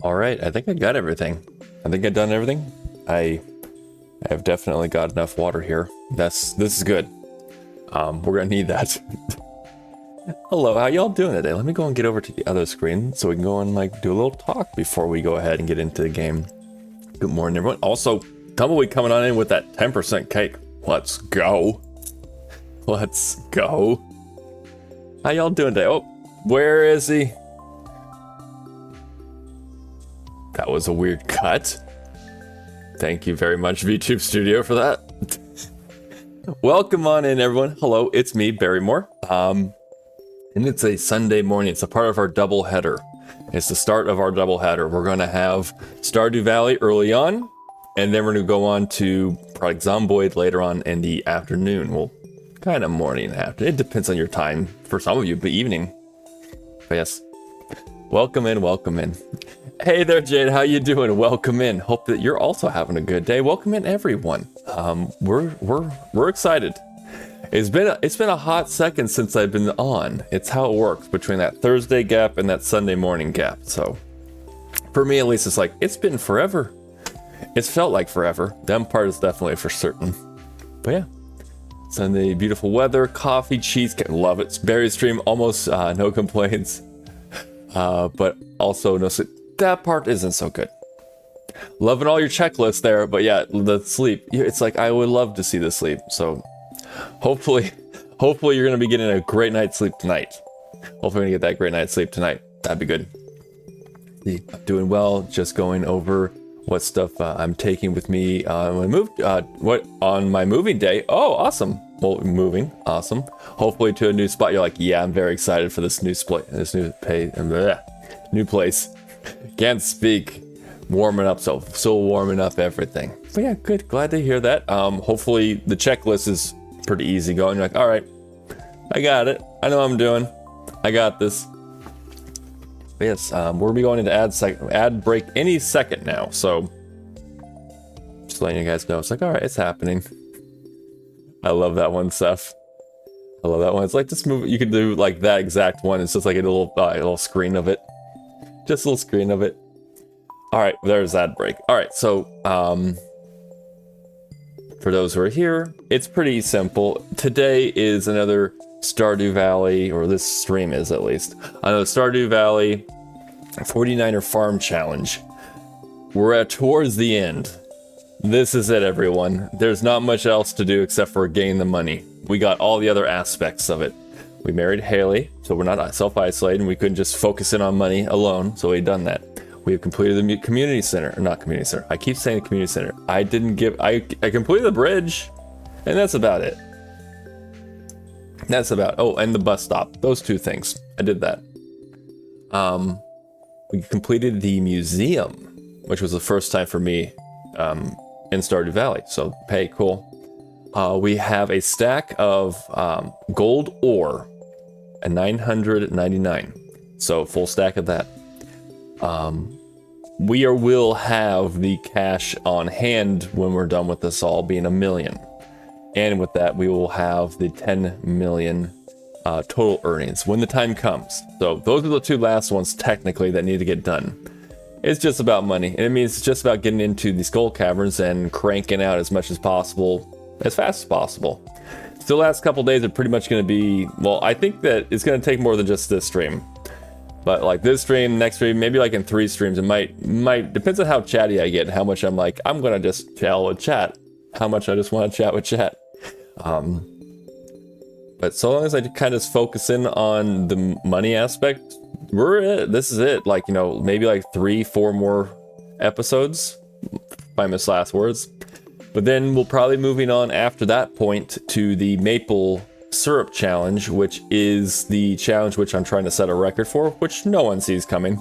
All right, I think I got everything. I think I've done everything. I have definitely got enough water here. This is good. We're gonna need that. Hello, how y'all doing today? Let me go and get over to the other screen so we can go and like do a little talk before we go ahead and get into the game. Good morning, everyone. Also, Tumbleweed coming on in with that 10% cake. Let's go. Let's go. How y'all doing today? Oh, where is he? That was a weird cut. Thank you very much, VTube Studio, for that. Welcome on in, everyone. Hello, it's me, Barrymore. And it's a Sunday morning. It's a part of our double header. It's the start of our double header. We're going to have Stardew Valley early on, and then we're going to go on to Project Zomboid later on in the afternoon. Well, kind of morning after. It depends on your time. For some of you, but evening. But yes. Welcome in, welcome in. Hey there, Jade. How you doing? Welcome in. Hope that you're also having a good day. Welcome in, everyone. We're excited. It's been a hot second since I've been on. It's how it works between that Thursday gap and that Sunday morning gap. So for me, at least, it's like it's been forever. It's felt like forever. Them part is definitely for certain. But yeah, Sunday, beautiful weather, coffee, cheesecake, love it. Berry stream, almost no complaints. But also no sleep. That part isn't so good. Loving all your checklists there, but yeah, the sleep. It's like I would love to see the sleep. So hopefully you're gonna be getting a great night's sleep tonight. Hopefully you're gonna get that great night's sleep tonight. That'd be good. I'm doing well. Just going over what stuff I'm taking with me on my moving day. Oh, awesome. Well, moving, awesome. Hopefully to a new spot. You're like, yeah, I'm very excited for this new new place. Can't speak. Warming up, so warming up everything. But yeah, good. Glad to hear that. Hopefully the checklist is pretty easy going. You're like, all right, I got it. I know what I'm doing. I got this. But yes, we'll be going into ad break any second now. So just letting you guys know. It's like, all right, it's happening. I love that one, Seth. I love that one. It's like this move. You can do like that exact one. It's just like a little screen of it. Just a little screen of it. All right, there's that break. All right, so for those who are here, it's pretty simple. Today is another Stardew Valley, or this stream is at least, another Stardew Valley 49er Farm Challenge. We're at towards the end. This is it, everyone. There's not much else to do except for gain the money. We got all the other aspects of it. We married Haley, so we're not self-isolated, and we couldn't just focus in on money alone, so we've done that. We have completed the community center, or not community center. I keep saying community center. I completed the bridge, and that's about it. Oh, and the bus stop. Those two things. I did that. We completed the museum, which was the first time for me in Stardew Valley. So, hey, cool. We have a stack of gold ore at 999. So, full stack of that. We will have the cash on hand when we're done with this all being 1 million. And with that, we will have the 10 million total earnings when the time comes. So those are the two last ones technically that need to get done. It's just about money. And it means it's just about getting into the skull caverns and cranking out as much as possible, as fast as possible. So the last couple days are pretty much going to be, well, I think that it's going to take more than just this stream. But like this stream, next stream, maybe like in 3 streams, it might depends on how chatty I get and how much I'm like, I'm gonna just chat with chat. How much I just want to chat with chat. But so long as I kind of focus in on the money aspect, this is it. Like, you know, maybe like 3-4 more episodes. Famous last words. But then we'll probably moving on after that point to the maple syrup challenge, which is the challenge which I'm trying to set a record for, which no one sees coming.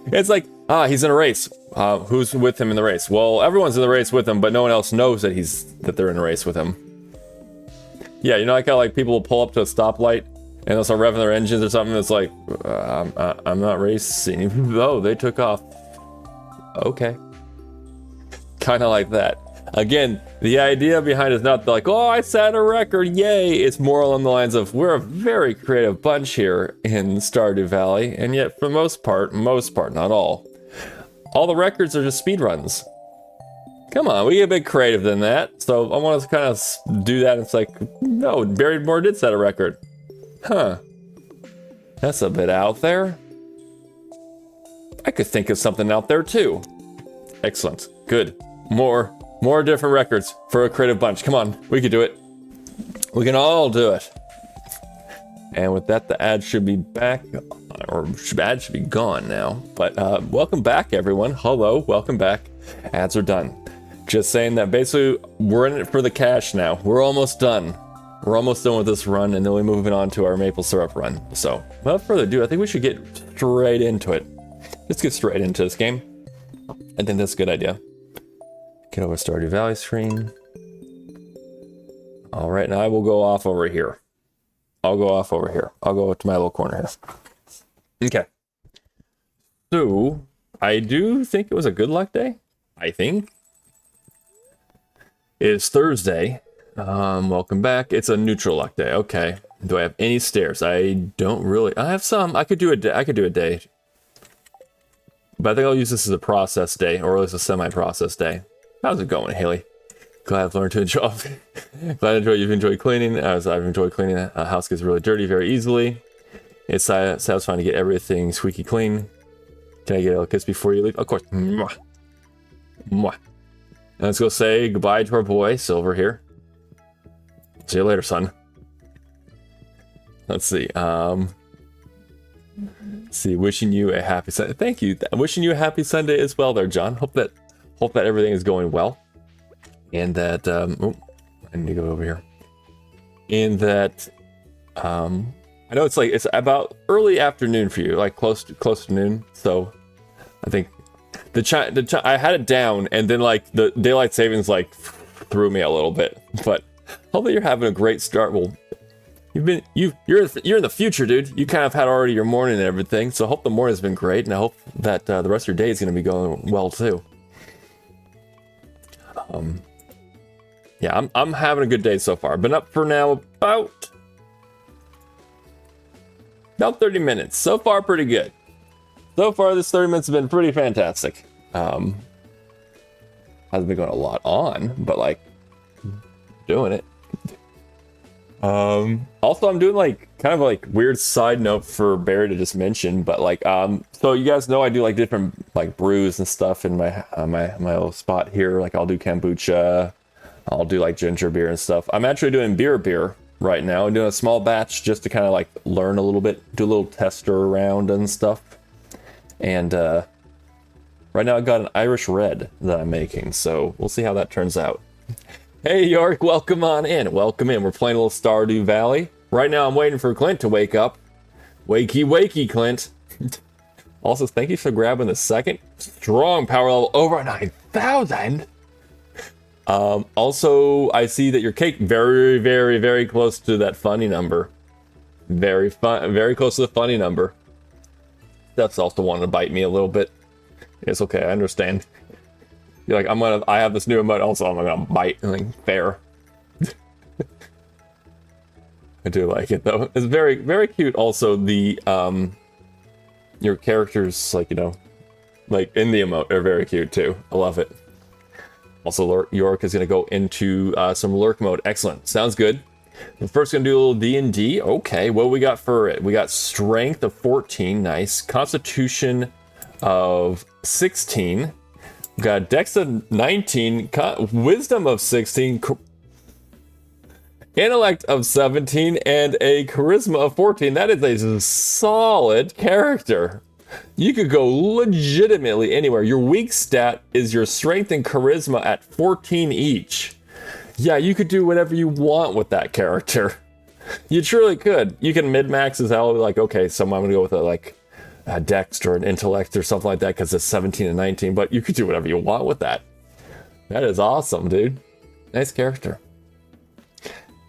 It's like, he's in a race. Who's with him in the race? Well, everyone's in the race with him, but no one else knows that they're in a race with him. Yeah, you know, like how like people will pull up to a stoplight and they'll start revving their engines or something. It's like, I'm not racing. Oh, they took off. Okay. Kind of like that. Again, the idea behind it is not like, oh, I set a record, yay. It's more along the lines of, we're a very creative bunch here in Stardew Valley, and yet for most part, not all, All the records are just speed runs. Come on, we get a bit creative than that. So I want to kind of do that. It's like, no, Barrymore did set a record. Huh. That's a bit out there. I could think of something out there too. Excellent. Good. More different records for a creative bunch. Come on, we can do it. We can all do it. And with that, the ad should be back, or ad should be gone now. But welcome back, everyone. Hello, welcome back. Ads are done. Just saying that basically we're in it for the cash now. We're almost done. We're almost done with this run, and then we're moving on to our maple syrup run. So, without further ado, I think we should get straight into it. Let's get straight into this game. I think that's a good idea. Get over Stardew Valley screen. All right, now I will go off over here. I'll go off over here. I'll go to my little corner here. Okay. So, I do think it was a good luck day. I think. It is Thursday. Welcome back. It's a neutral luck day. Okay. Do I have any stairs? I don't really. I have some. I could do a day. I could do a day. But I think I'll use this as a process day, or at least a semi-process day. How's it going, Haley? Glad I've learned to enjoy. Glad you've enjoyed cleaning. As I've enjoyed cleaning, a house gets really dirty very easily. It's satisfying to get everything squeaky clean. Can I get a kiss before you leave? Of course. Mwah. Mwah. And let's go say goodbye to our boy Silver here. See you later, son. Let's see. Wishing you a happy Sunday. Thank you. Wishing you a happy Sunday as well there, John. Hope that everything is going well. And that oh, I need to go over here. And that I know it's about early afternoon for you, like close to noon. So I think I had it down, and then like the daylight savings like threw me a little bit. But hopefully you're having a great start. Well, you're in the future, dude. You kind of had already your morning and everything. So I hope the morning's been great, and I hope that the rest of your day is going to be going well too. Yeah, I'm having a good day so far. Been up for now about 30 minutes. So far, pretty good. So far, this 30 minutes has been pretty fantastic. Hasn't been going a lot on, but like doing it. Also, I'm doing like kind of like weird side note for Barry to just mention, but like so you guys know I do like different like brews and stuff in my my little spot here. Like I'll do kombucha, I'll do like ginger beer and stuff. I'm actually doing beer right now. I'm doing a small batch just to kind of like learn a little bit, do a little tester around and stuff. And right now I got an Irish red that I'm making, so we'll see how that turns out. Hey York, welcome on in. Welcome in. We're playing a little Stardew Valley. Right now I'm waiting for Clint to wake up. Wakey, Clint. Also, thank you for grabbing the second. Strong power level over 9,000. Also, I see that your cake very close to that funny number. Very close to the funny number. That's also wanting to bite me a little bit. It's okay, I understand. You're like, I have this new emote, also I'm gonna bite. Like, fair. I do like it though. It's very cute. Also, the your characters, like, you know, like in the emote are very cute too. I love it. Also, York is gonna go into some lurk mode. Excellent. Sounds good. We're first gonna do a little D&D. Okay, what we got for it? We got strength of 14, nice. Constitution of 16. We got dex of 19, wisdom of 16, intellect of 17, and a charisma of 14. That is a solid character. You could go legitimately anywhere. Your weak stat is your strength and charisma at 14 each. Yeah, you could do whatever you want with that character. You truly could. You can mid-max as hell, like, okay, so I'm gonna go with a dex or an intellect or something like that because it's 17 and 19, but you could do whatever you want with that. That is awesome, dude. Nice character.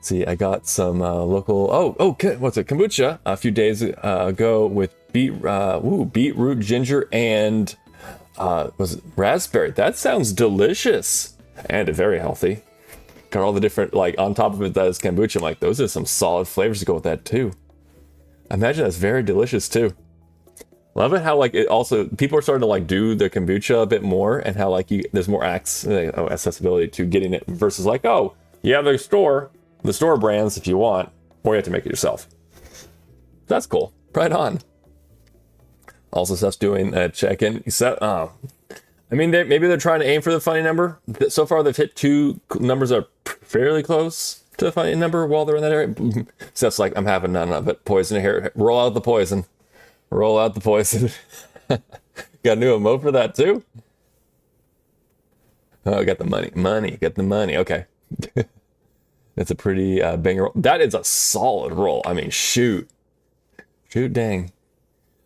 See, I got some local, what's it, kombucha a few days ago with beetroot, ginger, and was it raspberry? That sounds delicious and very healthy. Got all the different, like, on top of it that is kombucha. I'm like, those are some solid flavors to go with that too. I imagine that's very delicious too. Love it how like it also people are starting to like do the kombucha a bit more, and how like there's more accessibility to getting it versus like, oh, you have the store brands if you want, or you have to make it yourself. That's cool. Right on. Also, Seth's doing a check-in. I mean, maybe they're trying to aim for the funny number. So far, they've hit 2 numbers that are fairly close to the funny number while they're in that area. Seth's like, I'm having none of it. Poison here. Roll out the poison. Roll out the poison. Got a new emote for that, too? Oh, got the money. Get the money. Okay. That's a pretty banger roll. That is a solid roll. I mean, shoot. Shoot, dang.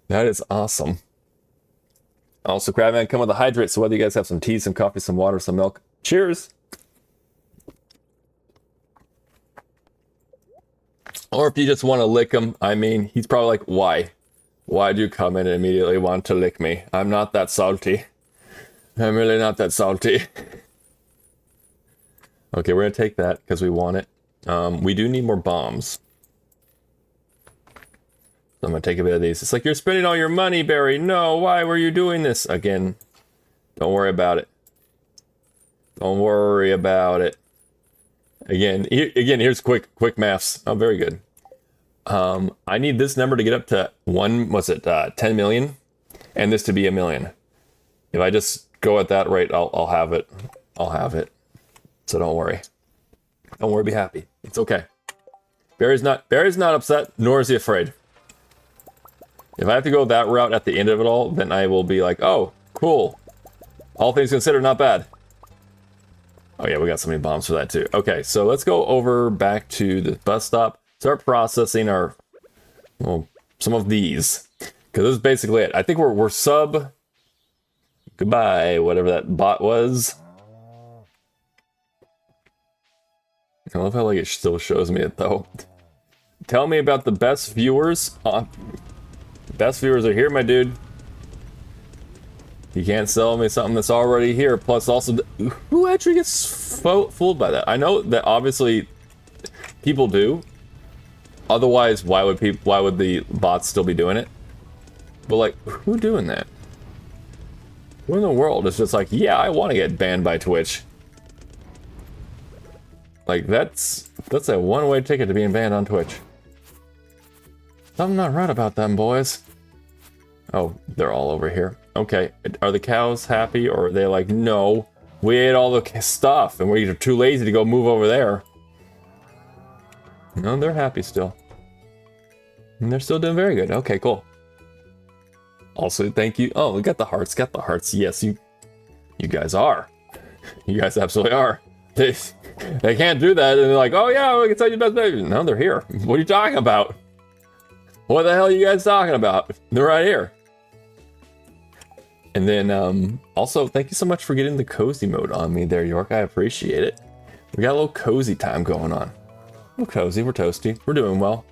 That is awesome. Also, Crabman, come with a hydrate. So whether you guys have some tea, some coffee, some water, some milk. Cheers. Or if you just want to lick him, I mean, he's probably like, why? Why'd you come in and immediately want to lick me? I'm not that salty. I'm really not that salty. Okay, we're going to take that because we want it. We do need more bombs. I'm going to take a bit of these. It's like, you're spending all your money, Barry. No, why were you doing this? Again, don't worry about it. Don't worry about it. Again, here's quick maths. Oh, very good. I need this number to get up to 10 million? And this to be 1 million. If I just go at that rate, I'll have it. I'll have it. So don't worry. Don't worry, be happy. It's okay. Barry's not upset, nor is he afraid. If I have to go that route at the end of it all, then I will be like, oh, cool. All things considered, not bad. Oh yeah, we got so many bombs for that too. Okay, so let's go over back to the bus stop. Start processing some of these. Because this is basically it. I think we're sub... Goodbye, whatever that bot was. I love how like it still shows me it though. Tell me about the best viewers. Best viewers are here, my dude. You can't sell me something that's already here. Plus, also, who actually gets fooled by that? I know that obviously people do. Otherwise, why would the bots still be doing it? But like, who doing that? Who in the world is just like, yeah, I want to get banned by Twitch? Like that's a one-way ticket to being banned on Twitch. Something not right about them boys. Oh, they're all over here. Okay, are the cows happy, or are they like, no, we ate all the stuff and we're too lazy to go move over there? No, they're happy still. And they're still doing very good. Okay, cool. Also, thank you. Oh, we got the hearts, Yes, you guys are. You guys absolutely are. They can't do that, and they're like, oh yeah, we can tell you best baby. No, they're here. What are you talking about? What the hell are you guys talking about? They're right here. And then, also, thank you so much for getting the cozy mode on me there, York. I appreciate it. We got a little cozy time going on. We're cozy, we're toasty, we're doing well.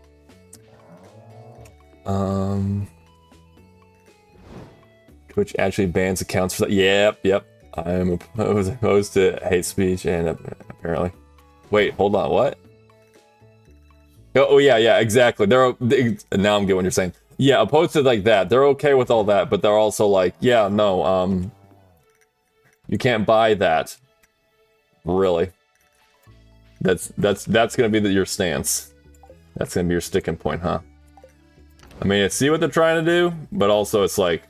Twitch actually bans accounts for that. Yep. I'm opposed to hate speech, and apparently. Wait, hold on, what? Oh yeah, exactly. Now I'm getting what you're saying. Yeah, opposed to like that. They're okay with all that, but they're also like, yeah, no, you can't buy that. Really. That's gonna be your stance. That's gonna be your sticking point, huh? I mean, I see what they're trying to do, but also it's like,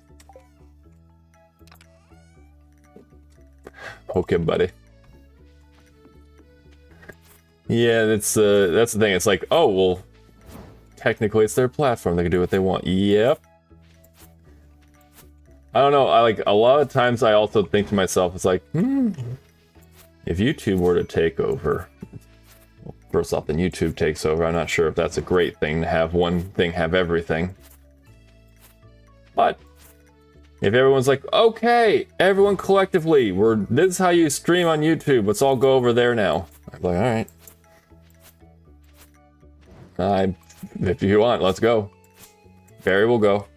okay, buddy. Yeah, that's the thing. It's like, oh well, technically it's their platform. They can do what they want. Yep. I don't know. I like a lot of times. I also think to myself, it's like, if YouTube were to take over. Well, first off, then YouTube takes over. I'm not sure if that's a great thing to have one thing have everything. But if everyone's like, okay, everyone collectively, this is how you stream on YouTube. Let's all go over there now. I'm like, all right. If you want, let's go. Barry will go.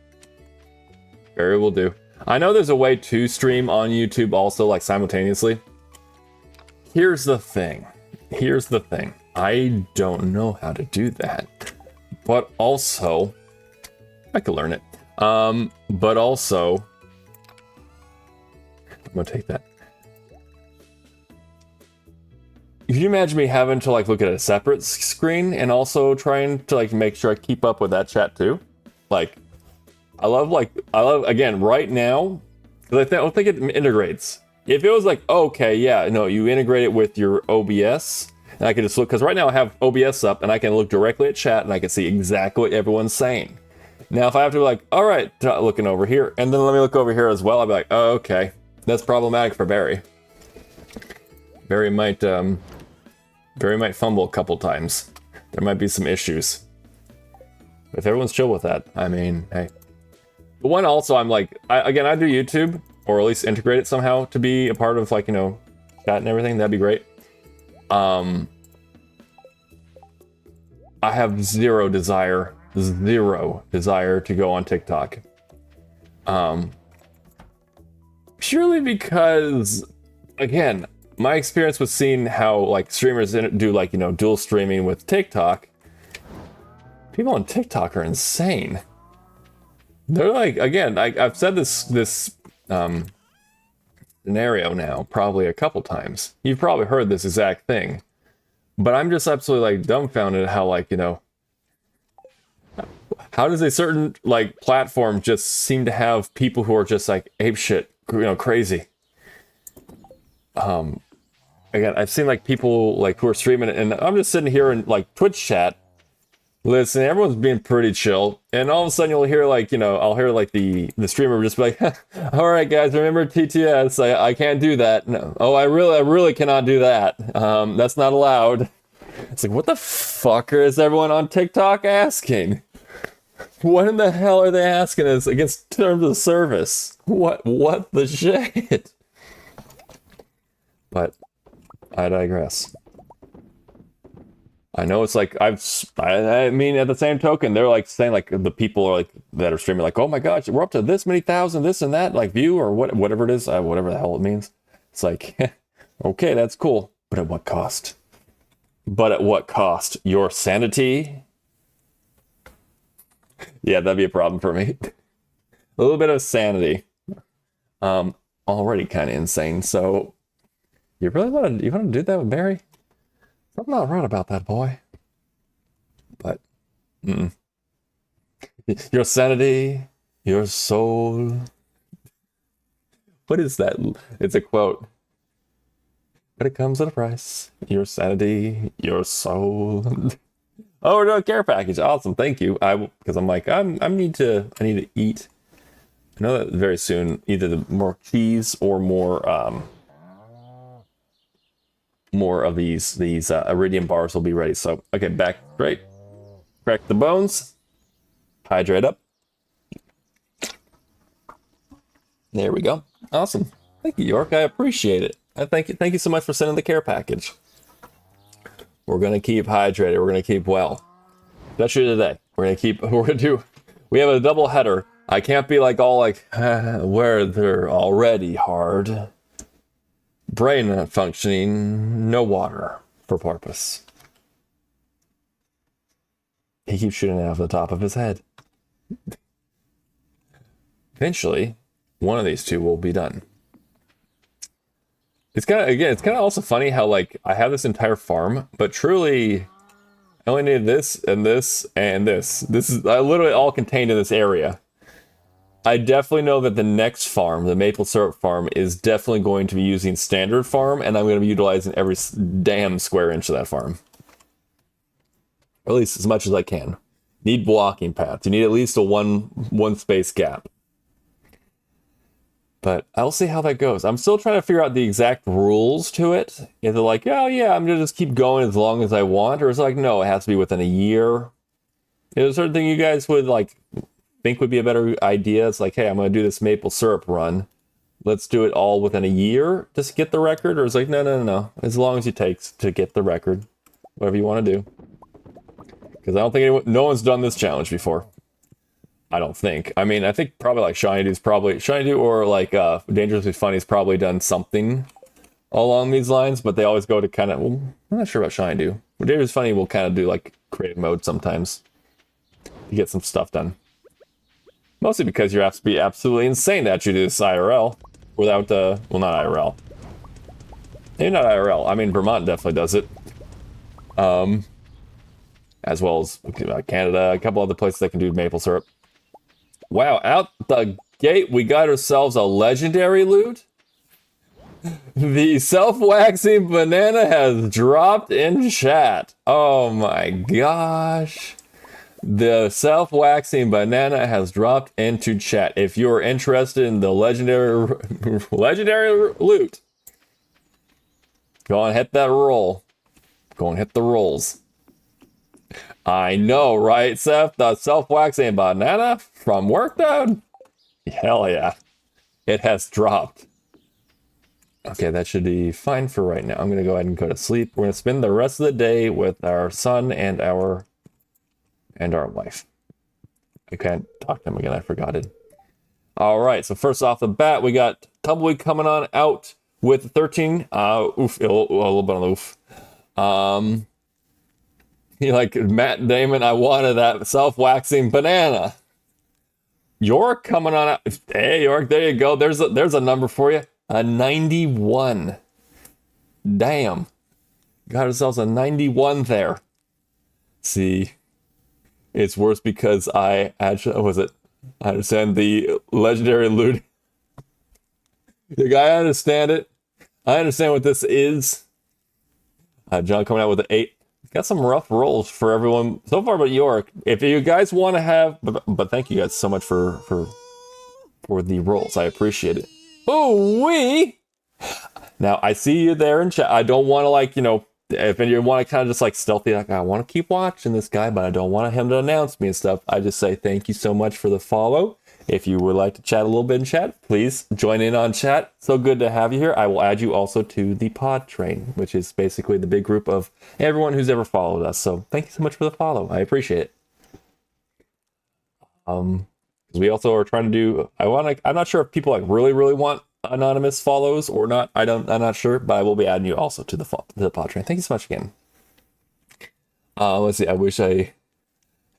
Barry will do. I know there's a way to stream on YouTube also, like simultaneously. Here's the thing. I don't know how to do that. But also, I could learn it. But also, I'm gonna take that. Could you imagine me having to like look at a separate screen and also trying to like make sure I keep up with that chat too? Like, I love again right now because I don't think it integrates. If it was like, okay, yeah, no, you integrate it with your OBS, and I can just look, because right now I have OBS up, and I can look directly at chat, and I can see exactly what everyone's saying. Now, if I have to be like, all right, looking over here, and then let me look over here as well, I'll be like, oh, okay, that's problematic for Barry. Barry might fumble a couple times. There might be some issues. If everyone's chill with that, I mean, hey. But one also, I'm like, I do YouTube, or at least integrate it somehow to be a part of, like, you know, chat and everything. That'd be great. I have zero desire to go on TikTok. Purely because, again, my experience with seeing how, like, streamers do, like, you know, dual streaming with TikTok, people on TikTok are insane. They're like, again, I've said this scenario now probably a couple times. You've probably heard this exact thing. But I'm just absolutely, like, dumbfounded at how, like, you know, how does a certain, like, platform just seem to have people who are just, like, apeshit, you know, crazy. Again, I've seen, like, people, like, who are streaming it, and I'm just sitting here in, like, Twitch chat, listen, everyone's being pretty chill, and all of a sudden you'll hear, like, you know, I'll hear, like, the streamer just be like, all right, guys, remember TTS, I can't do that. No. Oh, I really cannot do that. That's not allowed. It's like, what the fucker is everyone on TikTok asking? What in the hell are they asking us against terms of service? What the shit? But I digress. I know it's like, I mean, at the same token, they're like saying, like, the people are like, that are streaming, like, oh my gosh, we're up to this many thousand, this and that, like, view, or whatever it is, whatever the hell it means. It's like, okay, that's cool, but at what cost? But at what cost? Your sanity? Yeah, that'd be a problem for me. A little bit of sanity. Already kind of insane, so you really want to do that with Barry? I'm not right about that, boy. But, your sanity, your soul. What is that? It's a quote. But it comes at a price. Your sanity, your soul. Oh, we're doing a care package. Awesome, thank you. Because I'm like, I need to eat. I know that very soon, either the more cheese or more of these iridium bars will be ready. So, okay, back straight. Crack the bones. Hydrate up. There we go. Awesome. Thank you, York. I appreciate it. Thank you so much for sending the care package. We're gonna keep hydrated. We're gonna keep well. Especially today. We have a double header. I can't be like all like where they're already hard. Brain not functioning, no water for porpoise. He keeps shooting it off the top of his head. Eventually, one of these two will be done. It's kind of also funny how, like, I have this entire farm, but truly, I only need this and this and this. This is literally all contained in this area. I definitely know that the next farm, the maple syrup farm, is definitely going to be using standard farm, and I'm going to be utilizing every damn square inch of that farm. Or at least as much as I can. Need blocking paths. You need at least a one space gap. But I'll see how that goes. I'm still trying to figure out the exact rules to it. Is it like, oh yeah, I'm going to just keep going as long as I want? Or is it like, no, it has to be within a year? Is there a certain thing you guys would like think would be a better idea? It's like, hey, I'm going to do this maple syrup run. Let's do it all within a year just to get the record? Or it's like, no. As long as it takes to get the record. Whatever you want to do. Because I don't think no one's done this challenge before. I don't think. I mean, I think probably like Shiny or like Dangerously Funny's probably done something along these lines, but they always go to kind of, well, I'm not sure about Shiny. But Dangerously Funny will kind of do like creative mode sometimes to get some stuff done. Mostly because you have to be absolutely insane to actually do this IRL. Without, well, not IRL. Maybe not IRL. I mean, Vermont definitely does it. As well as Canada, a couple other places that can do maple syrup. Wow, out the gate, we got ourselves a legendary loot. The self-waxing banana has dropped in chat. Oh my gosh. The self-waxing banana has dropped into chat. If you're interested in the legendary loot, go and hit that roll. Go and hit the rolls. I know, right, Seth? The self-waxing banana from work, dude? Hell yeah. It has dropped. Okay, that should be fine for right now. I'm going to go ahead and go to sleep. We're going to spend the rest of the day with our son and our wife. I can't talk to him again. I forgot it. All right, so first off the bat, we got Tumbleweed coming on out with 13. Oof, a little bit on the oof. You like Matt Damon, I wanted that self-waxing banana. York coming on out. Hey, York, there you go. There's a number for you. A 91. Damn. Got ourselves a 91 there. See, it's worse because I actually, I understand the legendary loot. I understand it. I understand what this is. John coming out with an 8. Got some rough rolls for everyone so far, but York. If you guys want to have, but thank you guys so much for the rolls. I appreciate it. Oh, now I see you there in chat. I don't want to if you want to kind of just like stealthy, like I want to keep watching this guy, but I don't want him to announce me and stuff. I just say thank you so much for the follow. If you would like to chat a little bit in chat, please join in on chat. So good to have you here. I will add you also to the pod train, which is basically the big group of everyone who's ever followed us. So thank you so much for the follow. I appreciate it. We also are trying to do, I'm not sure if people like really want anonymous follows or not. I'm not sure, but I will be adding you also to the pod train. Thank you so much again. Let's see. I wish I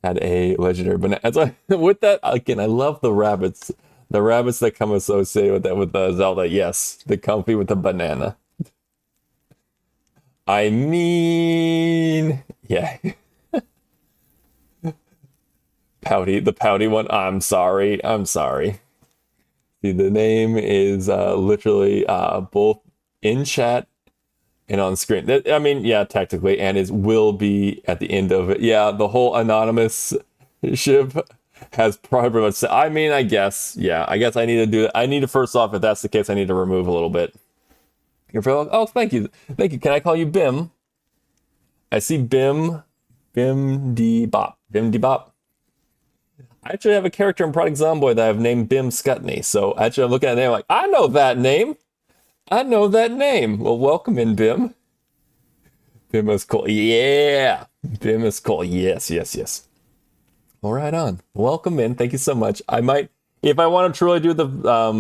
had a legendary banana. With that, again, I love the rabbits. The rabbits that come associated with that, with the Zelda. Yes, the comfy with the banana. I mean, yeah. The pouty one. I'm sorry. See, the name is literally both in chat and on screen. I mean, yeah, technically, and it will be at the end of it. Yeah, the whole anonymous ship has probably much. I mean, I guess I need to do that. I need to, first off, if that's the case, I need to remove a little bit. Oh, thank you. Can I call you Bim? I see Bim D Bop. I actually have a character in Project Zomboid that I've named Bim Scutney. So actually, I'm looking at the name like, I know that name. Well, welcome in, Bim. Bim is cool. Yeah. Bim is cool. Yes. All right, on. Welcome in. Thank you so much. I might, if I want to truly do the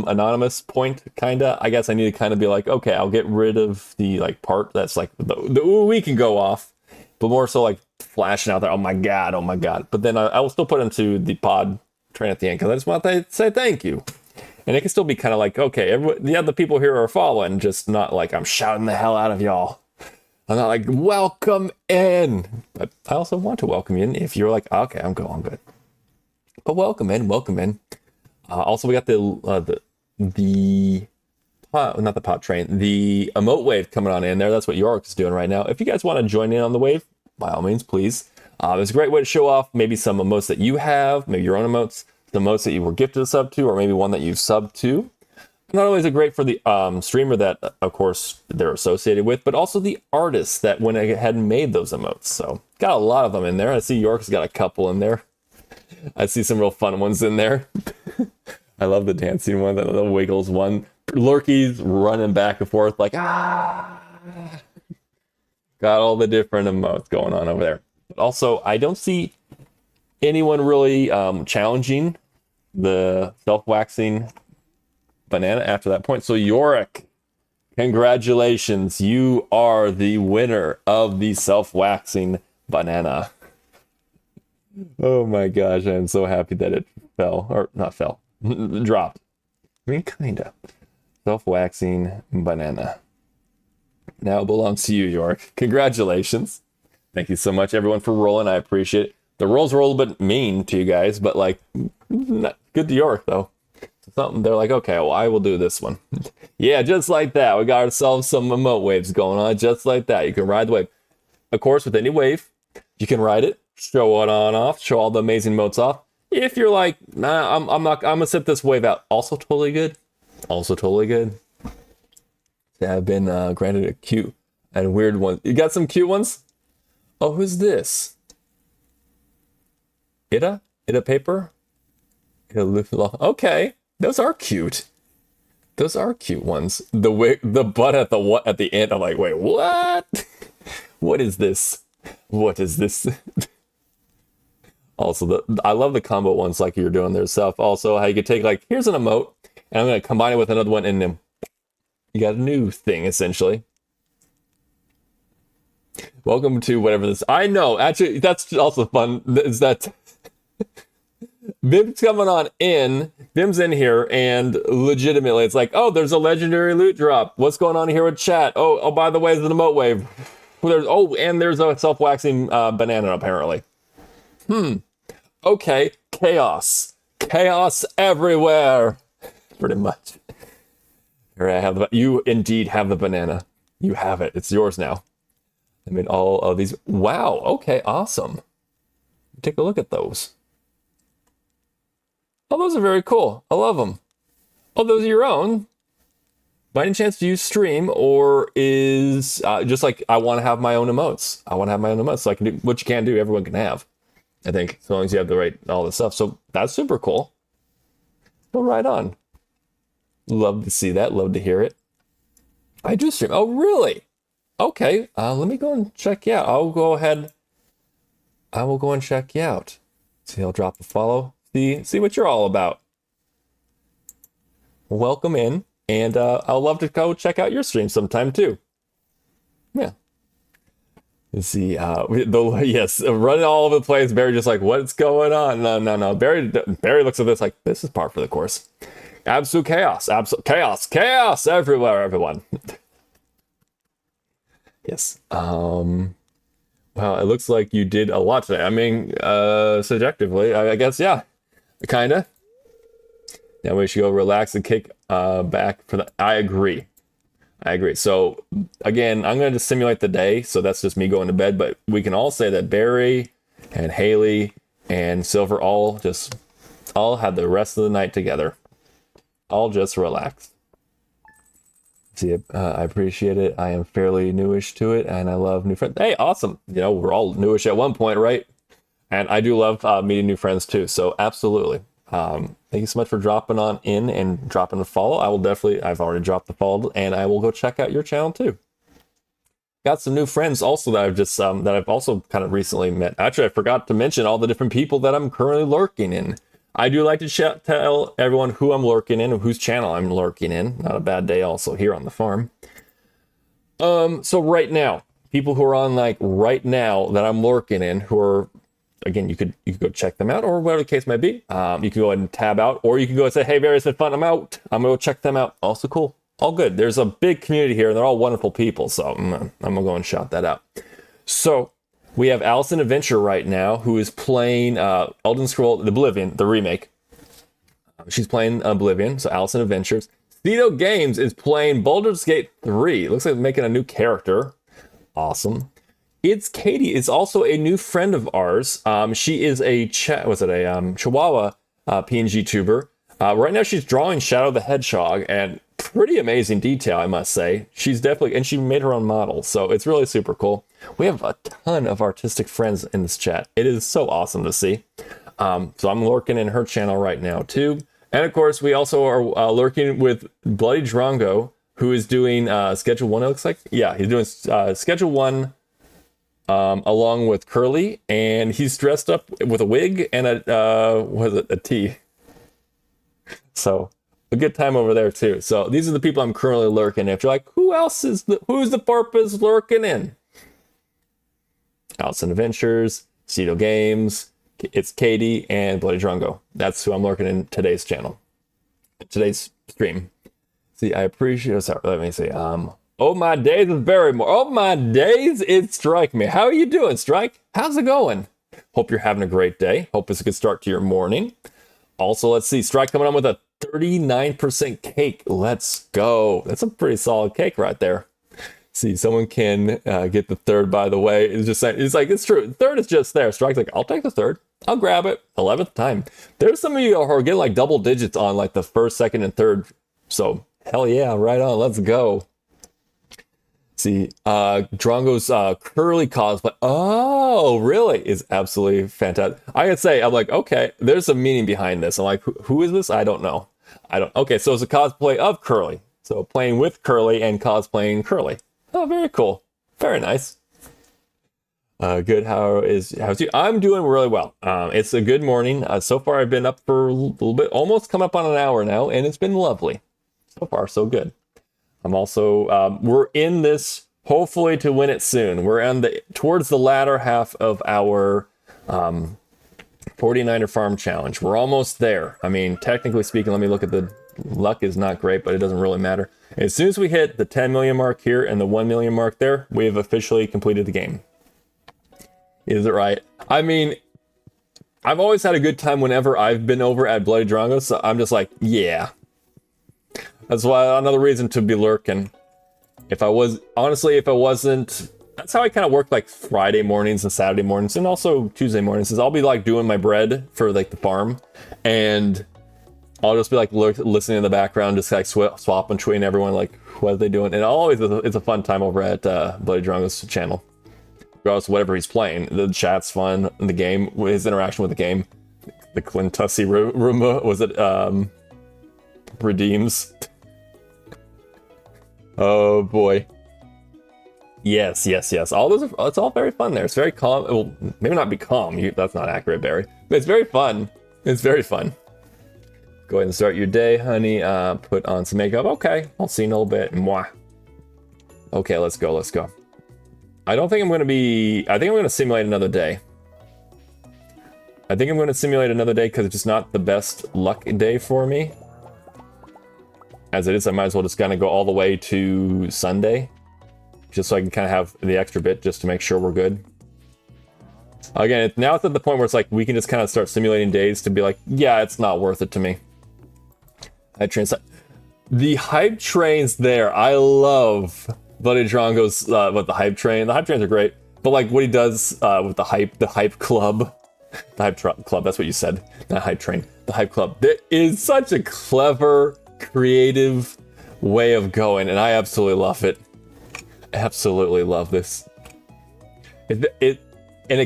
anonymous point, kinda, I guess I need to kind of be like, okay, I'll get rid of the like part that's like the ooh, we can go off, but more so like flashing out there. Oh my god. But then I will still put into the pod train at the end because I just want to say thank you. And it can still be kind of like, okay, the other people here are following, just not like I'm shouting the hell out of y'all. I'm not like, welcome in. But I also want to welcome you in if you're like, okay, I'm good. But welcome in. Also, we got not the pod train, the emote wave coming on in there. That's what York is doing right now. If you guys want to join in on the wave, by all means, please. It's a great way to show off maybe some emotes that you have, maybe your own emotes, the emotes that you were gifted a sub to, or maybe one that you subbed to. Not only is it great for the streamer that, of course, they're associated with, but also the artists that went ahead and made those emotes. So, got a lot of them in there. I see York's got a couple in there. I see some real fun ones in there. I love the dancing one, the Wiggles one. Lurky's running back and forth like, ah. Got all the different emotes going on over there. But also, I don't see anyone really challenging the self-waxing banana after that point. So Yorick, congratulations. You are the winner of the self-waxing banana. Oh my gosh, I'm so happy that it fell. Or not fell. Dropped. I mean, kinda. Self-waxing banana. Now it belongs to you, York. Congratulations. Thank you so much, everyone, for rolling. I appreciate it. The rolls were a little bit mean to you guys, but like, not good to York, though. Something they're like, okay, well, I will do this one. Yeah, just like that. We got ourselves some emote waves going on, just like that. You can ride the wave. Of course, with any wave, you can ride it, show it on off, show all the amazing emotes off. If you're like, nah, I'm not, I'm gonna sit this wave out. Also totally good. Also totally good. I've been granted a cute and weird one. You got some cute ones? Oh, who's this? Ida? Ida paper? Okay, those are cute. Those are cute ones. The wig, the butt at the what at the end. I'm like, wait, what? What is this? What is this? Also, I love the combo ones like you're doing there stuff. Also, how you could take like, here's an emote, and I'm gonna combine it with another one, and then you got a new thing essentially. Welcome to whatever this. I know. Actually, that's also fun. Is that Vim's coming on in. Vim's in here, and legitimately, it's like, oh, there's a legendary loot drop. What's going on here with chat? Oh, by the way, there's an emote wave. And there's a self-waxing banana apparently. Okay, chaos everywhere, pretty much. Here I have you indeed have the banana. You have it. It's yours now. I made all of these. Wow. Okay. Awesome. Take a look at those. Oh, those are very cool. I love them. Oh, those are your own. By any chance, do you stream, or is just like I want to have my own emotes? I want to have my own emotes, so I can do what you can do. Everyone can have, I think, as long as you have the right all the stuff. So that's super cool. Well, right on. Love to see that. Love to hear it. I do stream. Oh, really? Okay. Let me go and check you out. I'll go ahead. I will go and check you out. See, I'll drop a follow. See what you're all about. Welcome in, and I'll love to go check out your stream sometime too. Yeah. Let's see. Yes, running all over the place. Barry just like, what's going on? No. Barry looks at this like, this is par for the course. Absolute chaos. Absolute chaos everywhere, everyone. Yes. Well, it looks like you did a lot today. I mean, subjectively, I guess, yeah, kinda. Now we should go relax and kick back for the. I agree. So again, I'm going to just simulate the day, so that's just me going to bed. But we can all say that Barry and Haley and Silver all had the rest of the night together. All just relax. See, I appreciate it. I am fairly newish to it, and I love new friends. Hey, awesome. You know, we're all newish at one point, right? And I do love meeting new friends too. So absolutely. Thank you so much for dropping on in and dropping the follow. I've already dropped the follow, and I will go check out your channel too. Got some new friends also that I've also kind of recently met. Actually, I forgot to mention all the different people that I'm currently lurking in. I do like to tell everyone who I'm lurking in and whose channel I'm lurking in. Not a bad day also here on the farm. So right now, people who are on like right now that I'm lurking in, who are, again, you could go check them out, or whatever the case might be. You can go ahead and tab out, or you can go and say, hey, Barry, it's been fun, I'm out. I'm gonna go check them out. Also cool. All good. There's a big community here, and they're all wonderful people, so I'm gonna go and shout that out. So we have Allison Adventure right now, who is playing Elden Scroll, the Oblivion, the remake. She's playing Oblivion, so Allison Adventures. Cito Games is playing Baldur's Gate 3. It looks like they're making a new character. Awesome. It's Katie. It's also a new friend of ours. She is a Chihuahua PNG tuber. Right now she's drawing Shadow the Hedgehog, and pretty amazing detail, I must say. She's definitely, and she made her own model, so it's really super cool. We have a ton of artistic friends in this chat. It is so awesome to see. So I'm lurking in her channel right now too. And of course, we also are lurking with Bloody Drongo, who is doing Schedule 1, it looks like. Yeah, he's doing Schedule 1 along with Curly, and he's dressed up with a wig and a tee. So a good time over there too. So these are the people I'm currently lurking. If you're like, who's the purpose lurking in? Allison Adventures, Cito Games, It's Katie and Bloody Drongo. That's who I'm lurking in today's channel, today's stream. See, I appreciate. Sorry, let me see. Oh my days, it's Barrymore. Oh my days, it's Strike Me. How are you doing, Strike? How's it going? Hope you're having a great day. Hope it's a good start to your morning. Also, let's see. Strike coming on with a 39% cake. Let's go. That's a pretty solid cake right there. See, someone can get the third, by the way. It's just saying, it's like, it's true. Third is just there. Strike's like, I'll take the third. I'll grab it. 11th time. There's some of you who are getting like double digits on like the first, second, and third. So, hell yeah, right on. Let's go. See, Drongo's curly cosplay. Oh, really? Is absolutely fantastic. I could say, I'm like, okay, there's some meaning behind this. I'm like, who is this? I don't know. Okay, so it's a cosplay of Curly. So playing with Curly and cosplaying Curly. Oh, very cool. Very nice. Good. How's you? I'm doing really well. It's a good morning. So far, I've been up for a little bit, almost come up on an hour now, and it's been lovely. So far, so good. I'm also, we're in this, hopefully to win it soon. We're on towards the latter half of our 49er farm challenge. We're almost there. I mean, technically speaking, let me look at the luck is not great, but it doesn't really matter. As soon as we hit the 10 million mark here and the 1 million mark there, we have officially completed the game. Is it right? I mean, I've always had a good time whenever I've been over at Bloody Drongo, so I'm just like, yeah. That's why another reason to be lurking. If I wasn't, that's how I kind of work like Friday mornings and Saturday mornings and also Tuesday mornings is I'll be like doing my bread for like the farm and I'll just be like listening in the background, just like swapping between everyone, like what are they doing? And it's a fun time over at Bloody Drongo's channel. Regardless of whatever he's playing, the chat's fun, the game, his interaction with the game, the Clintussi redeems. Oh boy. Yes. All those it's all very fun there. It's very calm. Well, maybe not be calm. That's not accurate, Barry. But it's very fun. It's very fun. Go ahead and start your day, honey. Put on some makeup. Okay. I'll see you in a little bit. Mwah. Okay, let's go. I think I'm going to simulate another day. Because it's just not the best luck day for me. As it is, I might as well just kind of go all the way to Sunday. Just so I can kind of have the extra bit just to make sure we're good. Again, now it's at the point where it's like we can just kind of start simulating days to be like, yeah, it's not worth it to me. The hype train's there. I love Bloody Drongo's with the hype train. The hype trains are great. But like what he does with the hype club. The hype club, that's what you said. Not hype train. The hype club. There is such a clever, creative way of going, and I absolutely love it. Absolutely love this. It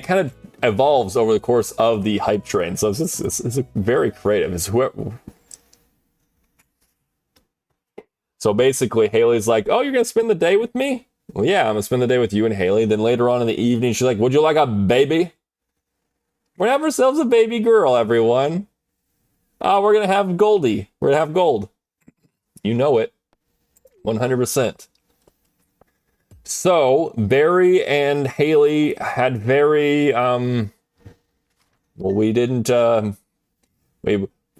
kind of evolves over the course of the hype train, so it's very creative. So basically, Haley's like, "Oh, you're gonna spend the day with me?" Well, yeah, I'm gonna spend the day with you and Haley. Then later on in the evening, she's like, "Would you like a baby?" We're gonna have ourselves a baby girl, everyone. We're gonna have Goldie. We're gonna have Gold. You know it. 100%. So, Barry and Haley had very, well, we didn't,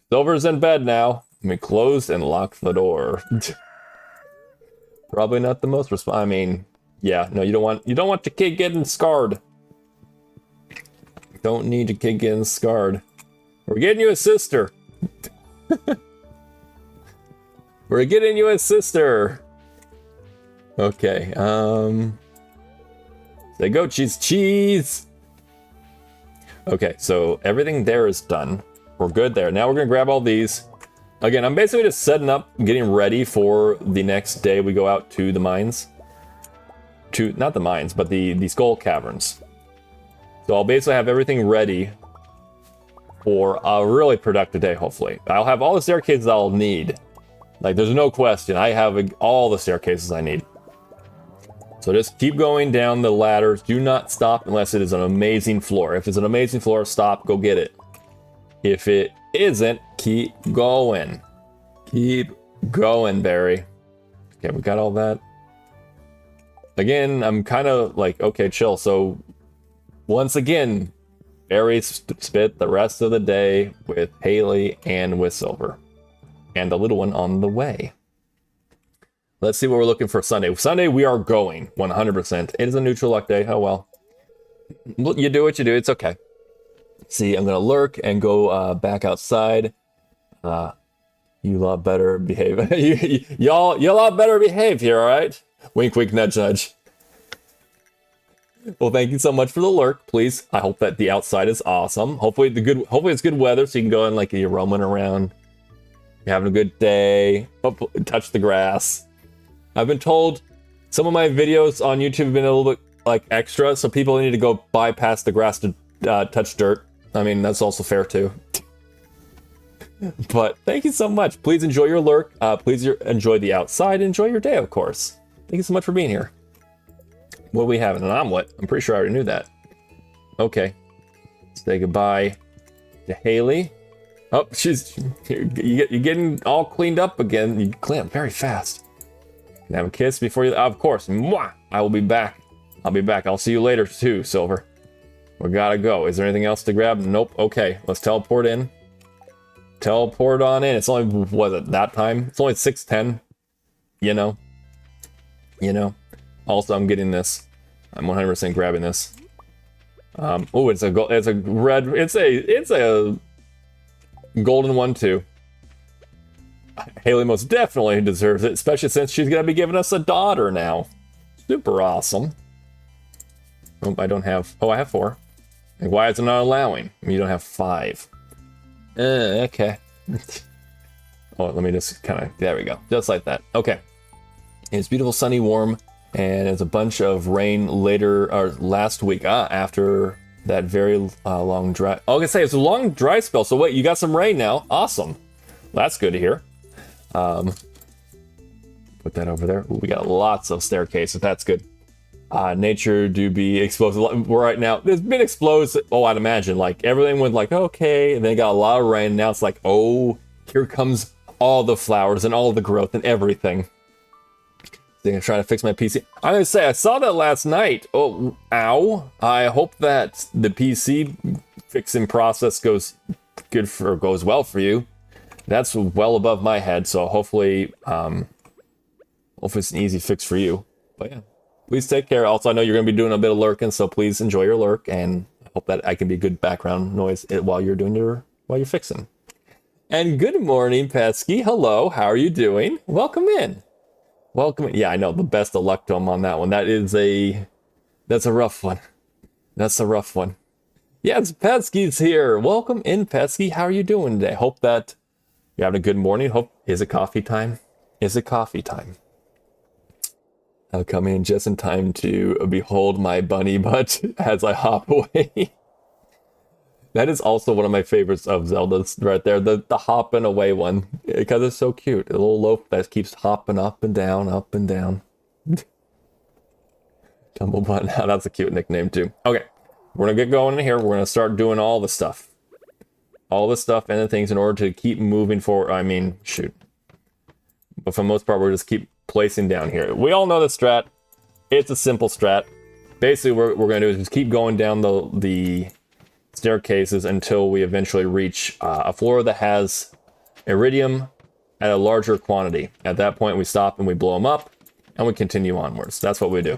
Silver's in bed now. We closed and locked the door. Probably not the most I mean, yeah, no, you don't want your kid getting scarred. Don't need your kid getting scarred. We're getting you a sister. We're getting you a sister. Okay, say go cheese. Okay, so everything there is done. We're good there. Now we're gonna grab all these. Again, I'm basically just setting up, getting ready for the next day we go out to the mines. Not the mines, but the skull caverns. So I'll basically have everything ready for a really productive day, hopefully. I'll have all the staircases I'll need. Like, there's no question. I have all the staircases I need. So just keep going down the ladders. Do not stop unless it is an amazing floor. If it's an amazing floor, stop, go get it. If it isn't, keep going. Keep going, Barry. Okay, we got all that. Again, I'm kind of like, okay, chill. So once again, Barry spent the rest of the day with Haley and with Silver. And the little one on the way. Let's see what we're looking for Sunday. Sunday, we are going 100%. It is a neutral luck day. Oh, well. You do what you do. It's okay. See, I'm going to lurk and go back outside. You lot better behave. Y'all lot better behave here, all right? Wink, wink, nudge, nudge. Well, thank you so much for the lurk. Please, I hope that the outside is awesome. Hopefully it's good weather so you can go and like you're roaming around. You're having a good day. Touch the grass. I've been told some of my videos on YouTube have been a little bit like extra, so people need to go bypass the grass to touch dirt. I mean, that's also fair too. But thank you so much. Please enjoy your lurk. Please enjoy the outside. Enjoy your day, of course. Thank you so much for being here. What do we have? An omelet. I'm pretty sure I already knew that. Okay. Say goodbye to Haley. Oh, you're getting all cleaned up again. You clean up very fast. Can I have a kiss before you? Of course. Mwah! I will be back. I'll be back. I'll see you later too, Silver. We gotta go. Is there anything else to grab? Nope. Okay. Let's teleport in. Teleport on in. It's only, was it that time? It's only 6:10. You know. Also, I'm getting this. I'm 100% grabbing this. Oh, it's a golden one too. Haley most definitely deserves it, especially since she's gonna be giving us a daughter now. Super awesome. Oh, I don't have. Oh, I have 4. Like, why is it not allowing? You don't have 5. Okay. Oh, let me just kind of. There we go. Just like that. Okay. It's beautiful, sunny, warm. And it's a bunch of rain later, or last week, after that very long dry. Oh, I was gonna say it's a long dry spell. So wait, you got some rain now. Awesome. That's good to hear. Put that over there. Ooh, we got lots of staircases. That's good. Nature do be explosive right now. There's been explosive. Oh, I'd imagine like everything went like okay, and then got a lot of rain. Now it's like oh, here comes all the flowers and all the growth and everything. I'm trying to fix my PC. I'm gonna say I saw that last night. Oh, ow! I hope that the PC fixing process goes well for you. That's well above my head, so hopefully, hopefully it's an easy fix for you. But yeah, please take care. Also, I know you're gonna be doing a bit of lurking, so please enjoy your lurk, and I hope that I can be good background noise while you're fixing. And good morning, Pesky. Hello, how are you doing? Welcome in. Welcome. Yeah, I know. The best of luck to him on that one. That's a rough one. That's a rough one. Yes, Pesky's here. Welcome in, Pesky. How are you doing today? Hope that you're having a good morning. Is it coffee time? Is it coffee time? I'll come in just in time to behold my bunny butt as I hop away. That is also one of my favorites of Zelda's right there. The hopping away one. Because it's so cute. A little loaf that keeps hopping up and down, up and down. Tumblebutt. Now that's a cute nickname too. Okay. We're going to get going in here. We're going to start doing all the stuff. All the stuff and the things in order to keep moving forward. I mean, shoot. But for the most part, we'll just keep placing down here. We all know the strat. It's a simple strat. Basically, what we're going to do is just keep going down the staircases until we eventually reach a floor that has iridium at a larger quantity. At that point, we stop and we blow them up, and we continue onwards. That's what we do.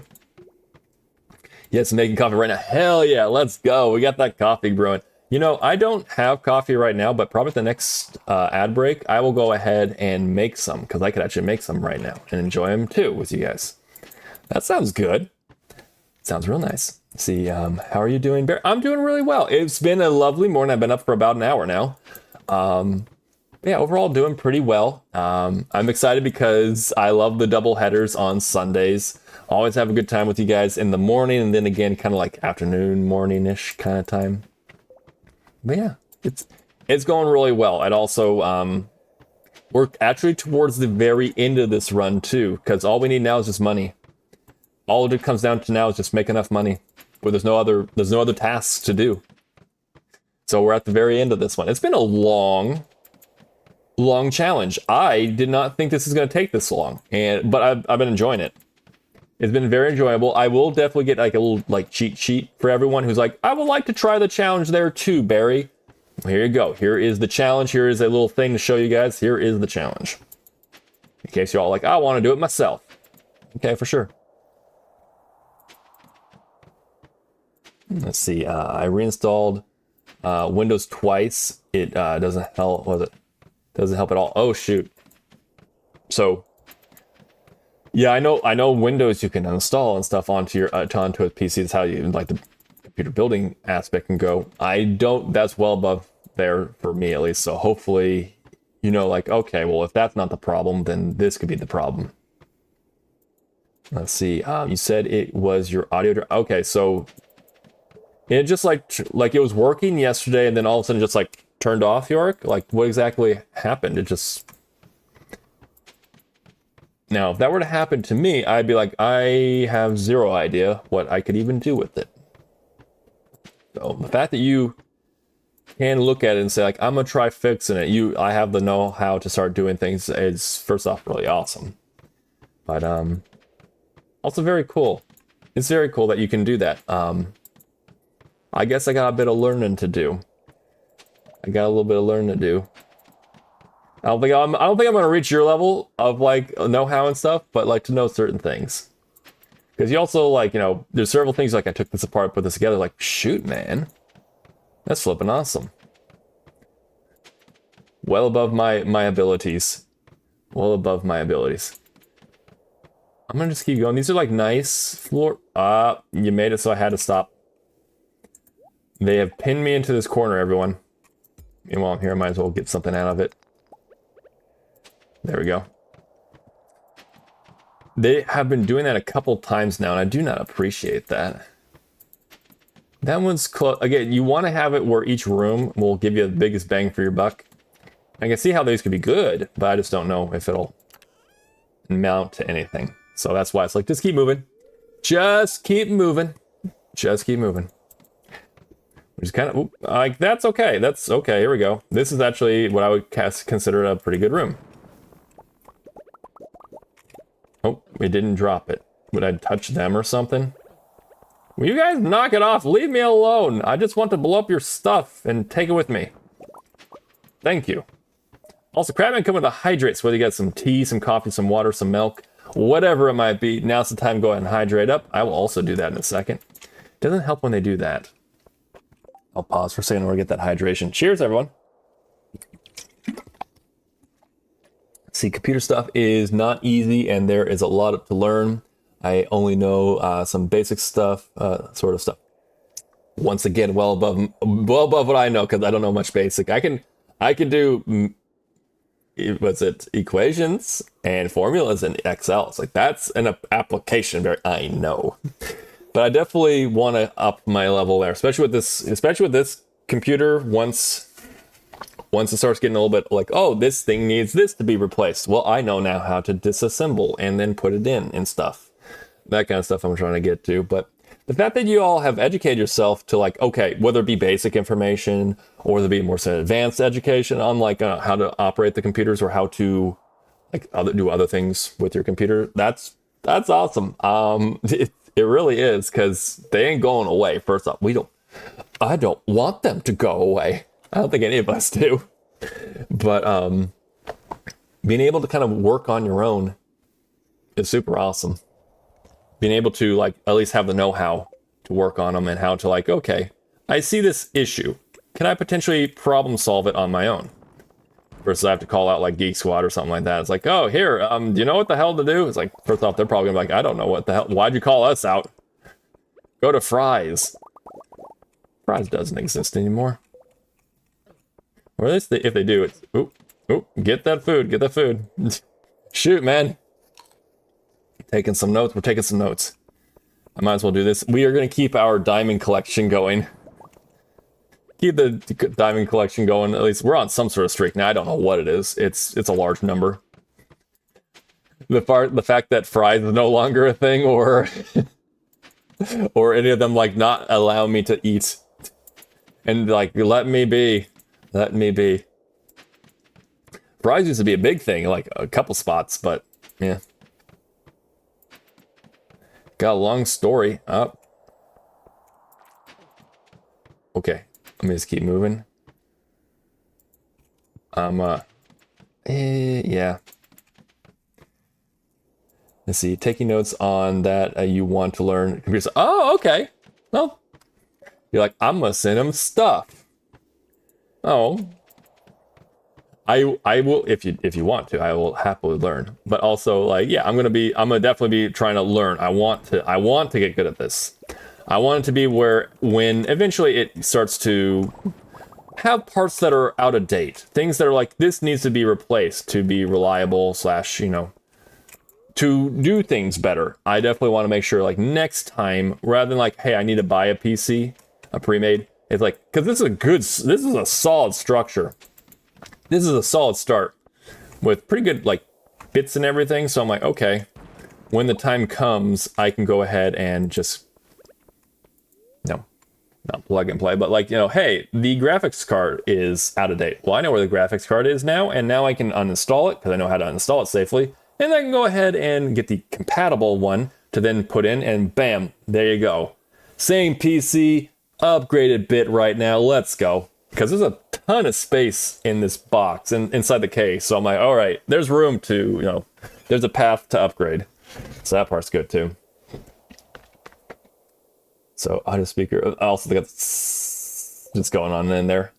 Yes, making coffee right now. Hell yeah, let's go. We got that coffee brewing. You know, I don't have coffee right now, but probably the next ad break, I will go ahead and make some, because I could actually make some right now and enjoy them too with you guys. That sounds good. Sounds real nice. See, how are you doing, Bear? I'm doing really well. It's been a lovely morning. I've been up for about an hour now. Yeah, overall doing pretty well. I'm excited because I love the double headers on Sundays. Always have a good time with you guys in the morning, and then again, kind of like afternoon, morning-ish kind of time. But yeah, it's going really well. And also, we're actually towards the very end of this run too, because all we need now is just money. All it comes down to now is just make enough money. Where there's no other tasks to do. So we're at the very end of this one. It's been a long challenge. I did not think this is going to take this long, but I've been enjoying it. It's been very enjoyable. I will definitely get like a little like cheat sheet for everyone who's like, I would like to try the challenge there too, Barry. Here you go. Here is the challenge. Here is a little thing to show you guys. Here is the challenge. In case you're all like, I want to do it myself. Okay, for sure. Let's see. I reinstalled Windows twice. It doesn't help. Was it? Doesn't help at all. Oh shoot. So yeah, I know Windows you can install and stuff onto your onto a PC. That's how you like the computer building aspect can go. I don't. That's well above there for me at least. So hopefully, you know, like okay, well if that's not the problem, then this could be the problem. Let's see. You said it was your audio. Okay, so it just like it was working yesterday, and then all of a sudden just like turned off, York. Like what exactly happened? It just. Now, if that were to happen to me, I'd be like, I have zero idea what I could even do with it. So the fact that you can look at it and say, like, I'm gonna try fixing it. I have the know-how to start doing things is first off really awesome. But also very cool. It's very cool that you can do that. I guess I got a bit of learning to do. I got a little bit of learning to do. I don't think I'm gonna reach your level of like know-how and stuff, but like to know certain things. Because you also like, you know, there's several things like I took this apart, put this together, like, shoot, man. That's flipping awesome. Well above my abilities. Well above my abilities. I'm gonna just keep going. These are like nice floor. You made it so I had to stop. They have pinned me into this corner, everyone. And while I'm here, I might as well get something out of it. There we go. They have been doing that a couple times now, and I do not appreciate that. That one's close. Again, you want to have it where each room will give you the biggest bang for your buck. I can see how these could be good, but I just don't know if it'll amount to anything. So that's why it's like, just keep moving. Just keep moving. Just keep moving. Which is kind of, like, that's okay. That's okay. Here we go. This is actually what I would consider a pretty good room. Oh, we didn't drop it. Would I touch them or something? Will you guys knock it off? Leave me alone. I just want to blow up your stuff and take it with me. Thank you. Also, Crabman come with the hydrates, whether you got some tea, some coffee, some water, some milk, whatever it might be. Now's the time to go ahead and hydrate up. I will also do that in a second. Doesn't help when they do that. I'll pause for a second to get that hydration. Cheers, everyone. See, computer stuff is not easy, and there is a lot to learn. I only know some basic stuff, sort of stuff. Once again, well above what I know, because I don't know much basic. I can do, what's it, equations and formulas in Excel. It's like that's an application. I know, but I definitely want to up my level there, especially with this computer. Once it starts getting a little bit like, oh, this thing needs this to be replaced. Well, I know now how to disassemble and then put it in and stuff. That kind of stuff I'm trying to get to. But the fact that you all have educated yourself to like, okay, whether it be basic information or there be more advanced education on like how to operate the computers or how to like do other things with your computer, that's awesome. It really is, because they ain't going away. First off, I don't want them to go away. I don't think any of us do. But being able to kind of work on your own is super awesome. Being able to like at least have the know-how to work on them and how to like, okay, I see this issue. Can I potentially problem solve it on my own? Versus I have to call out like Geek Squad or something like that. It's like, oh, here, do you know what the hell to do? It's like, first off, they're probably gonna be like, I don't know what the hell. Why'd you call us out? Go to Fry's. Fry's doesn't exist anymore. Or at least if they do, it's, oop, get that food. Shoot, man. Taking some notes, we're taking some notes. I might as well do this. We are going to keep our diamond collection going. Keep the diamond collection going. At least we're on some sort of streak now. I don't know what it is. It's a large number. The fact that Fry's is no longer a thing, or or any of them like not allow me to eat. And like, let me be. Fries used to be a big thing, like a couple spots, but yeah. Got a long story. Up. Okay. Let me just keep moving. Yeah. Let's see. Taking notes on that you want to learn computer. Oh, okay. Well, you're like, I'm gonna send him stuff. Oh. I will if you want to, I will happily learn. But also like, yeah, I'm gonna definitely be trying to learn. I want to get good at this. I want it to be where when eventually it starts to have parts that are out of date. Things that are like, this needs to be replaced to be reliable slash, you know, to do things better. I definitely want to make sure like next time, rather than like, hey, I need to buy a PC, a pre-made, it's like, because this is a solid structure. This is a solid start with pretty good like bits and everything. So I'm like, okay, when the time comes, I can go ahead and just, no, not plug and play, but like, you know, hey, the graphics card is out of date. Well, I know where the graphics card is now, and now I can uninstall it because I know how to uninstall it safely. And I can go ahead and get the compatible one to then put in, and bam, there you go. Same PC, upgraded bit right now, let's go. Because there's a ton of space in this box and inside the case. So I'm like, all right, there's room to, you know, there's a path to upgrade. So that part's good too. So audio speaker, I also got just going on in there.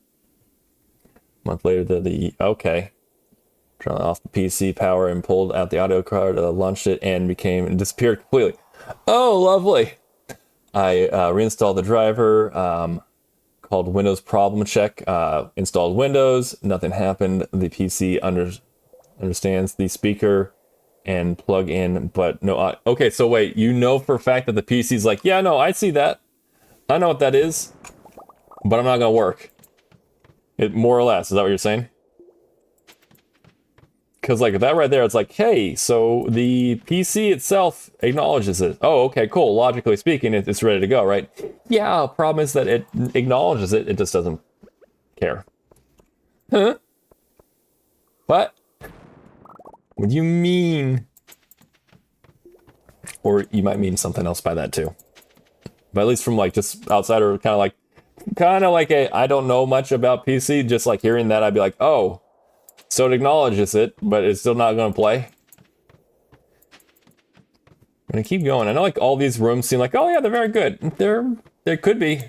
A month later, okay. Turned off the PC power and pulled out the audio card, launched it, and disappeared completely. Oh, lovely. I reinstalled the driver, called Windows Problem Check, installed Windows, nothing happened. The PC understands the speaker and plug in, but no. Okay, so wait, you know for a fact that the PC's like, yeah, no, I see that. I know what that is, but I'm not gonna work. It more or less, is that what you're saying? Because like that right there, it's like, hey, so the PC itself acknowledges it. Oh, okay, cool. Logically speaking, it's ready to go, right? Yeah, problem is that it acknowledges it. It just doesn't care. Huh? What? What do you mean? Or you might mean something else by that too. But at least from like just outsider, kind of like a, I don't know much about PC. Just like hearing that, I'd be like, oh. So it acknowledges it, but it's still not going to play. I'm going to keep going. I know like all these rooms seem like, oh yeah, they're very good. They could be.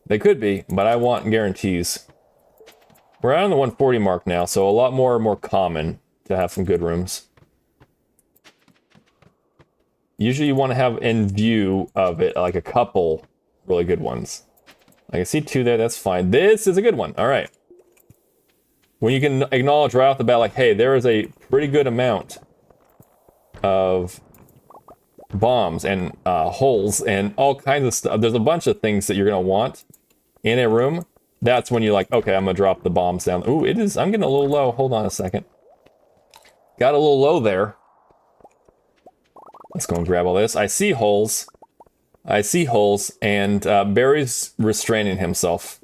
They could be, but I want guarantees. We're around the 140 mark now, so a lot more common to have some good rooms. Usually you want to have in view of it like a couple really good ones. I can see 2 there, that's fine. This is a good one. All right. When you can acknowledge right off the bat, like, hey, there is a pretty good amount of bombs and holes and all kinds of stuff. There's a bunch of things that you're going to want in a room. That's when you're like, okay, I'm going to drop the bombs down. Ooh, it is. I'm getting a little low. Hold on a second. Got a little low there. Let's go and grab all this. I see holes. I see holes. And Barry's restraining himself.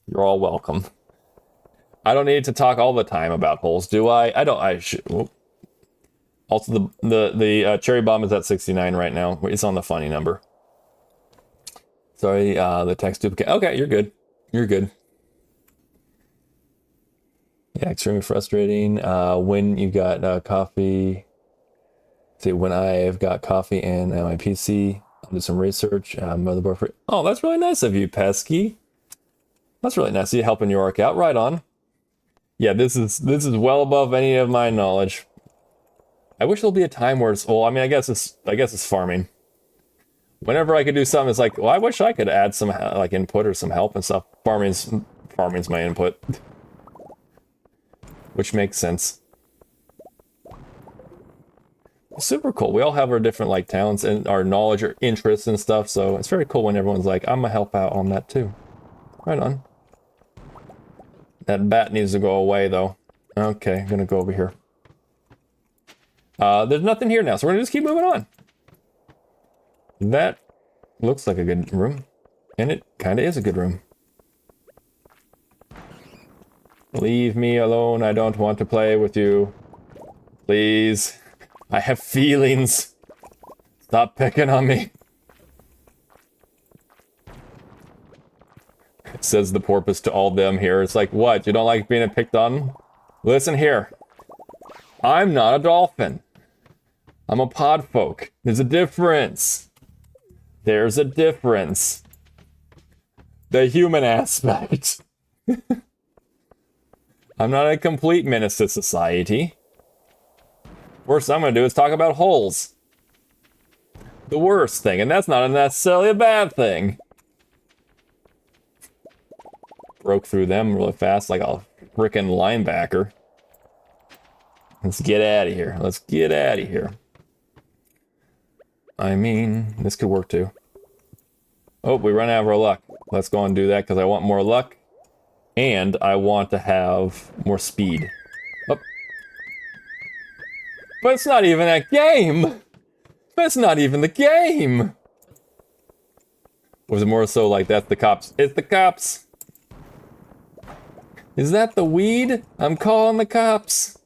You're all welcome. I don't need to talk all the time about holes, do I? I don't. I should. Whoop. Also, the cherry bomb is at 69 right now. It's on the funny number. Sorry, the text duplicate. Okay, you're good. You're good. Yeah, extremely frustrating. When you got coffee. See, when I've got coffee and my PC, I'll do some research. Motherboard free. Oh, that's really nice of you, Pesky. That's really nice of you helping your work out. Right on. Yeah, this is well above any of my knowledge. I wish there'll be a time where it's, well, I mean, I guess it's farming. Whenever I could do something, it's like, well, I wish I could add some like input or some help and stuff. Farming's my input, which makes sense. Super cool. We all have our different like talents and our knowledge or interests and stuff, so it's very cool when everyone's like, I'm gonna help out on that too. Right on. That bat needs to go away, though. Okay, I'm gonna go over here. There's nothing here now, so we're gonna just keep moving on. That looks like a good room. And it kind of is a good room. Leave me alone, I don't want to play with you. Please. I have feelings. Stop picking on me. Says the porpoise to all them here. It's like, what? You don't like being picked on? Listen here. I'm not a dolphin. I'm a podfolk. There's a difference. There's a difference. The human aspect. I'm not a complete menace to society. Worst I'm gonna do is talk about holes. The worst thing, and that's not necessarily a bad thing. Broke through them really fast like a frickin' linebacker. Let's get out of here. Let's get out of here. I mean, this could work too. Oh, we run out of our luck. Let's go and do that because I want more luck. And I want to have more speed. Oh. But it's not even that game! That's not even the game! Was it more so like that's the cops? It's the cops! Is that the weed? I'm calling the cops!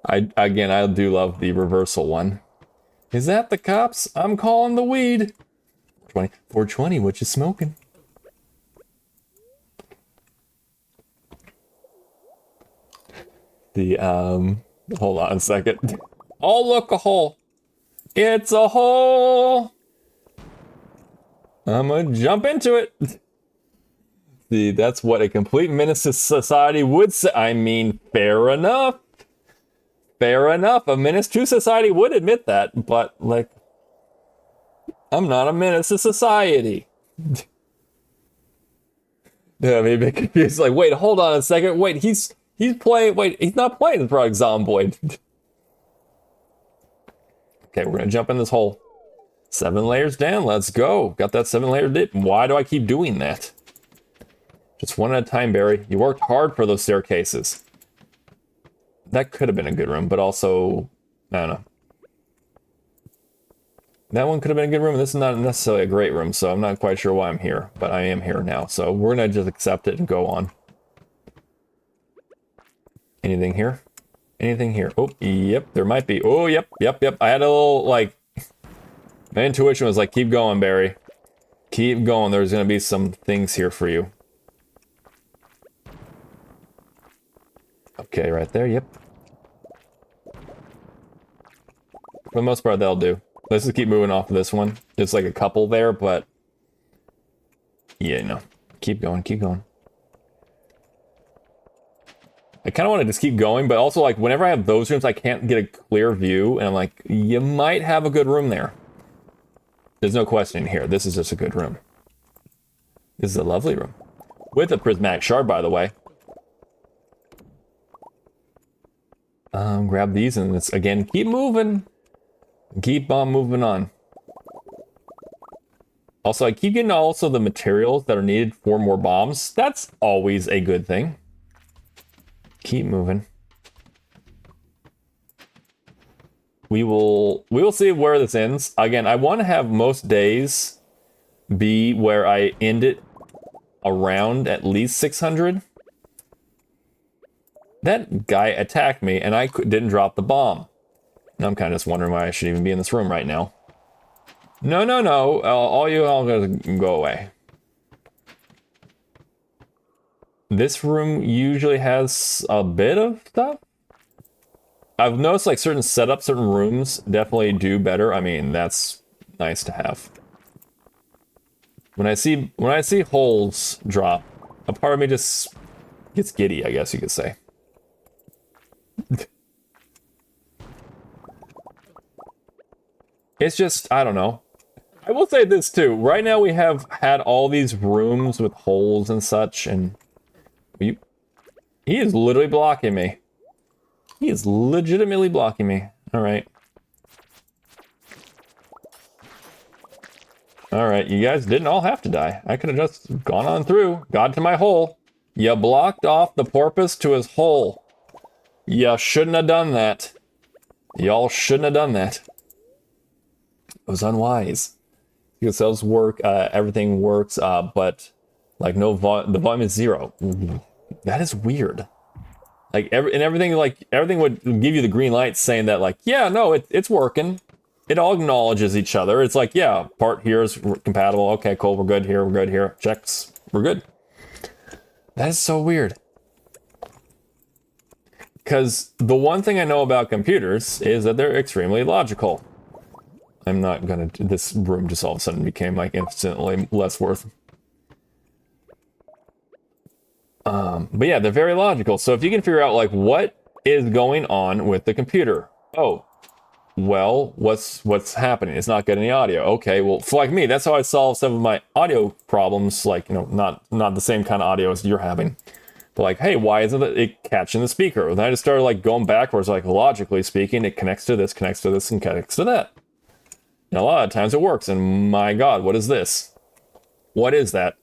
I do love the reversal one. Is that the cops? I'm calling the weed! 420, what you smoking? The, hold on a second. Oh, look, a hole. It's a hole. I'm gonna jump into it. See, that's what a complete menace to society would say. I mean, fair enough. Fair enough. A menace to society would admit that, but, like, I'm not a menace to society. Yeah, maybe confused. Like, wait, hold on a second. Wait, he's playing. Wait, he's not playing the Project Zomboid. Okay, we're gonna jump in this hole. 7 layers down. Let's go. Got that 7-layer dip. Why do I keep doing that? Just one at a time, Barry. You worked hard for those staircases. That could have been a good room, but also, I don't know. That one could have been a good room. This is not necessarily a great room, so I'm not quite sure why I'm here, but I am here now. So we're gonna just accept it and go on. Anything here? Anything here? Oh, yep, there might be. Oh, yep. I had a little, like, my intuition was like, keep going, Barry. Keep going. There's gonna be some things here for you. Okay, right there, yep. For the most part, that'll do. Let's just keep moving off of this one. There's like a couple there, but yeah, no. Keep going, keep going. I kind of want to just keep going, but also, like, whenever I have those rooms, I can't get a clear view, and I'm like, you might have a good room there. There's no question here. This is just a good room. This is a lovely room. With a prismatic shard, by the way. Grab these, and let's, again, keep moving. Keep on moving on. Also, I keep getting also the materials that are needed for more bombs. That's always a good thing. Keep moving. We will see where this ends. Again, I want to have most days be where I end it around at least 600. That guy attacked me, and I didn't drop the bomb. And I'm kind of just wondering why I should even be in this room right now. No. All you all go away. This room usually has a bit of stuff. I've noticed like certain setups, certain rooms definitely do better. I mean, that's nice to have. When I see holes drop, a part of me just gets giddy, I guess you could say. It's just, I don't know. I will say this too. Right now we have had all these rooms with holes and such, and he is literally blocking me. He is legitimately blocking me. Alright. Alright, you guys didn't all have to die. I could have just gone on through. Got to my hole. You blocked off the porpoise to his hole. You shouldn't have done that. Y'all shouldn't have done that. It was unwise. Because those work, everything works, but like the volume is 0. That is weird. Like everything would give you the green light saying that like, yeah, no, it's working. It all acknowledges each other. It's like, yeah, part here is compatible. Okay, cool. We're good here. We're good here. Checks. We're good. That is so weird. Because the one thing I know about computers is that they're extremely logical. I'm not gonna. This room just all of a sudden became like instantly less worth. But yeah, they're very logical. So if you can figure out like what is going on with the computer. Oh, well, what's happening? It's not getting the audio. Okay, well, for like me, that's how I solve some of my audio problems. Like, you know, not the same kind of audio as you're having. But like, hey, why isn't it catching the speaker? And then I just started like going backwards, like logically speaking, it connects to this, and connects to that. And a lot of times it works. And my God, what is this? What is that?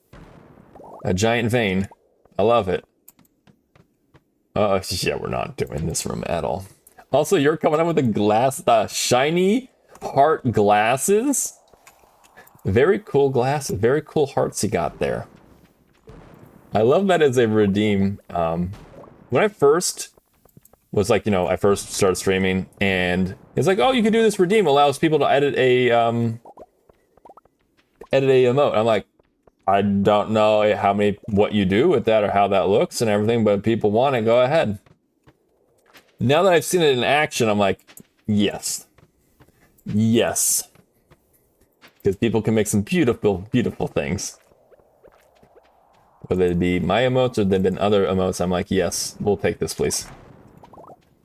A giant vein. I love it. Yeah, we're not doing this room at all. Also, you're coming up with the shiny heart glasses. Very cool glasses. Very cool hearts you got there. I love that as a redeem. When I first was like, you know, I first started streaming and it's like, oh, you can do this redeem. Allows people to edit a emote. I'm like, I don't know what you do with that or how that looks and everything, but if people want it, go ahead. Now that I've seen it in action, I'm like, yes. Yes. Because people can make some beautiful, beautiful things. Whether it be my emotes or they've been other emotes, I'm like, yes, we'll take this, please.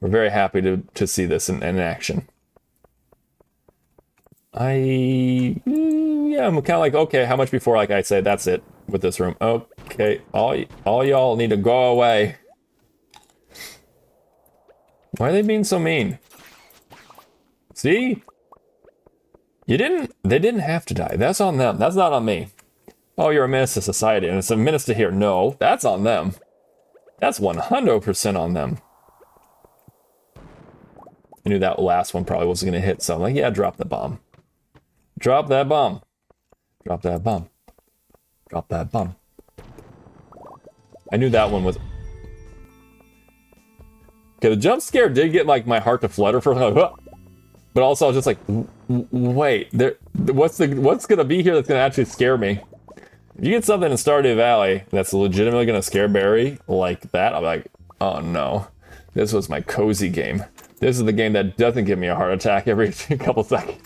We're very happy to see this in action. Yeah, I'm kind of like, okay, how much before like I say that's it with this room? Okay, all y'all need to go away. Why are they being so mean? See? They didn't have to die. That's on them. That's not on me. Oh, you're a menace to society, and it's a menace to here. No, that's on them. That's 100% on them. I knew that last one probably wasn't going to hit, so I'm like, yeah, drop the bomb. Drop that bomb. Drop that bomb. Drop that bomb. I knew that one was... Okay, the jump scare did get like my heart to flutter for like, huh. But also I was just like, wait, what's gonna be here that's gonna actually scare me? If you get something in Stardew Valley that's legitimately gonna scare Barry like that, I'm like, oh no, this was my cozy game. This is the game that doesn't give me a heart attack every couple seconds.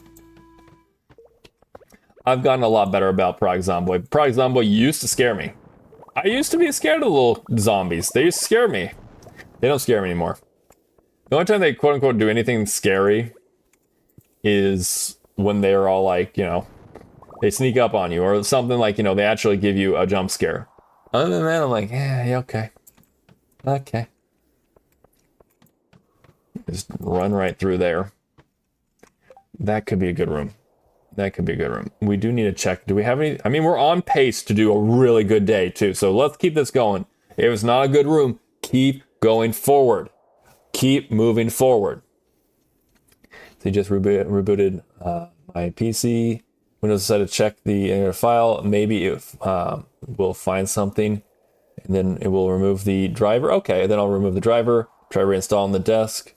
I've gotten a lot better about Prague Zombie. Prague Zombie used to scare me. I used to be scared of the little zombies. They used to scare me. They don't scare me anymore. The only time they quote-unquote do anything scary is when they're all like, you know, they sneak up on you or something like, you know, they actually give you a jump scare. Other than that, I'm like, yeah, okay. Okay. Just run right through there. That could be a good room. That could be a good room. We do need to check. Do we have any? I mean, we're on pace to do a really good day, too. So let's keep this going. If it's not a good room, keep going forward. Keep moving forward. So you just rebooted my PC. Windows decided to check the file. Maybe if we'll find something, and then it will remove the driver. Okay, then I'll remove the driver. Try reinstalling the desk.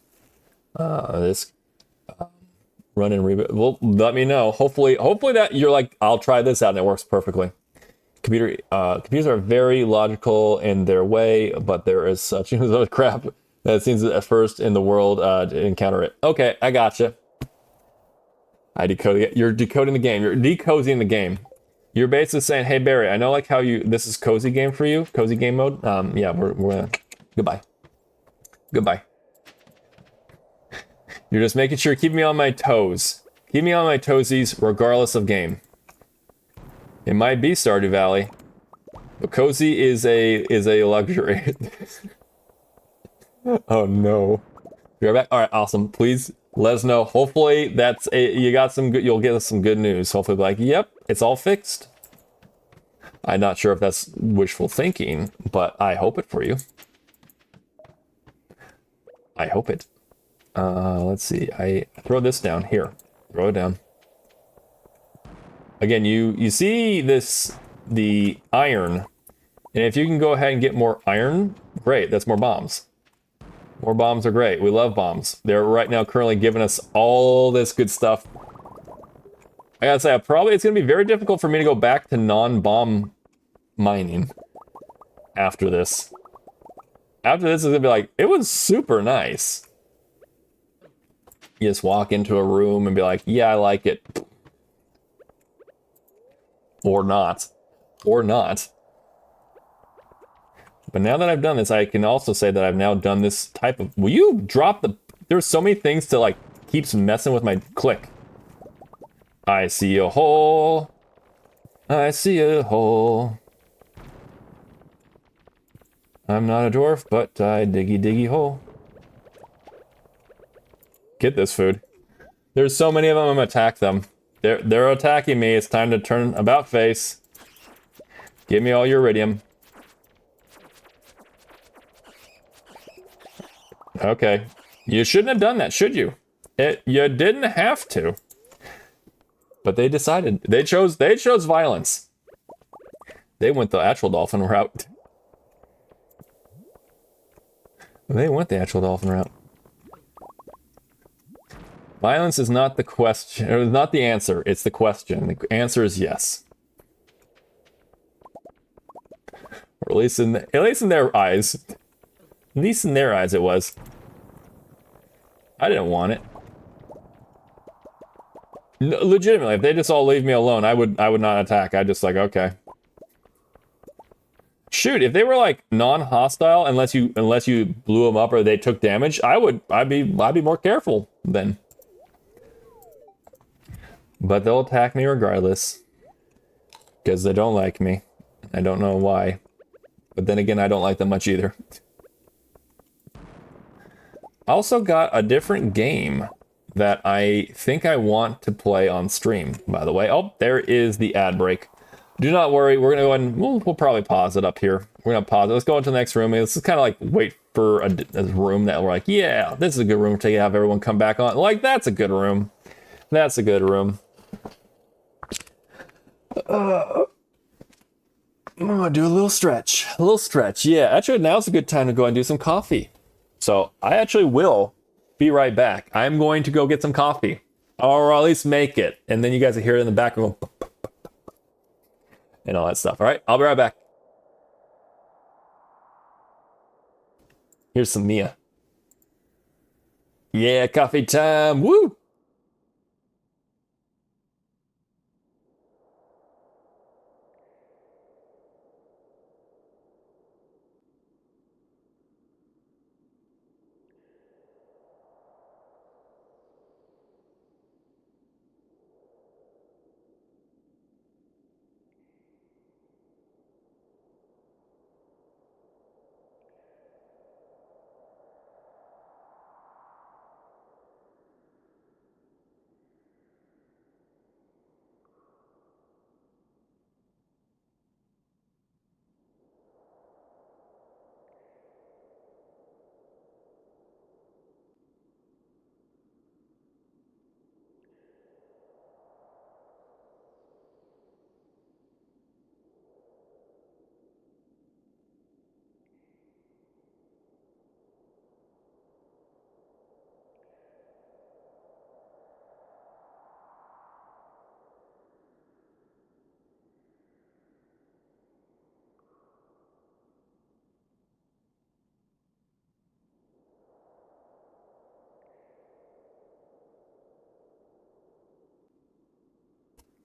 Run and reboot. Well, let me know. Hopefully that you're like, I'll try this out and it works perfectly. Computers are very logical in their way, but there is such crap that it seems at first in the world to encounter it. Okay, I gotcha. I decoded it. You're decoding the game. You're decoding the game. You're basically saying, hey Barry, I know like how this is cozy game for you, cozy game mode. Yeah, we're gonna goodbye. You're just making sure, keep me on my toes. Keep me on my toesies, regardless of game. It might be Stardew Valley, but cozy is a luxury. Oh no. You're back. All right, awesome. Please let us know. Hopefully you got some good. You'll get us some good news. Hopefully, like, yep, it's all fixed. I'm not sure if that's wishful thinking, but I hope it for you. I hope it. Let's see. I throw this down here. Throw it down. Again, you see the iron, and if you can go ahead and get more iron, great. That's more bombs. More bombs are great. We love bombs. They're right now currently giving us all this good stuff. I gotta say, it's gonna be very difficult for me to go back to non-bomb mining after this. After this is gonna be like, it was super nice. You just walk into a room and be like, yeah, I like it. Or not. Or not. But now that I've done this, I can also say that I've now done this type of... Will you drop the... There's so many things to, like, keeps messing with my click. I see a hole. I see a hole. I'm not a dwarf, but I diggy hole. Get this food. There's so many of them, I'm gonna attack them. They're attacking me. It's time to turn about face. Give me all your iridium. Okay. You shouldn't have done that, should you? You didn't have to. But they decided. They chose violence. They went the actual dolphin route. They went the actual dolphin route. Violence is not the question, or not the answer, it's the question. The answer is yes. Or at least in their eyes. At least in their eyes it was. I didn't want it. Legitimately, if they just all leave me alone, I would not attack. I'd just like, okay. Shoot, if they were like non-hostile, unless you blew them up or they took damage, I'd be more careful then. But they'll attack me regardless. Because they don't like me. I don't know why. But then again, I don't like them much either. I also got a different game that I think I want to play on stream, by the way. Oh, there is the ad break. Do not worry, we're gonna go ahead and we'll probably pause it up here. We're gonna pause it. Let's go into the next room. This is kind of like wait for a room that we're like, yeah, this is a good room to have everyone come back on. Like, that's a good room. That's a good room. I'm gonna do a little stretch. A little stretch, yeah. Actually, now's a good time to go and do some coffee. So I actually will be right back. I'm going to go get some coffee. Or at least make it. And then you guys will hear it in the background. And all that stuff. All right, I'll be right back. Here's some Mia. Yeah, coffee time. Woo!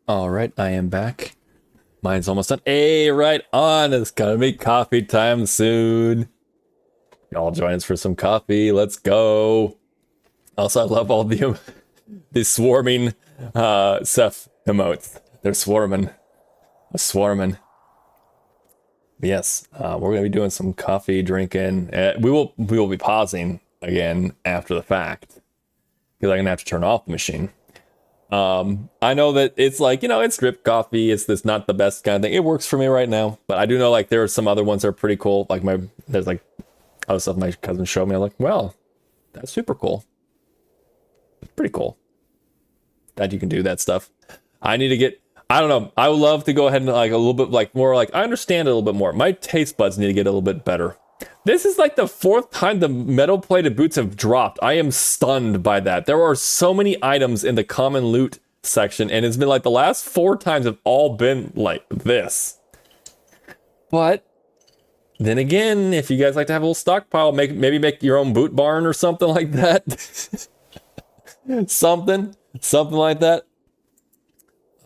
All right, I am back. Mine's almost done. Hey, right on. It's gonna be coffee time soon. Y'all join us for some coffee. Let's go. Also, I love all the swarming Seth emotes. They're swarming. Swarming. Yes, we're gonna be doing some coffee drinking. We will be pausing again after the fact because I'm gonna have to turn off the machine. I know that it's like, you know, it's drip coffee. It's this not the best kind of thing. It works for me right now, but I do know like there are some other ones that are pretty cool. Like there's like other stuff my cousin showed me. I'm like, well, that's super cool. Pretty cool that you can do that stuff. I need to get, I don't know. I would love to go ahead and like a little bit like more like I understand it a little bit more. My taste buds need to get a little bit better This is like the 4th time the metal plated boots have dropped. I am stunned by that. There are so many items in the common loot section, and it's been like the last 4 times have all been like this. But then again, if you guys like to have a little stockpile, maybe make your own boot barn or something like that. something like that.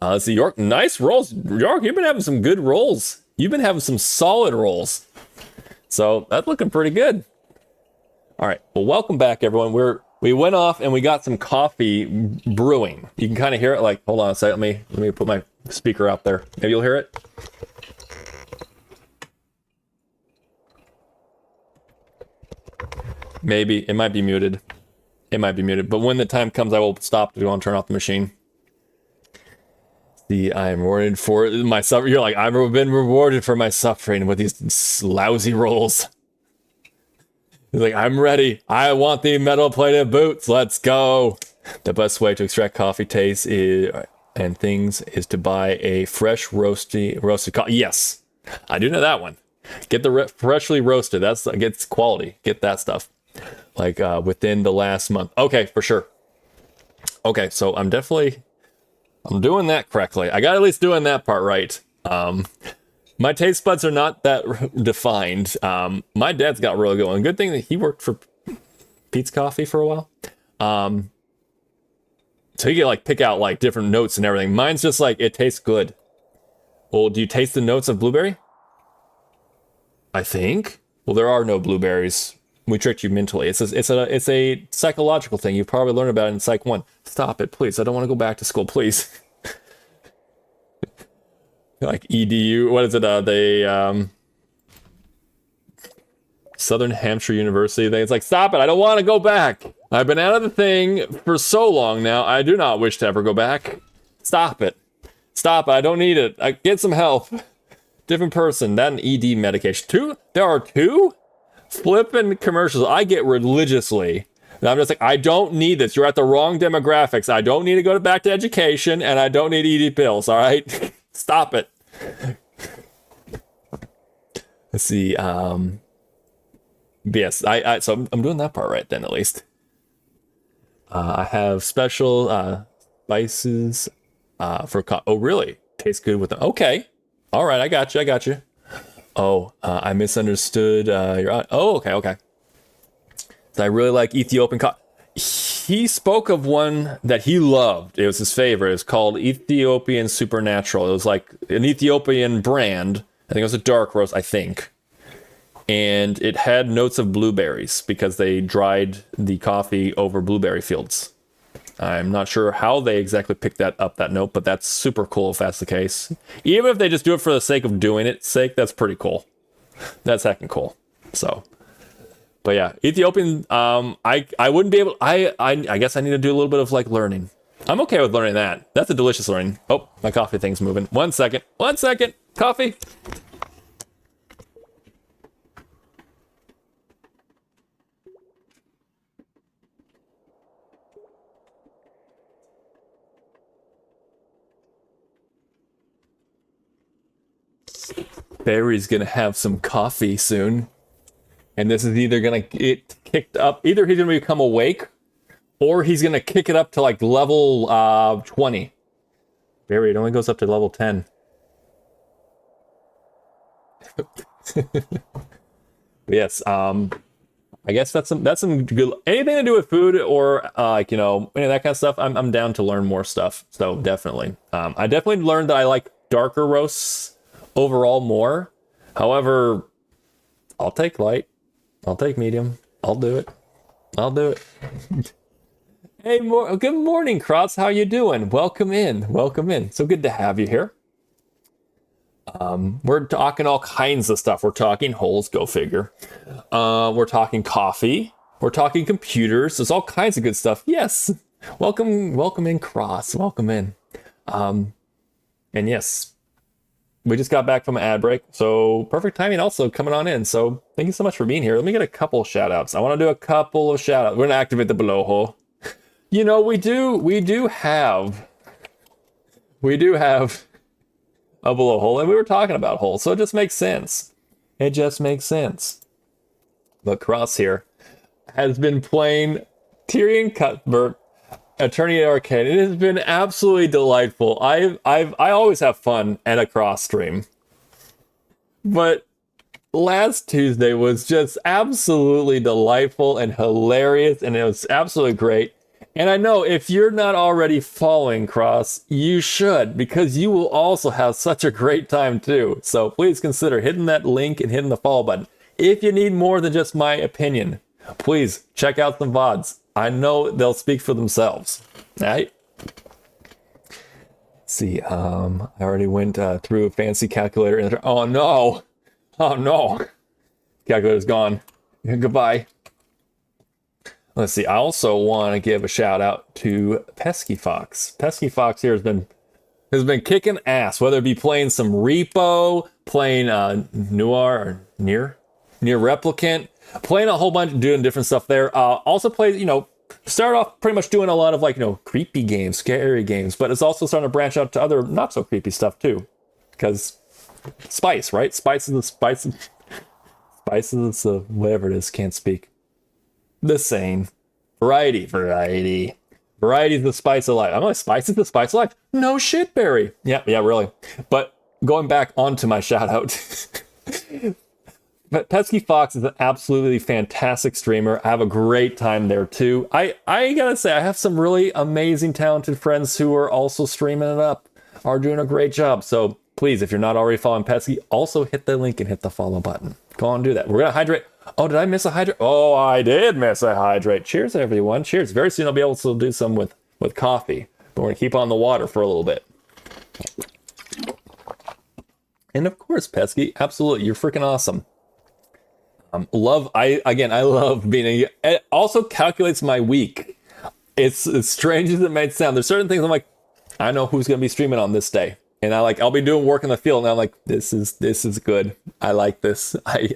Let's see, York, nice rolls. York, you've been having some good rolls. You've been having some solid rolls. So that's looking pretty good. All right, well, welcome back, everyone. We went off and we got some coffee brewing. You can kind of hear it. Like, hold on a second. Let me put my speaker out there. Maybe you'll hear it. Maybe it might be muted. It might be muted. But when the time comes, I will stop to go and turn off the machine. See, I am rewarded for my suffering. You're like, I've been rewarded for my suffering with these lousy rolls. He's like, I'm ready. I want the metal plated boots. Let's go. The best way to extract coffee taste and things is to buy a fresh roasted coffee. Yes, I do know that one. Get the freshly roasted. That's gets quality. Get that stuff. Like within the last month. Okay, for sure. Okay, so I'm doing that correctly. I got at least doing that part right. My taste buds are not that defined. My dad's got really good one. Good thing that he worked for Pete's Coffee for a while. So you can like pick out like different notes and everything. Mine's just like, it tastes good. Well, do you taste the notes of blueberry? I think. Well, there are no blueberries. We tricked you mentally. It's a psychological thing. You've probably learned about it in Psych 1. Stop it, please. I don't want to go back to school, please. Like EDU, what is it? Southern Hampshire University thing. It's like, stop it. I don't want to go back. I've been out of the thing for so long now. I do not wish to ever go back. Stop it. Stop it. I don't need it. I get some help. Different person. That and ED medication. There are 2 flipping commercials I get religiously. And I'm just like, I don't need this. You're at the wrong demographics. I don't need to go back to education, and I don't need ED pills, all right? Stop it. Let's see. Yes, so I'm doing that part right then, at least. I have special spices for oh, really? Tastes good with them. Okay. All right, I got you. Oh, I misunderstood your... Oh, okay. So I really like Ethiopian coffee. He spoke of one that he loved. It was his favorite. It was called Ethiopian Supernatural. It was like an Ethiopian brand. I think it was a dark roast, I think. And it had notes of blueberries because they dried the coffee over blueberry fields. I'm not sure how they exactly picked that note, but that's super cool if that's the case. Even if they just do it for the sake of doing it sake, that's pretty cool. That's heckin' cool. So, but yeah, Ethiopian, I wouldn't be able, I guess I need to do a little bit of like learning. I'm okay with learning that. That's a delicious learning. Oh, my coffee thing's moving. One second. Coffee. Barry's gonna have some coffee soon, and this is either gonna get kicked up. Either he's gonna become awake, or he's gonna kick it up to like level 20. Barry, it only goes up to level 10. Yes, I guess that's some good. Anything to do with food or like any of that kind of stuff. I'm down to learn more stuff. So definitely, I definitely learned that I like darker roasts overall more. However, I'll take light. I'll take medium. I'll do it. Hey, good morning, Kratz. How you doing? Welcome in. So good to have you here. We're talking all kinds of stuff. We're talking holes, go figure. We're talking coffee. We're talking computers. There's all kinds of good stuff. Yes. Welcome in, Kratz. Welcome in. And yes, we just got back from an ad break, so perfect timing also coming on in. So thank you so much for being here. Let me get a couple of shout outs. I want to do a couple of shout outs. We're gonna activate the below hole. We do have a below hole, and we were talking about holes, so it just makes sense. But Cross here has been playing Tyrion Cuthbert, Attorney Arcane. It has been absolutely delightful. I always have fun at a Cross stream, but last Tuesday was just absolutely delightful and hilarious, and it was absolutely great. And I know if you're not already following Cross, you should, because you will also have such a great time too. So please consider hitting that link and hitting the follow button. If you need more than just my opinion, please check out some VODs. I know they'll speak for themselves. All right? Let's see, I already went through a fancy calculator. And oh no! Oh no! Calculator's gone. Goodbye. Let's see. I also want to give a shout out to Pesky Fox. Pesky Fox here has been kicking ass. Whether it be playing some Repo, playing Noir or Near Replicant, playing a whole bunch, doing different stuff there. Also plays, start off pretty much doing a lot of creepy games, scary games, but it's also starting to branch out to other not so creepy stuff too, because spice, right? Spice is whatever it is. Can't speak. The same. Variety is the spice of life. I'm like, spice is the spice of life. No shit, Barry. Yeah, really. But going back onto my shout out. But Pesky Fox is an absolutely fantastic streamer. I have a great time there too. I gotta say, I have some really amazing, talented friends who are also streaming it up, are doing a great job. So please, if you're not already following Pesky, also hit the link and hit the follow button. Go on and do that. We're gonna hydrate. Oh, did I miss a hydrate? Oh, I did miss a hydrate. Cheers, everyone. Cheers. Very soon I'll be able to do some with coffee. But we're going to keep on the water for a little bit. And of course, Pesky, absolutely. You're freaking awesome. I love being it also calculates my week. It's as strange as it might sound. There's certain things I'm like, I know who's going to be streaming on this day. And I'll be doing work in the field, and I'm like, this is good. I like this. I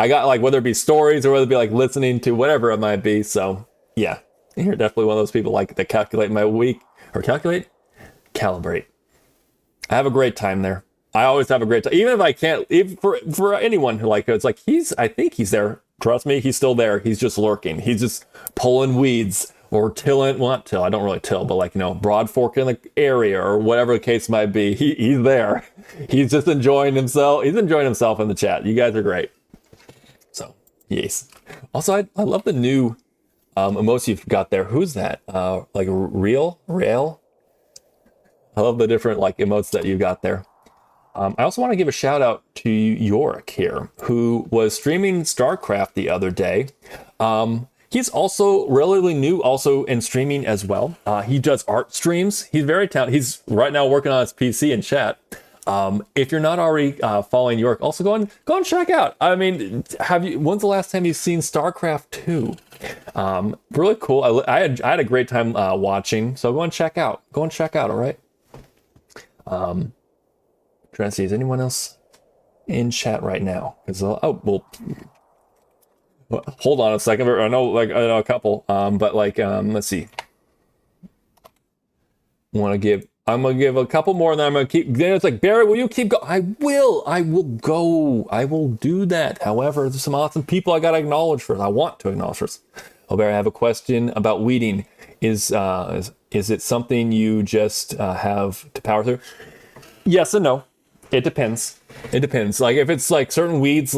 got whether it be stories or whether it be listening to whatever it might be. So yeah, you're definitely one of those people that calculate my week or calibrate. I have a great time there. I always have a great time, even if I can't. Even for anyone who it's like I think he's there. Trust me, he's still there. He's just lurking. He's just pulling weeds. Or tilling, well, not till, I don't really till, but broad fork in the area or whatever the case might be. He's there. He's just enjoying himself. He's enjoying himself in the chat. You guys are great. So, yes. Also, I love the new emotes you've got there. Who's that? Rail? I love the different emotes that you've got there. I also want to give a shout out to Yorick here, who was streaming StarCraft the other day. He's also relatively new, also in streaming as well. He does art streams. He's very talented. He's right now working on his PC and chat. If you're not already following York, also go and check out. I mean, when's the last time you've seen StarCraft 2? Really cool. I had a great time watching. So go and check out. All right. Trying to see, is anyone else in chat right now? Hold on a second. I know a couple. Let's see. I'm gonna give a couple more, and then I'm gonna keep. Then it's Barry, will you keep going? I will go. I will do that. However, there's some awesome people I gotta acknowledge first. I want to acknowledge first. Oh, Barry, I have a question about weeding. Is it something you just have to power through? Yes and no. It depends. If it's certain weeds,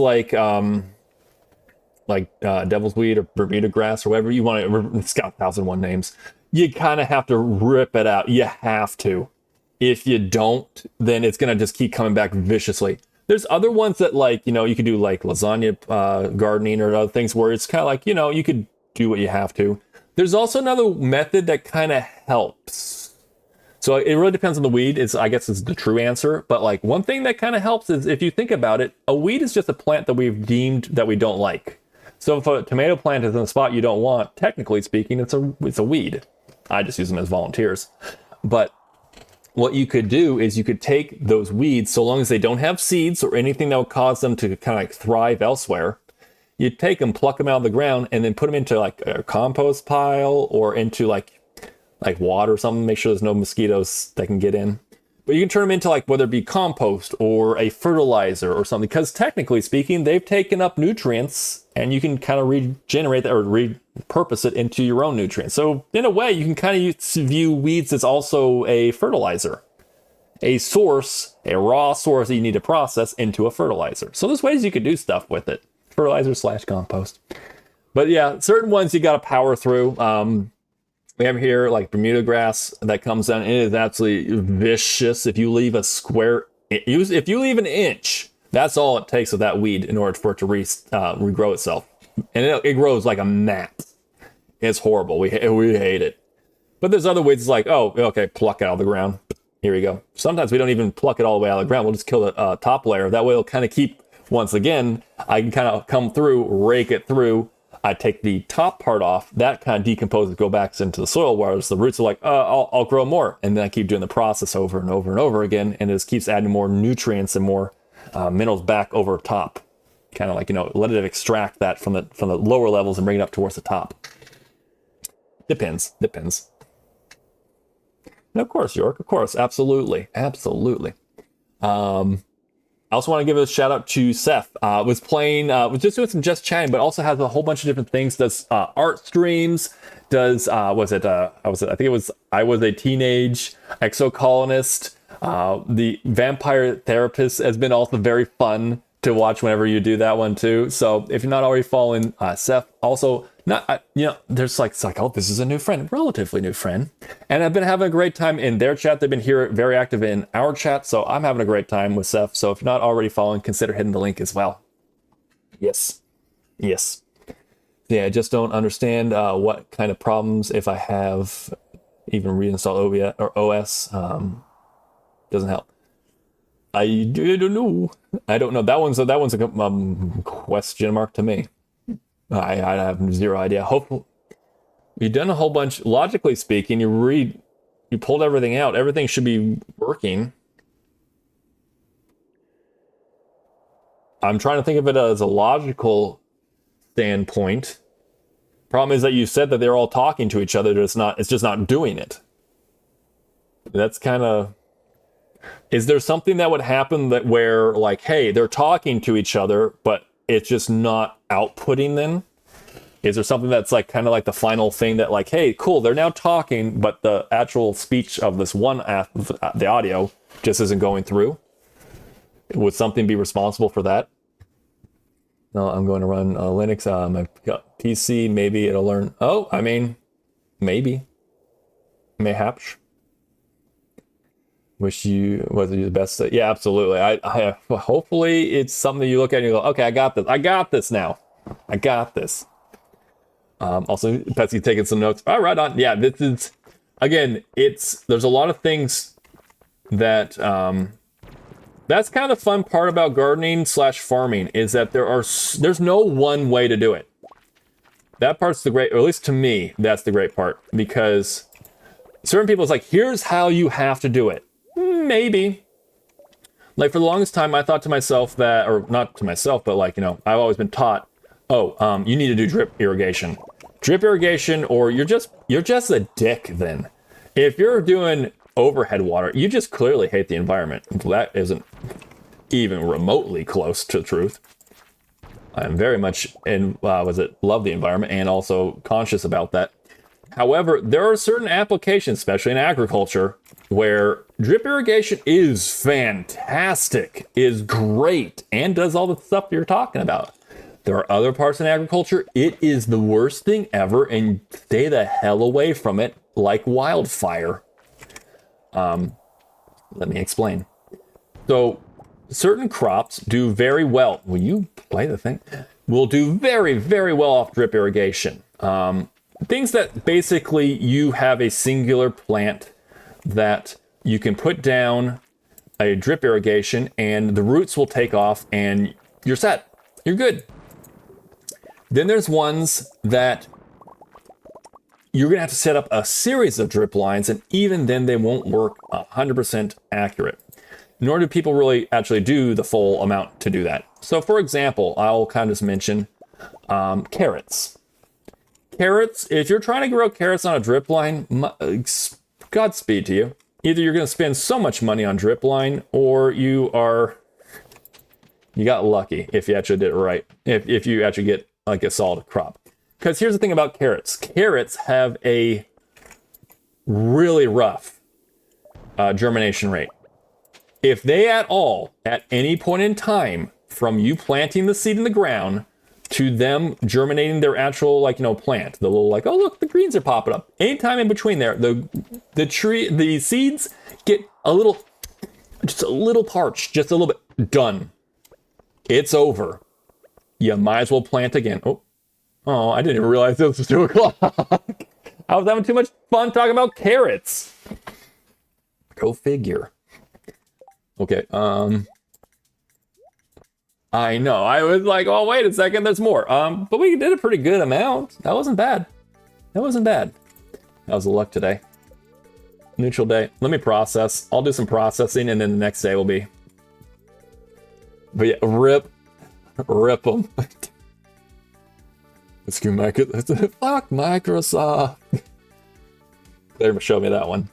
devil's weed or Bermuda grass or whatever you want to, it's got 1,001 names. You kind of have to rip it out. You have to. If you don't, then it's going to just keep coming back viciously. There's other ones that you could do lasagna gardening or other things where it's kind of you could do what you have to. There's also another method that kind of helps. So it really depends on the weed. I guess is the true answer. But one thing that kind of helps is if you think about it, a weed is just a plant that we've deemed that we don't like. So if a tomato plant is in a spot you don't want, technically speaking, it's a weed. I just use them as volunteers. But what you could do is you could take those weeds, so long as they don't have seeds or anything that would cause them to kind of thrive elsewhere, you take them, pluck them out of the ground, and then put them into a compost pile or into like water or something. Make sure there's no mosquitoes that can get in. But you can turn them into like whether it be compost or a fertilizer or something, because technically speaking, they've taken up nutrients and you can kind of regenerate that or repurpose it into your own nutrients. So in a way, you can kind of view weeds as also a fertilizer, a source, a raw source that you need to process into a fertilizer. So there's ways you could do stuff with it. Fertilizer / compost. But yeah, certain ones you got to power through. We have here like Bermuda grass that comes down. It is absolutely vicious. If you leave a square, if you leave an inch, that's all it takes of that weed in order for it to regrow itself. And it grows like a gnat. It's horrible. We hate it. But there's other ways. It's like, oh, okay, pluck it out of the ground. Here we go. Sometimes we don't even pluck it all the way out of the ground. We'll just kill the top layer. That way it'll kind of keep, once again, I can kind of come through, rake it through. I take the top part off, that kind of decomposes, go back into the soil, whereas the roots are like, I'll grow more. And then I keep doing the process over and over and over again, and it just keeps adding more nutrients and more minerals back over top. Kind of like, let it extract that from the lower levels and bring it up towards the top. Depends. And of course, York, of course, absolutely. I also want to give a shout out to Seth. Was just doing some just chatting, but also has a whole bunch of different things. Does art streams. Does I was a teenage exocolonist. The vampire therapist has been also very fun to watch whenever you do that one too. So if you're not already following Seth, also there's it's like, oh, this is a new friend, relatively new friend. And I've been having a great time in their chat. They've been here very active in our chat. So I'm having a great time with Seth. So if you're not already following, consider hitting the link as well. Yes. Yeah, I just don't understand what kind of problems if I have even reinstalled OS. Doesn't help. I don't know. That one's a question mark to me. I have zero idea. Hopefully, you've done a whole bunch. Logically speaking, you pulled everything out. Everything should be working. I'm trying to think of it as a logical standpoint. Problem is that you said that they're all talking to each other. It's just not doing it. That's kind of. Is there something that would happen where like, hey, they're talking to each other, but it's just not outputting then? Is there something that's like kind of like the final thing that like, hey, cool, they're now talking, but the actual speech of this one the audio just isn't going through? Would something be responsible for that? No, I'm going to run Linux. My PC, maybe it'll learn. Oh, I mean, maybe. Mayhaps. Wish you was the best. Yeah, absolutely. I hopefully it's something you look at and you go, okay, I got this now. I got this. Also, Betsy taking some notes. All right, on. Yeah, this is again. There's a lot of things that that's kind of the fun part about gardening / farming is that there's no one way to do it. That part's the great, or at least to me, that's the great part, because certain people it's like, here's how you have to do it. Maybe. Like for the longest time, I thought to myself that, or not to myself, but like, I've always been taught, you need to do drip irrigation. Drip irrigation, or you're just a dick then. If you're doing overhead water, you just clearly hate the environment. That isn't even remotely close to the truth. I'm very much love the environment and also conscious about that. However, there are certain applications, especially in agriculture, where drip irrigation is fantastic, is great, and does all the stuff you're talking about. There are other parts in agriculture, it is the worst thing ever, and stay the hell away from it like wildfire. Let me explain. So, certain crops do very well. Will you play the thing? Will do very, very well off drip irrigation. Things that basically you have a singular plant that you can put down a drip irrigation and the roots will take off and you're set. You're good. Then there's ones that you're going to have to set up a series of drip lines, and even then they won't work 100% accurate. Nor do people really actually do the full amount to do that. So for example, I'll kind of just mention carrots. Carrots, if you're trying to grow carrots on a drip line, Godspeed to you. either you're going to spend so much money on drip line, or you got lucky if you actually did it right. If you actually get like a solid crop. Because here's the thing about carrots. Carrots have a really rough germination rate. If they at all, at any point in time, from you planting the seed in the ground to them germinating their actual, like, plant, the little, like, oh, look, the greens are popping up. Anytime in between there, the seeds get just a little parched, just a little bit. Done. It's over. You might as well plant again. Oh, I didn't even realize this was 2 o'clock. I was having too much fun talking about carrots. Go figure. Okay, I know. I was like, oh, wait a second, there's more. But we did a pretty good amount. That wasn't bad. That wasn't bad. That was a luck today. Neutral day. Let me process. I'll do some processing, and then the next day will be. But yeah, rip them. Fuck Microsoft. They showed me that one.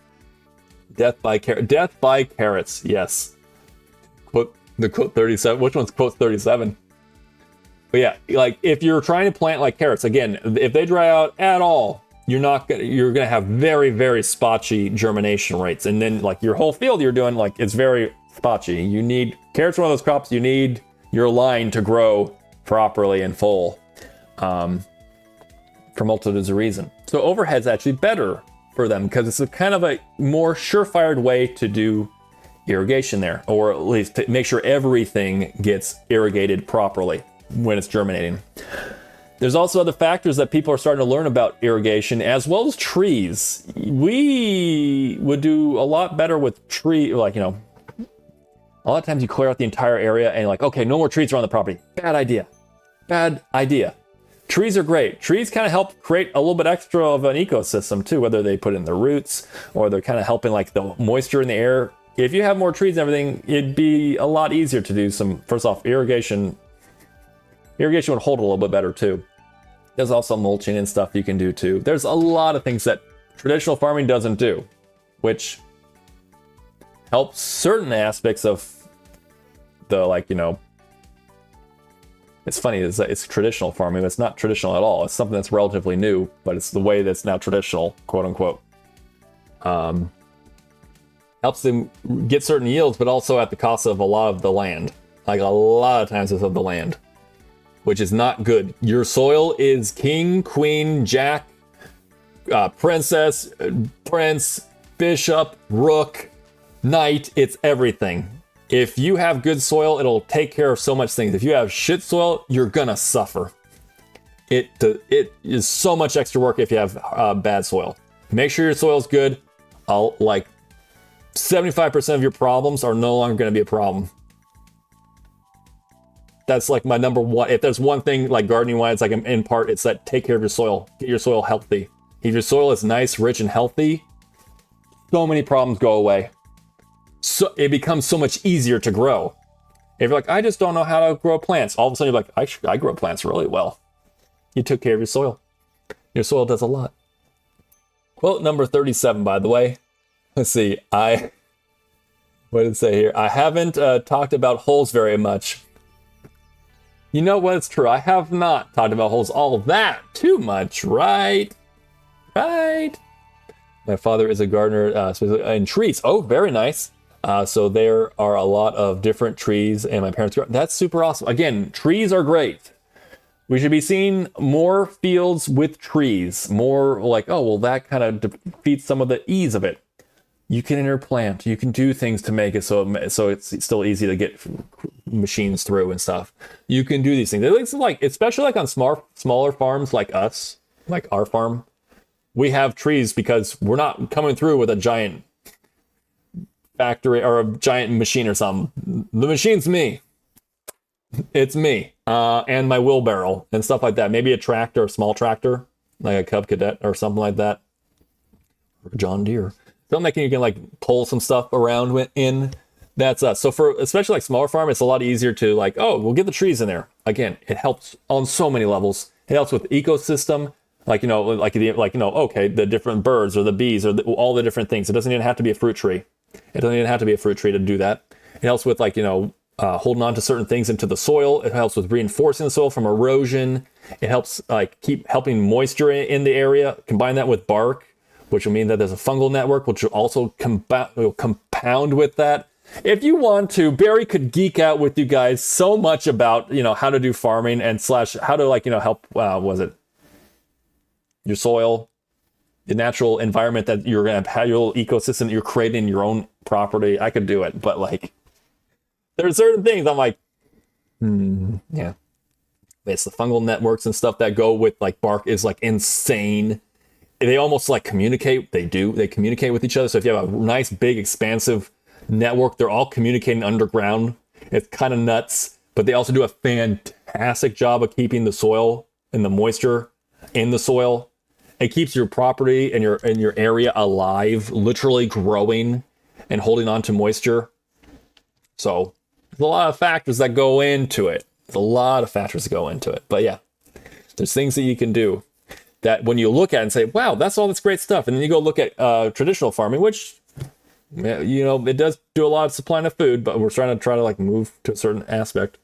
Death by carrots. Yes. Quote 37. Which one's quote 37? But yeah, like if you're trying to plant like carrots, again, if they dry out at all, you're gonna have very, very spotchy germination rates, and then like your whole field you're doing, like, it's very spotchy. You need carrots are one of those crops you need your line to grow properly and full, for multitudes of reasons. So overhead's actually better for them because it's a kind of a more surefire way to do irrigation there, or at least to make sure everything gets irrigated properly when it's germinating. There's also other factors that people are starting to learn about irrigation, as well as trees. We would do a lot better with a lot of times you clear out the entire area and like, okay, no more trees around the property. Bad idea. Trees are great. Trees kind of help create a little bit extra of an ecosystem too, whether they put in the roots or they're kind of helping like the moisture in the air. If you have more trees and everything, it'd be a lot easier to do some, first off, irrigation. Irrigation would hold a little bit better too. There's also mulching and stuff you can do too. There's a lot of things that traditional farming doesn't do, which helps certain aspects of the, it's funny, it's traditional farming, but it's not traditional at all. It's something that's relatively new, but it's the way that's now traditional, quote unquote. Helps them get certain yields, but also at the cost of a lot of the land. Like a lot of times it's of the land, which is not good. Your soil is king, queen, jack, princess, prince, bishop, rook, knight. It's everything. If you have good soil, it'll take care of so much things. If you have shit soil, you're gonna suffer. It is so much extra work if you have bad soil. Make sure your soil's good. 75% of your problems are no longer going to be a problem. That's like my number one. If there's one thing like gardening wise, like in part, it's that take care of your soil. Get your soil healthy. If your soil is nice, rich, and healthy, so many problems go away. So it becomes so much easier to grow. If you're like, I just don't know how to grow plants, all of a sudden you're like, I grow plants really well. You took care of your soil. Your soil does a lot. Quote number 37, by the way. Let's see. What did it say here? I haven't talked about holes very much. You know what? It's true. I have not talked about holes all that too much, right? Right. My father is a gardener in trees. Oh, very nice. So there are a lot of different trees, and my parents grow. That's super awesome. Again, trees are great. We should be seeing more fields with trees. More like, oh, well, that kind of defeats some of the ease of it. You can interplant. You can do things to make it so it's still easy to get machines through and stuff. You can do these things. It's like, especially like on smaller farms like us, like our farm, we have trees because we're not coming through with a giant factory or a giant machine or something. The machine's me. It's me. And my wheelbarrow and stuff like that. Maybe a tractor, a small tractor, like a Cub Cadet or something like that. Or a John Deere. Something that you can like pull some stuff around in. That's us. So for especially like smaller farm, it's a lot easier to like, oh, we'll get the trees in there. Again, it helps on so many levels. It helps with ecosystem. Like, okay, the different birds or the bees or all the different things. It doesn't even have to be a fruit tree. It doesn't even have to be a fruit tree to do that. It helps with holding on to certain things into the soil. It helps with reinforcing the soil from erosion. It helps keep helping moisture in the area. Combine that with bark, which will mean that there's a fungal network, which will also compound with that. If you want to, Barry could geek out with you guys so much about, how to do farming and / how to help, your soil, the natural environment that you're going to have, your ecosystem that you're creating in your own property. I could do it, but there are certain things I'm like, yeah. It's the fungal networks and stuff that go with bark is insane. They almost communicate. They communicate with each other. So if you have a nice, big, expansive network, they're all communicating underground. It's kind of nuts, but they also do a fantastic job of keeping the soil and the moisture in the soil. It keeps your property and your area alive, literally growing and holding on to moisture. So there's a lot of factors that go into it. But yeah, there's things that you can do that when you look at it and say, wow, that's all this great stuff. And then you go look at traditional farming, which, it does do a lot of supplying of food, but we're trying to move to a certain aspect.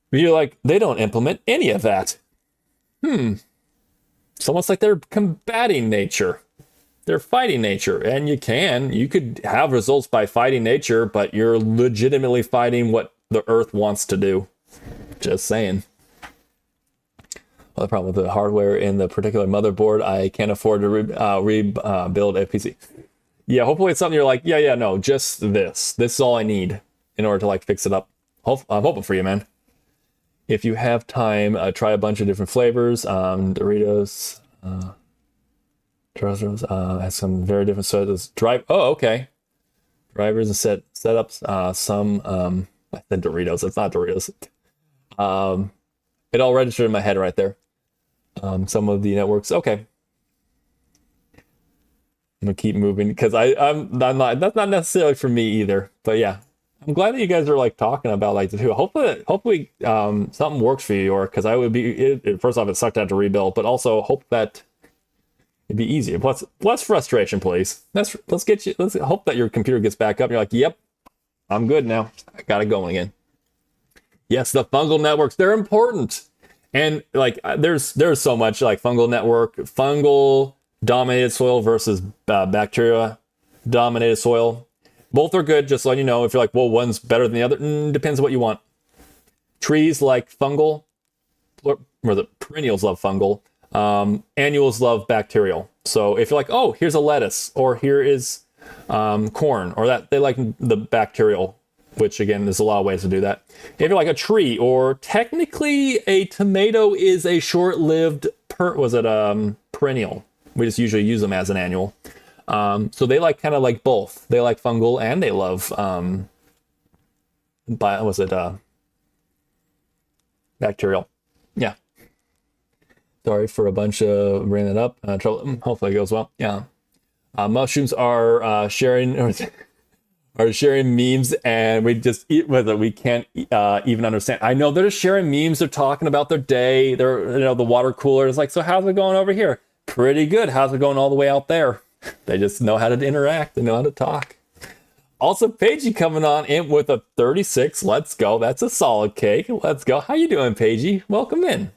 But you're they don't implement any of that. It's almost like they're combating nature. They're fighting nature. And you could have results by fighting nature, but you're legitimately fighting what the earth wants to do. Just saying. Well, the problem with the hardware in the particular motherboard, I can't afford to rebuild a PC. Yeah, hopefully it's something you're no, just this. This is all I need in order to fix it up. I'm hoping for you, man. If you have time, try a bunch of different flavors. Doritos, has some very different sodas. Okay. Drivers and setups. Some, I said Doritos. It's not Doritos. It all registered in my head right there. Some of the networks. Okay. I'm gonna keep moving because I'm not. That's not necessarily for me either. But yeah. I'm glad that you guys are talking about the two. Hopefully, something works for you, or because I would be. First off, it sucked to have to rebuild, but also hope that it'd be easier. Less frustration, please. Let's hope that your computer gets back up. And you're yep, I'm good now. I got it going again. Yes, the fungal networks, they're important, and there's so much fungal network, fungal dominated soil versus bacteria dominated soil. Both are good, just letting you know. If you're well, one's better than the other, depends on what you want. Trees like fungal, or the perennials love fungal. Annuals love bacterial. So if you're oh, here's a lettuce, or here is corn, or that, they like the bacterial, which again, there's a lot of ways to do that. If you're a tree, or technically a tomato is a short-lived, perennial. We just usually use them as an annual. So they kind of both. They like fungal and they love bacterial. Yeah. Sorry for a bunch of bringing it up. Trouble. Hopefully it goes well. Yeah. Mushrooms are sharing memes, and we just eat with it. We can't even understand. I know they're just sharing memes. They're talking about their day. They're the water cooler is so how's it going over here? Pretty good. How's it going all the way out there? They just know how to interact. They know how to talk. Also, Paigey coming on in with a 36. Let's go. That's a solid cake. Let's go. How you doing, Paigey? Welcome in.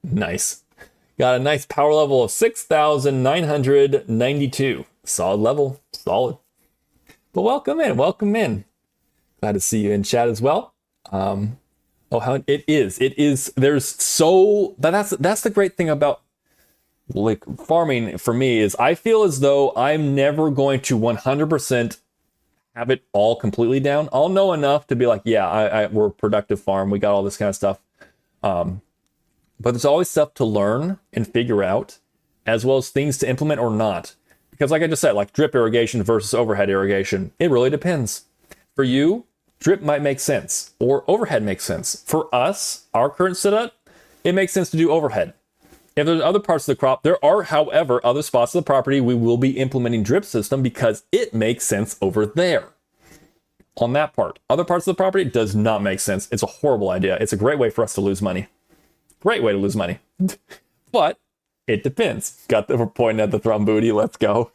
Nice. Got a nice power level of 6,992. Solid level. Solid. But welcome in. Welcome in. Glad to see you in chat as well. How it is. It is. There's so. That's the great thing about farming for me is I feel as though I'm never going to 100% have it all completely down. I'll know enough to be we're a productive farm. We got all this kind of stuff. But there's always stuff to learn and figure out, as well as things to implement or not. Because like I just said, drip irrigation versus overhead irrigation, it really depends. For you, drip might make sense, or overhead makes sense. For us, our current setup, it makes sense to do overhead. If there's other parts of the crop, there are, however, other spots of the property we will be implementing drip system because it makes sense over there. On that part. Other parts of the property does not make sense. It's a horrible idea. It's a great way for us to lose money. Great way to lose money. But it depends. Got the, we're pointing at the thrum booty. Let's go.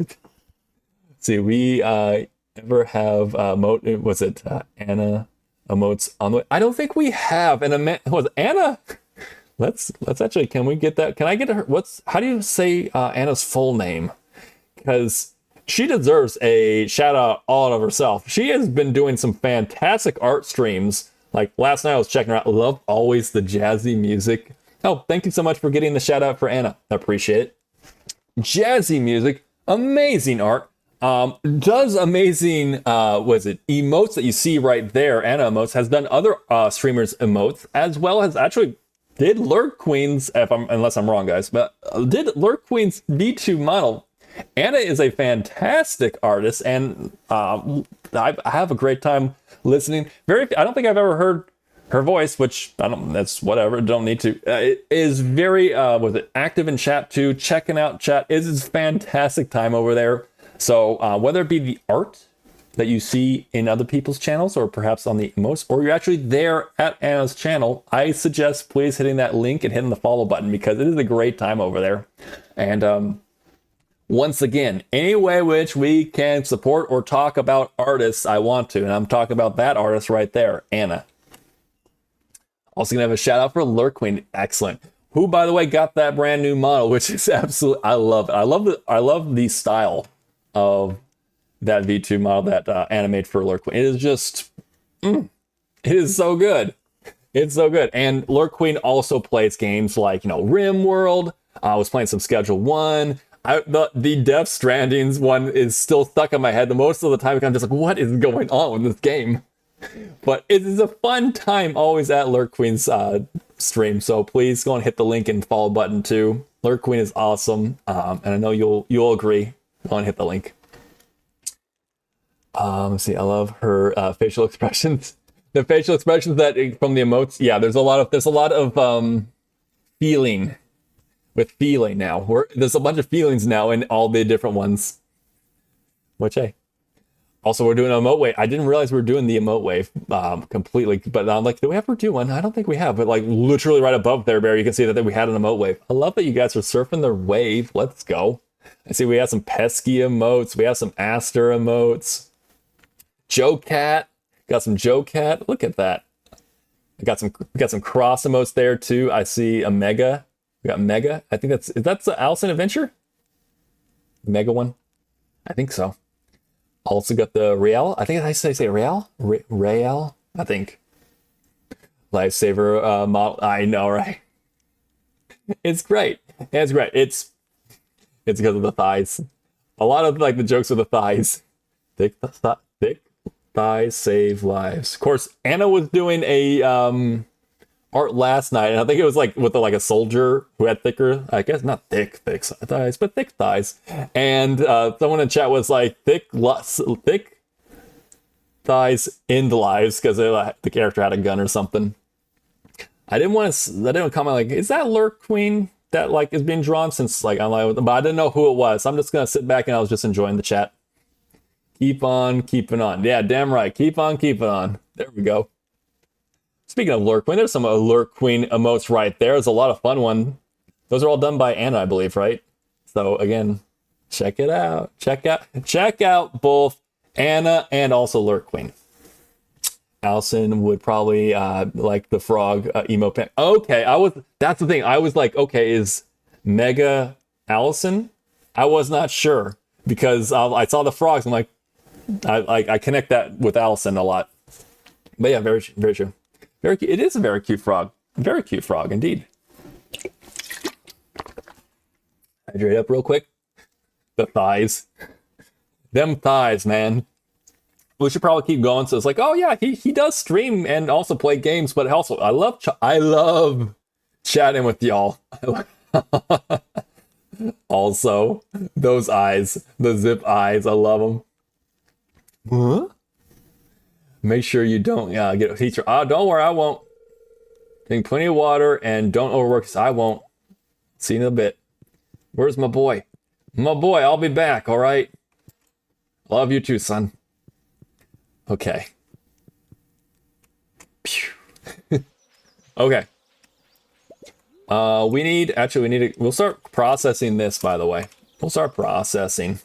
See, we ever have emote? Was it Anna emotes on the way? I don't think we have an was Anna. Let's actually. Can we get that? Can I get her? How do you say Anna's full name? Because she deserves a shout out all of herself. She has been doing some fantastic art streams. Like last night I was checking her out. I love always the jazzy music. Oh, thank you so much for getting the shout out for Anna. I appreciate it. Jazzy music, amazing art. Does amazing, emotes that you see right there. Anna Emotes has done other streamers emotes, as well as actually did Lurk Queen's, unless I'm wrong, guys, but did Lurk Queen's V2 model. Anna is a fantastic artist, and I have a great time listening. I don't think I've ever heard her voice, which I don't. That's whatever. Don't need to. It is very active in chat too. Checking out chat is fantastic time over there. So whether it be the art that you see in other people's channels, or perhaps on the emotes, or you're actually there at Anna's channel, I suggest please hitting that link and hitting the follow button, because it is a great time over there. And once again, any way which we can support or talk about artists, I want to. And I'm talking about that artist right there, Anna. Also gonna have a shout out for Lurk Queen. Excellent. Who, by the way, got that brand new model, which is absolutely, I love it. I love the style of that V2 model that Anna made for Lurk Queen. It is just, it is so good. It's so good. And Lurk Queen also plays games like, Rim World. I was playing some Schedule 1. The Death Stranding's one is still stuck in my head. The most of the time I'm just like, what is going on with this game? But it is a fun time always at Lurk Queen's stream. So please go and hit the link and follow button too. Lurk Queen is awesome. And I know you'll agree. Go and hit the link. Let's see. I love her facial expressions. The facial expressions that from the emotes. Yeah, there's a lot of feeling. With feeling now. There's a bunch of feelings now in all the different ones. Which, hey. Also, we're doing an emote wave. I didn't realize we were doing the emote wave completely. But I'm like, do we ever do one? I don't think we have. But like literally right above there, Barry, you can see that we had an emote wave. I love that you guys are surfing the wave. Let's go. I see we have some pesky emotes. We have some Aster emotes. Joe Cat. Got some Joe Cat. Look at that. We got some cross emotes there too. I see a Mega. We got Mega. I think that's the Allison Adventure? Mega one? I think so. Also got the Real. I think I say Real? Real? I think. Lifesaver model. I know, right? It's great. It's great. It's because of the thighs. A lot of like the jokes are the thighs. Thick thighs save lives. Of course, Anna was doing a art last night, and I think it was like with a soldier who had thicker, I guess not thick thighs, but thick thighs. And someone in chat was like thick thighs in the lives because the character had a gun or something. I didn't comment like, is that Lurk Queen that like is being drawn since like I'm like, but I didn't know who it was. So I'm just gonna sit back and I was just enjoying the chat. Keep on keeping on. Yeah, damn right. Keep on keeping on. There we go. Speaking of Lurk Queen, there's some Lurk Queen emotes right there. There's a lot of fun one. Those are all done by Anna, I believe, right? So again, check it out. Check out both Anna and also Lurk Queen. Allison would probably like the frog emote. Okay, that's the thing. I was like, okay, is Mega Allison? I was not sure because I saw the frogs. I'm like, I connect that with Allison a lot. But yeah, very, very true. Very cute. It is a very cute frog. Very cute frog, indeed. Hydrate up real quick. The thighs. Them thighs, man. We should probably keep going. So it's like, oh yeah, he does stream and also play games, but also I love chatting with y'all. Also, those eyes, the zip eyes, I love them. Huh? Make sure you don't get a teacher. Don't worry, I won't. Drink plenty of water and don't overwork. I won't. See you in a bit. Where's my boy? My boy, I'll be back, all right? Love you too, son. Okay. Okay. We'll start processing this, by the way. We'll start processing.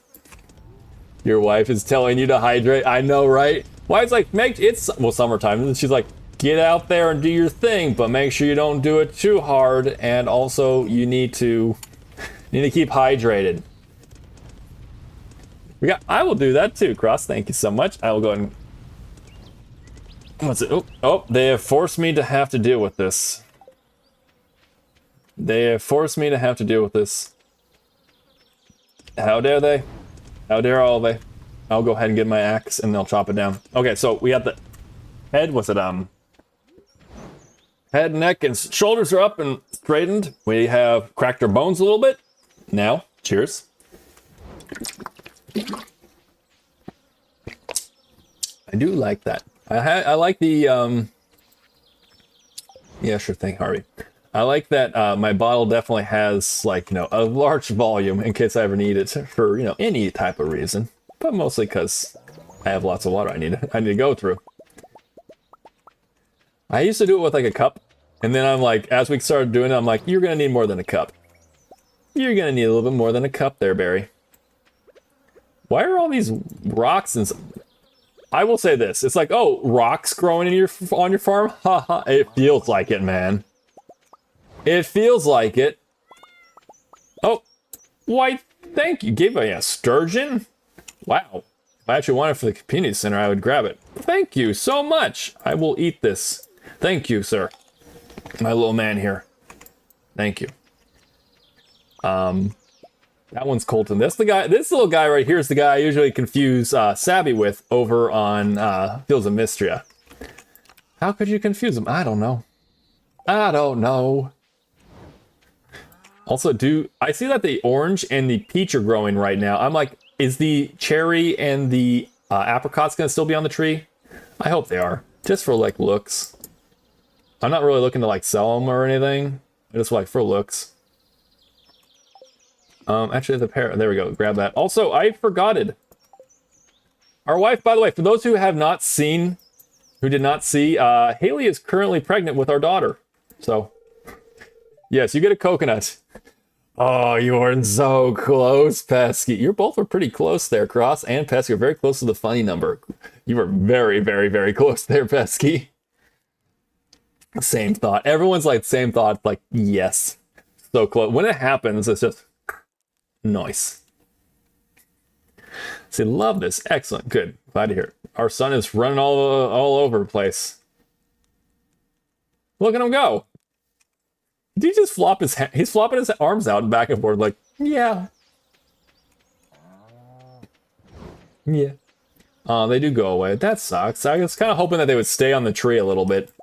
Your wife is telling you to hydrate. I know, right? Why it's like, well, summertime. And she's like, get out there and do your thing, but make sure you don't do it too hard. And also you need to keep hydrated. I will do that too, Cross. Thank you so much. I will go ahead and, what's it? Oh, they have forced me to have to deal with this. They have forced me to have to deal with this. How dare they? How dare all they? I'll go ahead and get my axe and I'll chop it down. Okay, so we have the head. What's it? Head, neck, and shoulders are up and straightened. We have cracked our bones a little bit. Now, cheers. I do like that. I like the yeah, sure thing, Harvey. I like that my bottle definitely has, like, you know, a large volume in case I ever need it for, you know, any type of reason. But mostly because I have lots of water I need to go through. I used to do it with like a cup, and then I'm like, as we started doing it, I'm like, you're gonna need more than a cup. You're gonna need a little bit more than a cup there, Barry. Why are all these rocks and... I will say this, it's like, oh, rocks growing on your farm? Haha, it feels like it, man. It feels like it. Oh, why, thank you. Gave me a sturgeon? Wow. If I actually wanted it for the community center, I would grab it. Thank you so much. I will eat this. Thank you, sir. My little man here. Thank you. That one's Colton. This little guy right here is the guy I usually confuse Sabby with over on Fields of Mystria. How could you confuse him? I don't know. I don't know. Also, I see that the orange and the peach are growing right now. I'm like, is the cherry and the apricots gonna still be on the tree? I hope they are, just for like looks. I'm not really looking to like sell them or anything. Just like for looks. Actually, the pear. There we go. Grab that. Also, I forgot it. Our wife, by the way, for those who did not see, Haley is currently pregnant with our daughter. So, yes, you get a coconut. Oh, you are so close, Pesky. You both were pretty close there, Cross and Pesky. You're very close to the funny number. You were very, very, very close there, Pesky. Same thought. Everyone's like, same thought. Like, yes. So close. When it happens, it's just nice. See, love this. Excellent. Good. Glad to hear it. Our son is running all over the place. Look at him go. Did he just flop his he's flopping his arms out and back and forth like, yeah. Yeah. They do go away. That sucks. I was kind of hoping that they would stay on the tree a little bit.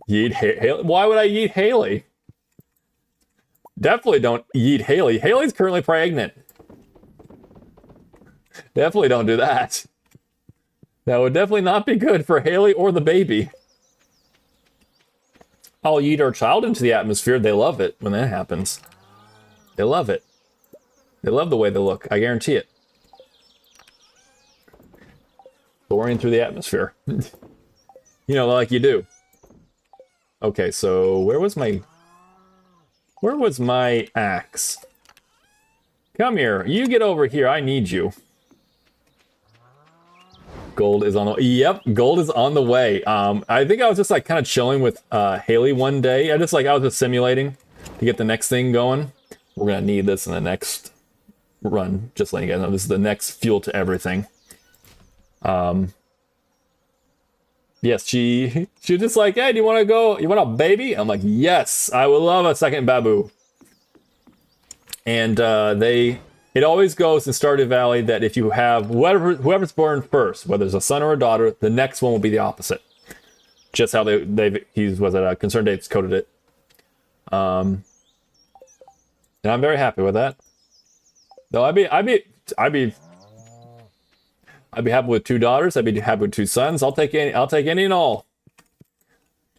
Yeet Haley. Why would I yeet Haley? Definitely don't yeet Haley. Haley's currently pregnant. Definitely don't do that. That would definitely not be good for Haley or the baby. I'll yeet our child into the atmosphere. They love it when that happens. They love it. They love the way they look. I guarantee it. Soaring through the atmosphere. You know, like you do. Okay, so where was my axe? Come here. You get over here. I need you. Gold is on the... Yep, gold is on the way. I think I was just like kind of chilling with Haley one day. I was just simulating to get the next thing going. We're gonna need this in the next run. Just letting you guys know, this is the next fuel to everything. Yes, she was just like, hey, do you want to go? You want a baby? I'm like, yes, I would love a second babu. And it always goes in Stardew Valley that if you have whoever's born first, whether it's a son or a daughter, the next one will be the opposite. Just how Concerned Dates coded it. And I'm very happy with that. Though I'd be happy with 2 daughters. I'd be happy with 2 sons. I'll take any and all.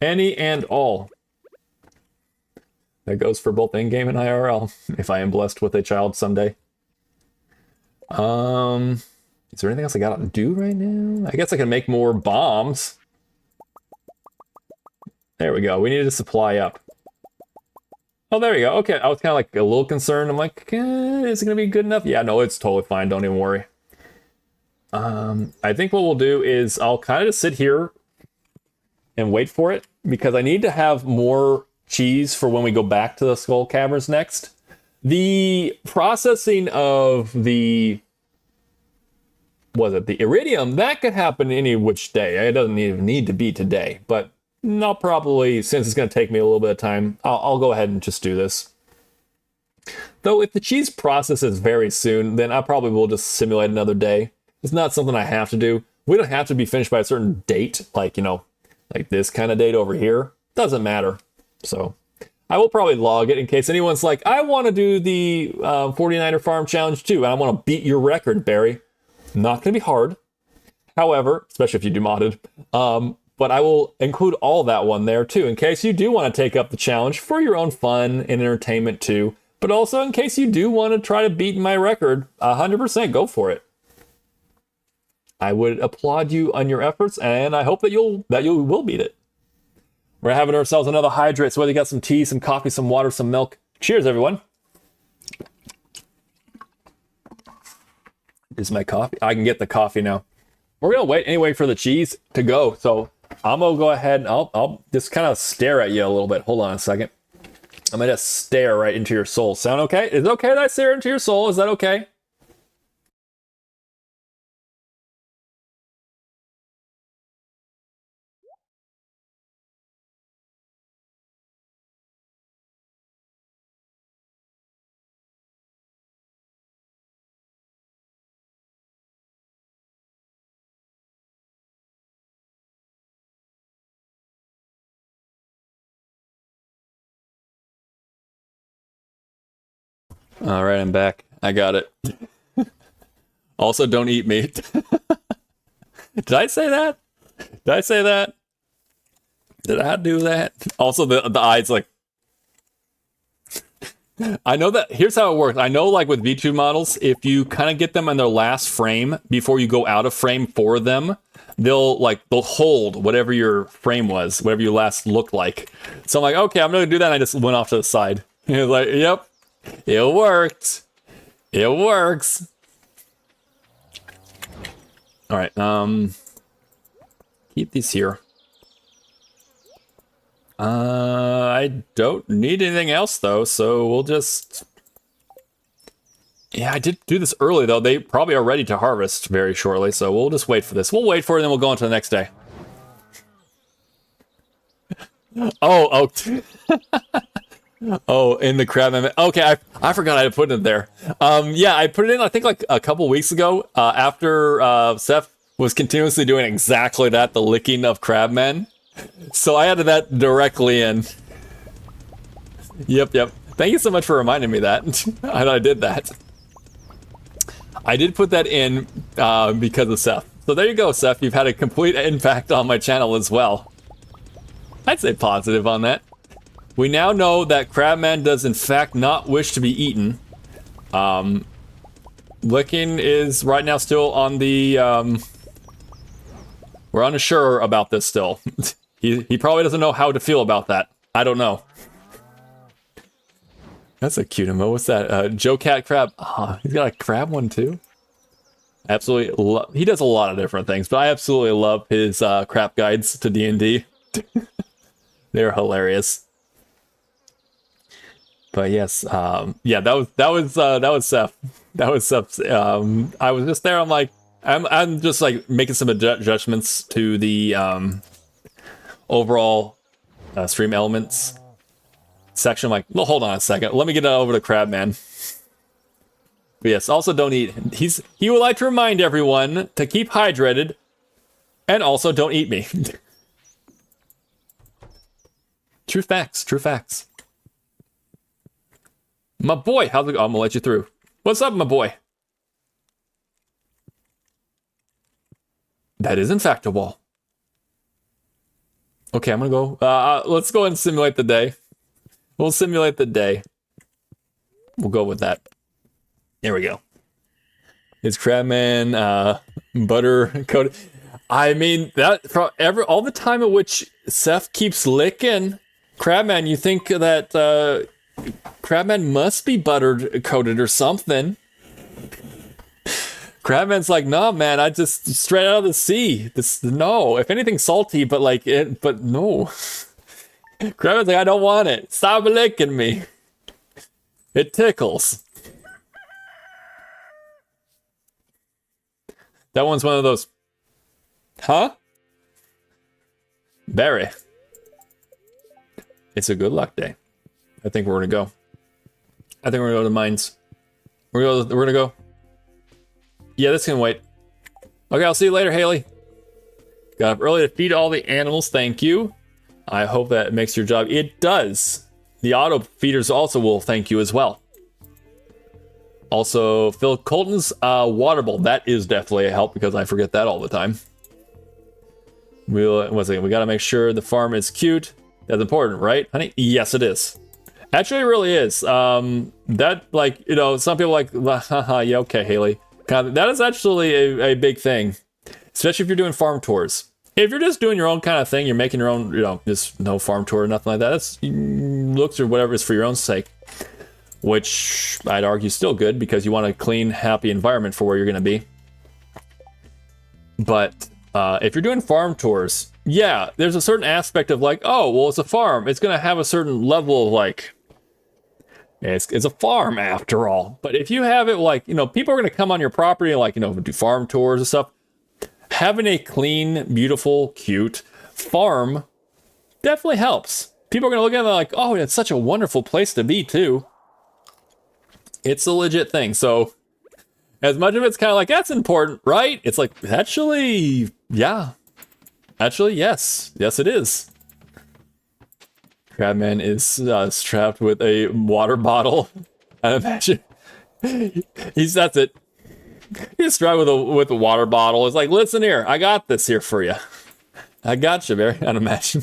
Any and all. That goes for both in-game and IRL. If I am blessed with a child someday. Is there anything else I gotta do right now? I guess I can make more bombs. There we go. We needed to supply up. Oh, there you go. Okay, I was kind of like a little concerned. I'm like, is it gonna be good enough? Yeah, no, it's totally fine. Don't even worry. I think what we'll do is I'll kind of just sit here and wait for it because I need to have more cheese for when we go back to the skull caverns next. The processing of the the iridium, that could happen any which day. It doesn't even need to be today, but not probably, since it's going to take me a little bit of time, I'll go ahead and just do this. Though if the cheese processes very soon, then I probably will just simulate another day. It's not something I have to do. We don't have to be finished by a certain date, like, you know, like this kind of date over here. Doesn't matter. So I will probably log it in case anyone's like, I want to do the 49er farm challenge too, and I want to beat your record, Barry. Not going to be hard. However, especially if you do modded. But I will include all that one there too, in case you do want to take up the challenge for your own fun and entertainment too. But also in case you do want to try to beat my record, 100% go for it. I would applaud you on your efforts, and I hope that you will beat it. We're having ourselves another hydrate, so whether you got some tea, some coffee, some water, some milk. Cheers, everyone. Is my coffee? I can get the coffee now. We're gonna wait anyway for the cheese to go, so I'm gonna go ahead and I'll just kind of stare at you a little bit. Hold on a second. I'm gonna stare right into your soul. Sound okay? Is it okay that I stare into your soul? Is that okay? All right, I'm back. I got it. Also, don't eat me. Did I say that? Did I say that? Did I do that? Also, the eyes, like... I know that... Here's how it works. I know, like, with VTube models, if you kind of get them in their last frame before you go out of frame for them, they'll hold whatever your frame was, whatever you last looked like. So I'm like, okay, I'm going to do that, and I just went off to the side. And it was like, yep, it worked. It works. All right, keep these here. I don't need anything else though, so we'll just... Yeah, I did do this early though. They probably are ready to harvest very shortly, so we'll just wait for this. We'll wait for it and then we'll go on to the next day. Oh. Oh, in the crab meme. Okay, I forgot I had put it there. Yeah, I put it in, I think, like a couple weeks ago, after Seth was continuously doing exactly that, the licking of crabmen. So I added that directly in. Yep. Thank you so much for reminding me that. I did that. I did put that in because of Seth. So there you go, Seth. You've had a complete impact on my channel as well. I'd say positive on that. We now know that Crabman does in fact not wish to be eaten. Licking is right now still on the... we're unsure about this still. He probably doesn't know how to feel about that. I don't know. That's a cute emote. What's that? Joe Cat Crab. Oh, he's got a crab one too. Absolutely. He does a lot of different things, but I absolutely love his crap guides to D&D. They're hilarious. But yes, yeah, that was Seth. That was Seth. I was just there. I'm like, I'm just like making some adjustments to the overall stream elements section. I'm like, well, hold on a second. Let me get over to Crabman. But yes, also don't eat. He would like to remind everyone to keep hydrated, and also don't eat me. True facts. True facts. My boy, how's it go? I'm gonna let you through. What's up, my boy? That is in fact a wall. Okay, I'm gonna go. Let's go ahead and simulate the day. We'll simulate the day. We'll go with that. There we go. It's Crabman, butter coated. I mean, that from all the time at which Seth keeps licking Crabman, you think that Crabman must be buttered coated or something. Crabman's like, no, man, I just straight out of the sea. No, if anything salty, but like it, but no. Crabman's like, I don't want it. Stop licking me. It tickles. That one's one of those. Huh? Barry. It's a good luck day. I think we're gonna go. I think we're gonna go to the mines. We're gonna go. Yeah, this can wait. Okay, I'll see you later, Haley. Got up early to feed all the animals. Thank you. I hope that makes your job. It does. The auto feeders also will thank you as well. Also, Phil Colton's water bowl. That is definitely a help because I forget that all the time. We got to make sure the farm is cute. That's important, right, honey? Yes, it is. Actually, it really is. That, like, you know, some people like, haha, yeah, okay, Haley. That is actually a big thing, especially if you're doing farm tours. If you're just doing your own kind of thing, you're making your own, you know, just no farm tour or nothing like that. That's looks or whatever is for your own sake, which I'd argue still good because you want a clean, happy environment for where you're going to be. But if you're doing farm tours, yeah, there's a certain aspect of like, oh, well, it's a farm. It's going to have a certain level of like, it's a farm after all. But if you have it like, you know, people are going to come on your property and like, you know, do farm tours and stuff. Having a clean, beautiful, cute farm definitely helps. People are going to look at it like, oh, it's such a wonderful place to be too. It's a legit thing. So as much of it's kind of like, that's important, right? It's like, actually, yeah. Actually, yes. Yes, it is. Crabman is strapped with a water bottle. I imagine. That's it. He's strapped with a water bottle. It's like, listen here, I got this here for you. I got you, Barry. I'd imagine.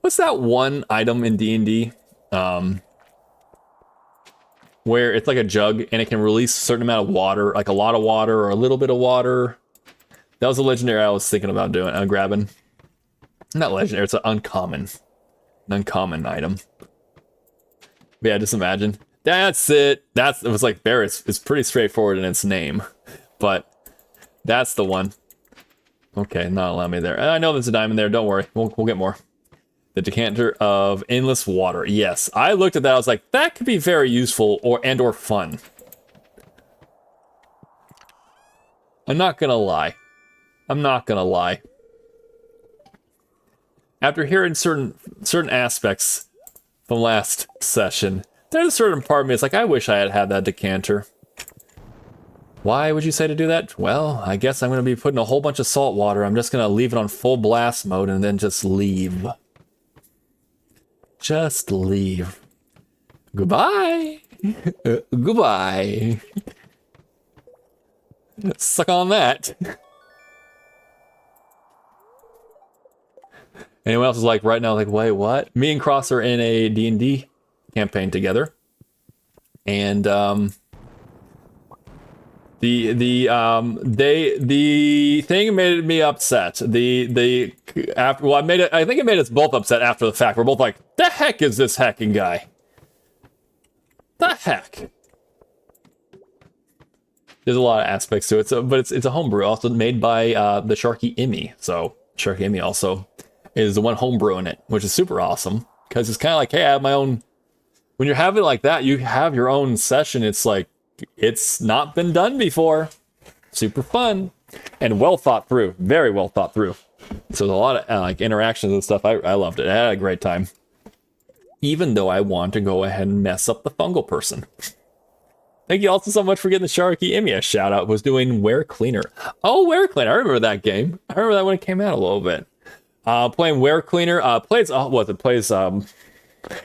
What's that one item in D&D? Where it's like a jug and it can release a certain amount of water, like a lot of water or a little bit of water. That was a legendary I was thinking about doing. Grabbing. Not legendary, it's an uncommon item. But yeah, just imagine. That's it. It was like bear. It's pretty straightforward in its name, but that's the one. Okay, not allow me there. I know there's a diamond there. Don't worry, we'll get more. The decanter of endless water. Yes, I looked at that. I was like, that could be very useful or fun. I'm not gonna lie. After hearing certain aspects from last session, there's a certain part of me, it's like, I wish I had that decanter. Why would you say to do that? Well, I guess I'm going to be putting a whole bunch of salt water. I'm just going to leave it on full blast mode and then just leave. Just leave. Goodbye. Goodbye. Suck on that. Anyone else is like right now, like, wait, what? Me and Cross are in a D&D campaign together, and the thing made me upset. I think it made us both upset after the fact. We're both like, the heck is this hacking guy? The heck? There's a lot of aspects to it, but it's a homebrew, also made by the MayorEmi. So MayorEmi also is the one homebrewing it, which is super awesome because it's kind of like, hey, I have my own. When you're having it like that, you have your own session. It's like, it's not been done before. Super fun and well thought through, very well thought through. So there's a lot of like interactions and stuff. I loved it. I had a great time. Even though I want to go ahead and mess up the fungal person. Thank you also so much for getting the MayorEmi a shout out. Was doing Ware Cleaner. Oh, Ware Cleaner. I remember that game. I remember that when it came out a little bit. Playing Ware Cleaner. Plays a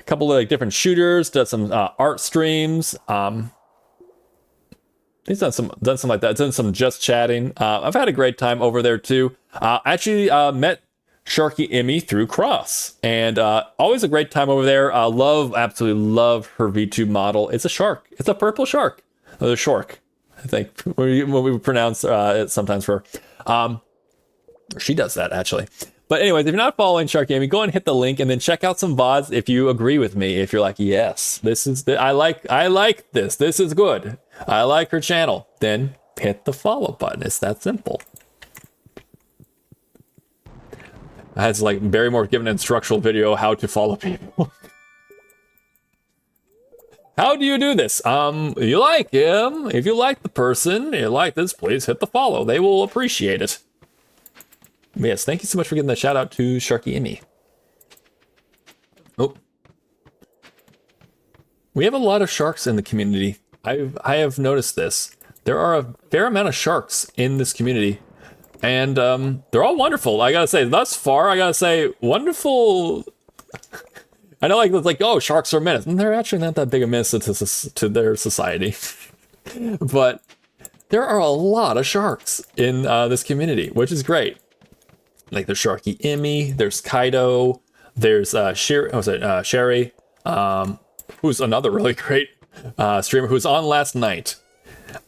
couple of like different shooters. Does some art streams. He's done some like that. Done some just chatting. I've had a great time over there too. Actually met MayorEmi through Cross, and always a great time over there. Absolutely love her VTube model. It's a shark. It's a purple shark. Or the shark, I think when we pronounce it sometimes for her. She does that actually. But anyways, if you're not following MayorEmi, go and hit the link and then check out some VODs if you agree with me. If you're like, yes, this is I like this. This is good. I like her channel. Then hit the follow button. It's that simple. It's like Barrymore giving an instructional video how to follow people. How do you do this? You like him. If you like the person, you like this, please hit the follow. They will appreciate it. Yes, thank you so much for giving the shout out to MayorEmi. Oh. We have a lot of sharks in the community. I have noticed this. There are a fair amount of sharks in this community. And they're all wonderful. I gotta say, thus far, I gotta say, wonderful. I know, like, it's like, oh, sharks are a menace. And they're actually not that big a menace to their society. But there are a lot of sharks in this community, which is great. Like, there's MayorEmi, there's Kaido, there's Sherry, who's another really great streamer who's on last night.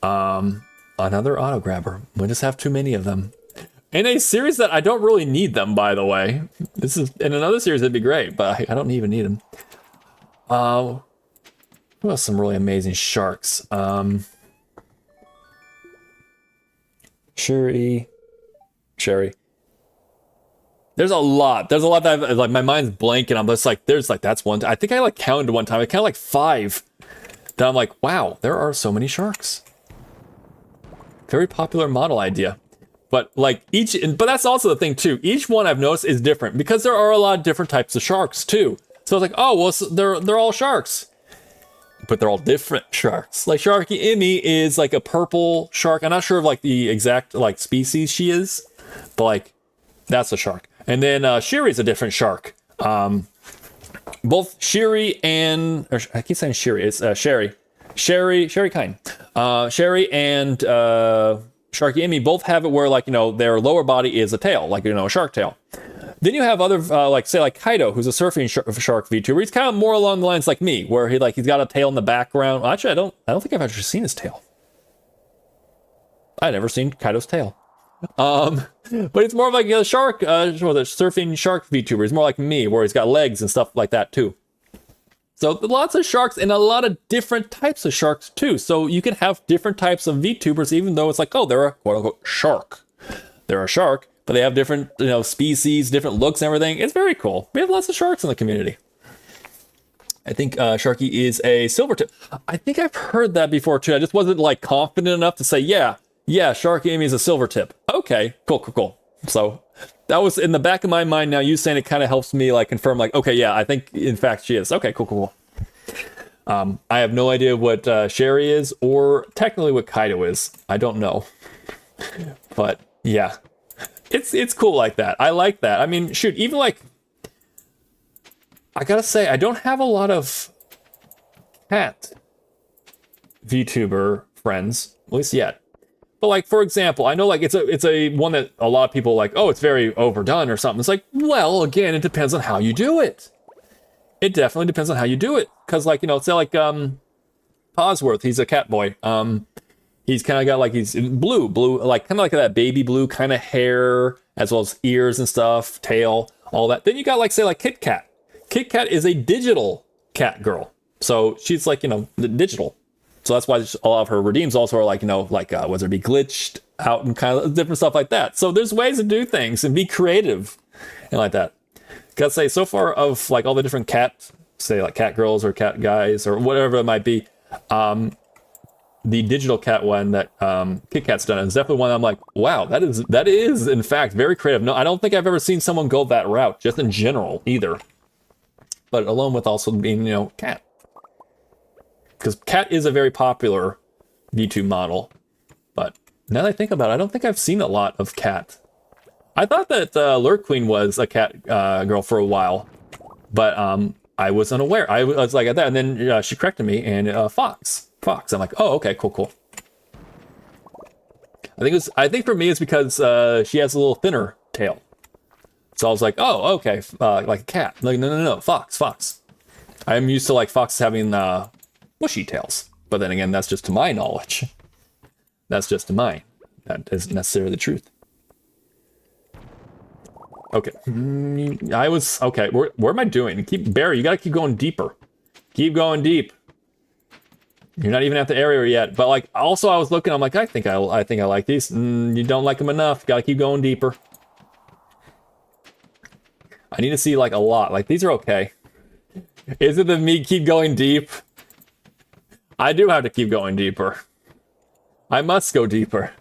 Another auto grabber. We just have too many of them. In a series that I don't really need them, by the way. This is in another series that'd be great, but I don't even need them. Who else? Some really amazing sharks. Sherry. There's a lot that I've, like, my mind's blank and I'm just like, that's one. I think I like counted one time. I counted like 5. Then I'm like, wow, there are so many sharks. Very popular model idea. But like but that's also the thing too. Each one I've noticed is different because there are a lot of different types of sharks too. So I was like, oh, well, so they're all sharks. But they're all different sharks. Like MayorEmi is like a purple shark. I'm not sure of like the exact like species she is, but like that's a shark. And then Shiri is a different shark. Both Shiri and I keep saying Shiri. It's Sherry Kine. Sherry and MayorEmi both have it where, like, you know, their lower body is a tail, like, you know, a shark tail. Then you have other like, say, like Kaido, who's a surfing shark VTuber. He's kind of more along the lines like me, where he's got a tail in the background. Well, actually, I don't think I've actually seen his tail. I've never seen Kaido's tail. But it's more of like a shark, surfing shark VTuber. He's more like me, where he's got legs and stuff like that too. So lots of sharks and a lot of different types of sharks too. So you can have different types of VTubers, even though it's like, oh, they're a quote unquote shark. They're a shark, but they have different, you know, species, different looks and everything. It's very cool. We have lots of sharks in the community. I think Sharky is a silver tip. I think I've heard that before too. I just wasn't like confident enough to say, yeah, MayorEmi is a silver tip. Okay, cool. So that was in the back of my mind. Now you saying it kind of helps me like confirm, like, okay, yeah, I think in fact she is. Okay, cool. I have no idea what Sherry is or technically what Kaido is. I don't know. But yeah, it's cool like that. I like that. I mean, shoot, even like, I gotta say, I don't have a lot of cat VTuber friends, at least yet. But like, for example, I know like it's a one that a lot of people like, oh, it's very overdone or something. It's like, well, again, it depends on how you do it. It definitely depends on how you do it. Cause like, you know, say like Cosworth, he's a cat boy. He's kind of got like, he's blue, like kind of like that baby blue kind of hair, as well as ears and stuff, tail, all that. Then you got like, say like Kit Kat. Kit Kat is a digital cat girl. So she's like, you know, digital. So that's why a lot of her redeems also are like, you know, like, whether it be glitched out and kind of different stuff like that. So there's ways to do things and be creative and like that. Gotta say, so far of like all the different cat, say like cat girls or cat guys or whatever it might be, the digital cat one that Kit Kat's done is definitely one I'm like, wow, that is in fact very creative. No, I don't think I've ever seen someone go that route, just in general either. But along with also being, you know, cat. Because cat is a very popular VTube model. But now that I think about it, I don't think I've seen a lot of cat. I thought that Lurk Queen was a cat girl for a while. But I was unaware. I was like at that. And then she corrected me and Fox. I'm like, oh, okay, cool. I think for me it's because she has a little thinner tail. So I was like, oh, okay, like a cat. Like, no, fox. I'm used to like foxes having bushy tails. But then again, that's just to my knowledge. That's just to mine. That isn't necessarily the truth. Okay. I was... Okay, where am I doing? Barry, you gotta keep going deeper. Keep going deep. You're not even at the area yet. But, like, also I was looking, I'm like, I think I like these. You don't like them enough. Gotta keep going deeper. I need to see, like, a lot. Like, these are okay. Is it the me keep going deep? I do have to keep going deeper. I must go deeper.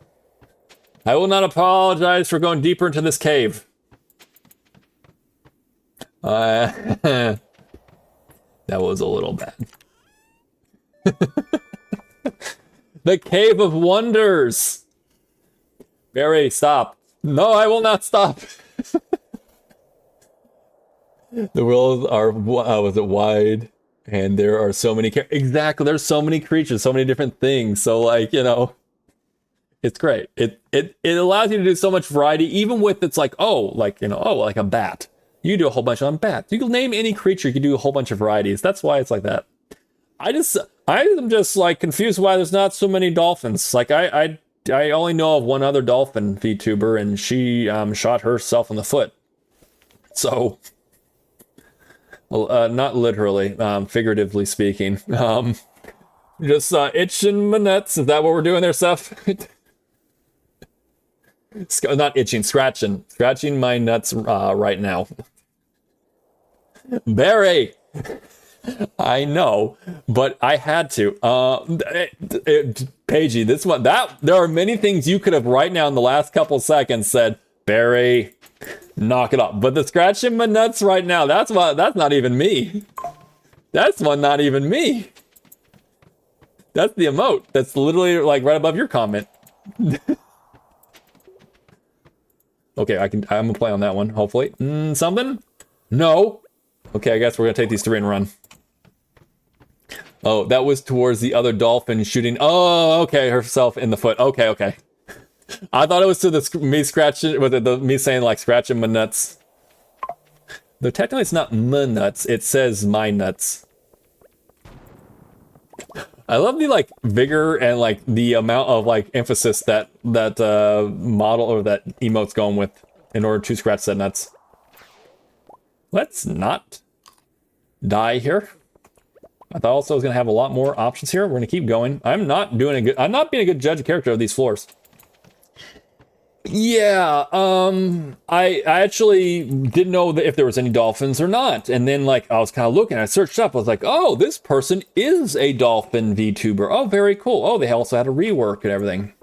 I will not apologize for going deeper into this cave. That was a little bad. The Cave of Wonders! Barry, stop. No, I will not stop. The worlds are, was it wide? And there are so many, exactly, there's so many creatures, so many different things. So, like, you know, it's great. It allows you to do so much variety, even with, it's like, oh, like, you know, oh, like a bat. You do a whole bunch on bats. You can name any creature, you can do a whole bunch of varieties. That's why it's like that. I'm just like confused why there's not so many dolphins. Like I only know of one other dolphin VTuber, and she shot herself in the foot. So, not literally, figuratively speaking. Just itching my nuts. Is that what we're doing there, Seth? Not itching, scratching my nuts right now. Barry. I know, but I had to. Paigey, this one, there are many things you could have right now in the last couple seconds said, Barry, knock it off. But the scratching my nuts right now, that's not even me. That's one not even me. That's the emote. That's literally like right above your comment. Okay, I'm gonna play on that one, hopefully. Something? No. Okay, I guess we're gonna take these three and run. Oh, that was towards the other dolphin shooting. Oh, okay, herself in the foot. Okay. I thought it was to the me scratching, with the me saying like scratching my nuts. Though technically it's not my nuts, it says my nuts. I love the like vigor and like the amount of like emphasis that model or that emote's going with in order to scratch that nuts. Let's not die here. I thought also I was gonna have a lot more options here. We're gonna keep going. I'm not being a good judge of character of these floors. Yeah, I actually didn't know that if there was any dolphins or not. And then like I was kind of looking, I searched up, I was like, oh, this person is a dolphin VTuber. Oh, very cool. Oh, they also had a rework and everything.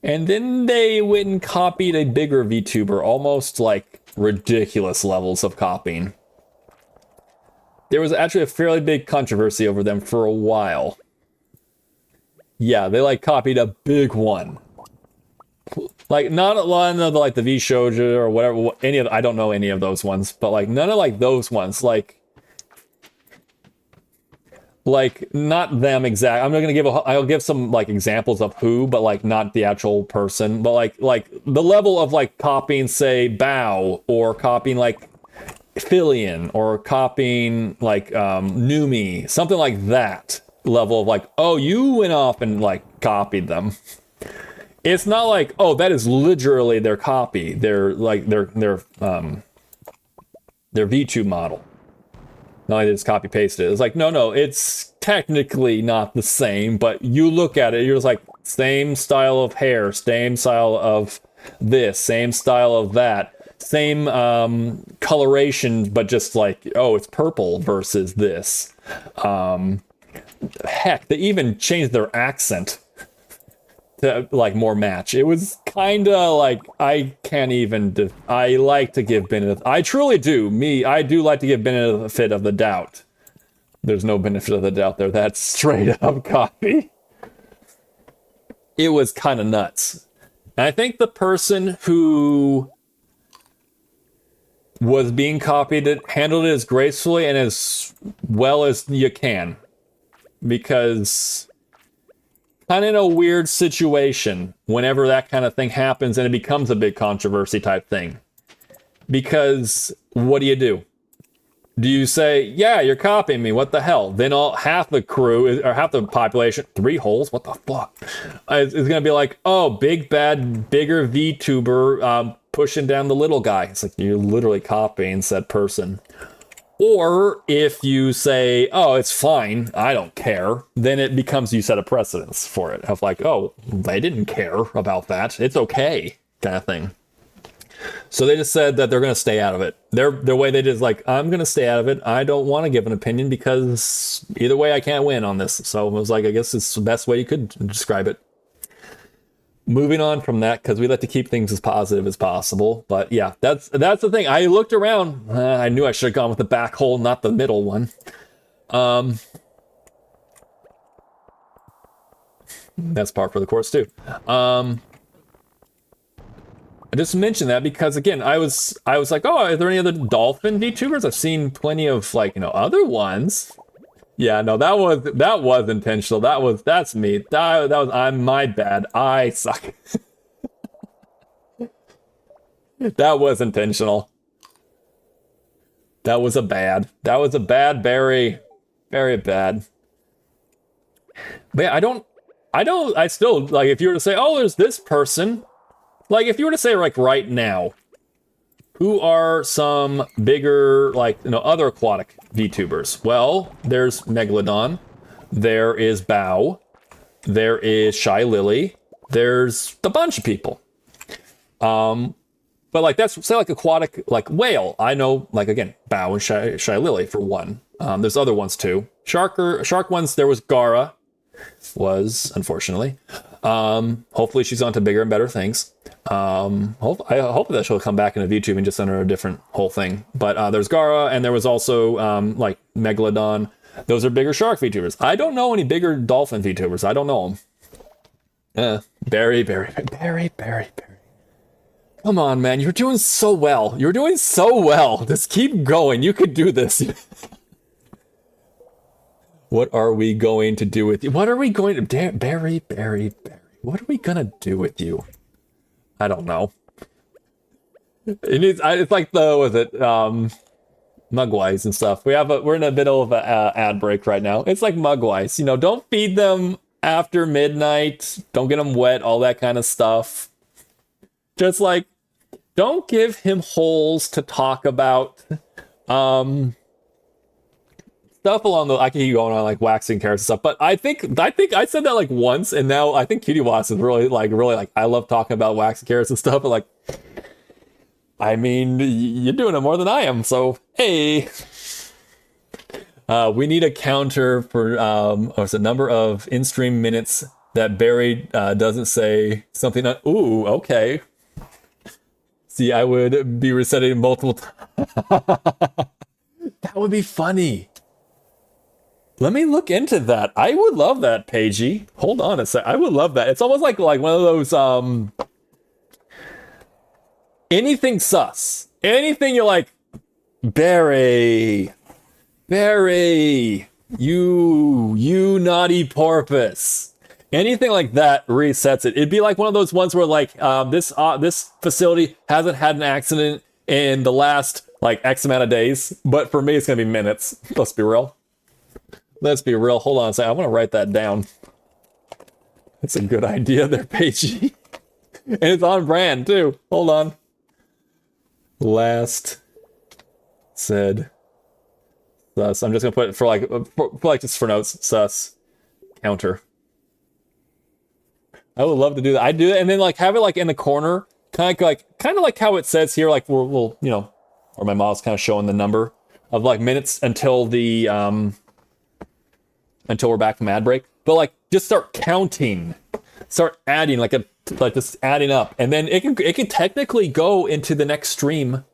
And then they went and copied a bigger VTuber, almost like ridiculous levels of copying. There was actually a fairly big controversy over them for a while. Yeah, they like copied a big one. Like not a lot of the, like the V Shoujo or whatever, I don't know any of those ones, but like none of like those ones, like not them exact. I'm not gonna I'll give some like examples of who, but like not the actual person, but like the level of like copying, say, Bao, or copying like Filion, or copying like Numi, something like that level of like, oh, you went off and like copied them. It's not like, oh, that is literally their copy. They're like their V2 model. Not like they just copy pasted it. It's like, no, it's technically not the same, but you look at it, you're just like, same style of hair, same style of this, same style of that. Same coloration, but just like, oh, it's purple versus this. Heck, they even changed their accent to like more match. It was kind of like, I can't even, I like to give benefit, I truly do, I do like to give benefit of the doubt. There's no benefit of the doubt there, that's straight up copy. It was kind of nuts. And I think the person who was being copied, it handled it as gracefully and as well as you can, because kind of in a weird situation whenever that kind of thing happens and it becomes a big controversy type thing, because what do? Do you say, yeah, you're copying me, what the hell? Then half the crew, or half the population, 3 holes, what the fuck, is gonna be like, oh, big bad bigger VTuber pushing down the little guy. It's like you're literally copying said person. Or if you say, oh, it's fine, I don't care, then it becomes you set a precedence for it of like, oh, they didn't care about that. It's okay, kind of thing. So they just said that they're going to stay out of it. Their way they did is like, I'm going to stay out of it. I don't want to give an opinion because either way I can't win on this. So it was like, I guess it's the best way you could describe it. Moving on from that, because we like to keep things as positive as possible. But yeah, that's the thing. I looked around. I knew I should have gone with the back hole, not the middle one. That's par for the course too. I just mentioned that because again, I was like, oh, are there any other dolphin VTubers? I've seen plenty of like, other ones. Yeah, no, that was intentional. That's me. I'm my bad. I suck. That was intentional. That was a bad Barry. Very bad. But yeah, I still, like, if you were to say, oh, there's this person, like, if you were to say, like, right now, who are some bigger, like, other aquatic VTubers? Well, there's Megalodon, there is Bow, there is Shy Lily, there's a bunch of people. But like, that's, say, like, aquatic, like, whale. I know, like, again, Bow and Shy Lily, for one. There's other ones, too. Shark ones, there was Gara, unfortunately. Hopefully she's on to bigger and better things. I hope that she'll come back into VTube and just under a different whole thing. But there's Gara, and there was also like Megalodon. Those are bigger shark VTubers. I don't know any bigger dolphin VTubers. I don't know them. Barry. Come on, man. You're doing so well. Just keep going. You could do this. What are we going to do with you? What are we going to... Barry. What are we gonna do with you? I don't know. It's like Mugwise and stuff. We're in a bit of an ad break right now. It's like Mugwise. Don't feed them after midnight. Don't get them wet, all that kind of stuff. Just like, don't give him holes to talk about. Stuff along the, I can keep going on like waxing carrots and stuff, but I think I said that like once, and now I think Cutie Watts is really like I love talking about waxing carrots and stuff, but like, I mean, you're doing it more than I am, so hey. We need a counter for it's a number of in-stream minutes that Barry doesn't say something. Ooh, okay. See, I would be resetting multiple times. That would be funny. Let me look into that. I would love that, Paigey. Hold on a sec. I would love that. It's almost like one of those anything sus. Anything you're like, Barry, you naughty porpoise. Anything like that resets it. It'd be like one of those ones where like this facility hasn't had an accident in the last like X amount of days, but for me it's gonna be minutes. Let's be real. Hold on a second. I want to write that down. That's a good idea there, Paigey. And it's on brand, too. Hold on. Last said sus. I'm just going to put it for just for notes. Sus. Counter. I would love to do that. I do that and then like have it like in the corner. Kind of like how it says here, like we'll or my mouse kind of showing the number of like minutes until the until we're back from ad break, but like just start counting, start adding like just adding up, and then it can technically go into the next stream.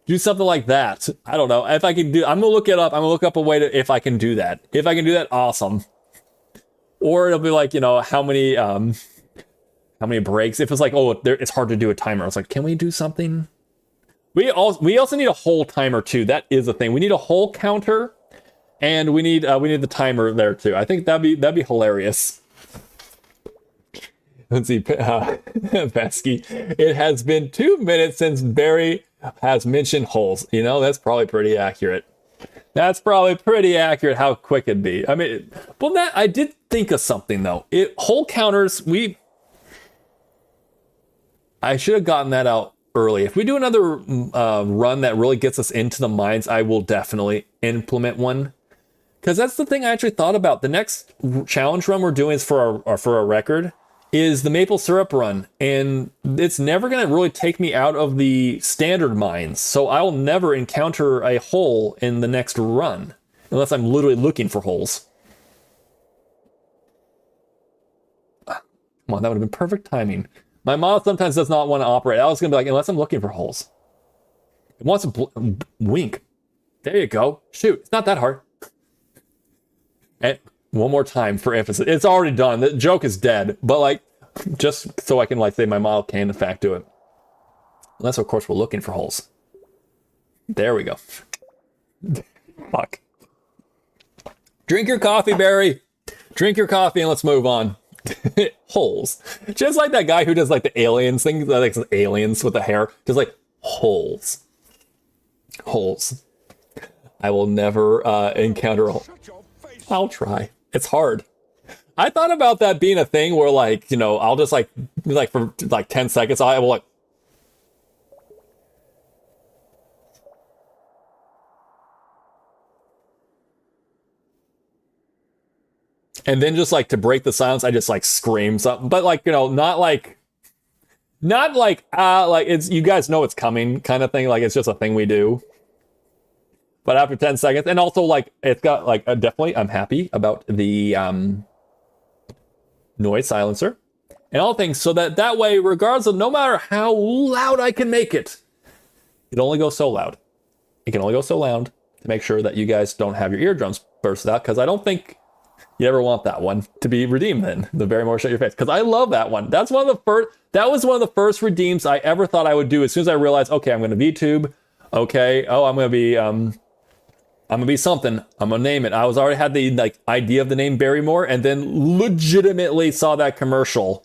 Do something like that. I don't know if I can do. I'm gonna look it up. I'm gonna look up a way to if I can do that. If I can do that, awesome. Or it'll be like how many breaks. If it's like it's hard to do a timer. It's like, can we do something? We also need a whole timer too. That is a thing. We need a whole counter. And we need the timer there too. I think that'd be hilarious. Let's see, Pesky. It has been 2 minutes since Barry has mentioned holes. That's probably pretty accurate. How quick it'd be. I mean, well, that I did think of something though. Hole counters. I should have gotten that out early. If we do another run that really gets us into the mines, I will definitely implement one. Because that's the thing I actually thought about. The next challenge run we're doing is for our record is the maple syrup run. And it's never going to really take me out of the standard mines. So I'll never encounter a hole in the next run. Unless I'm literally looking for holes. Come on, that would have been perfect timing. My mom sometimes does not want to operate. I was going to be like, unless I'm looking for holes. It wants to wink. There you go. Shoot, it's not that hard. And one more time for emphasis. It's already done. The joke is dead. But like, just so I can like say my model can in fact do it. Unless of course we're looking for holes. There we go. Fuck. Drink your coffee, Barry. Drink your coffee and let's move on. Holes. Just like that guy who does like the aliens thing, like aliens with the hair. Just like holes. Holes. I will never encounter a hole. I'll try. It's hard. I thought about that being a thing where like, you know, I'll just like for like 10 seconds, I will like. And then just like to break the silence, I just like scream something, but like, you know, not like it's, you guys know it's coming kind of thing. Like it's just a thing we do. But after 10 seconds, and also like it's got like definitely I'm happy about the noise silencer and all things, so that way, regardless of no matter how loud I can make it, it only goes so loud. It can only go so loud to make sure that you guys don't have your eardrums burst out, because I don't think you ever want that one to be redeemed. Then the Barrymore Shut Your Face, because I love that one. That was one of the first redeems I ever thought I would do. As soon as I realized, okay, I'm going to VTube. Okay, oh, I'm going to be something. I'm gonna name it. I was already had the like idea of the name Barrymore, and then legitimately saw that commercial.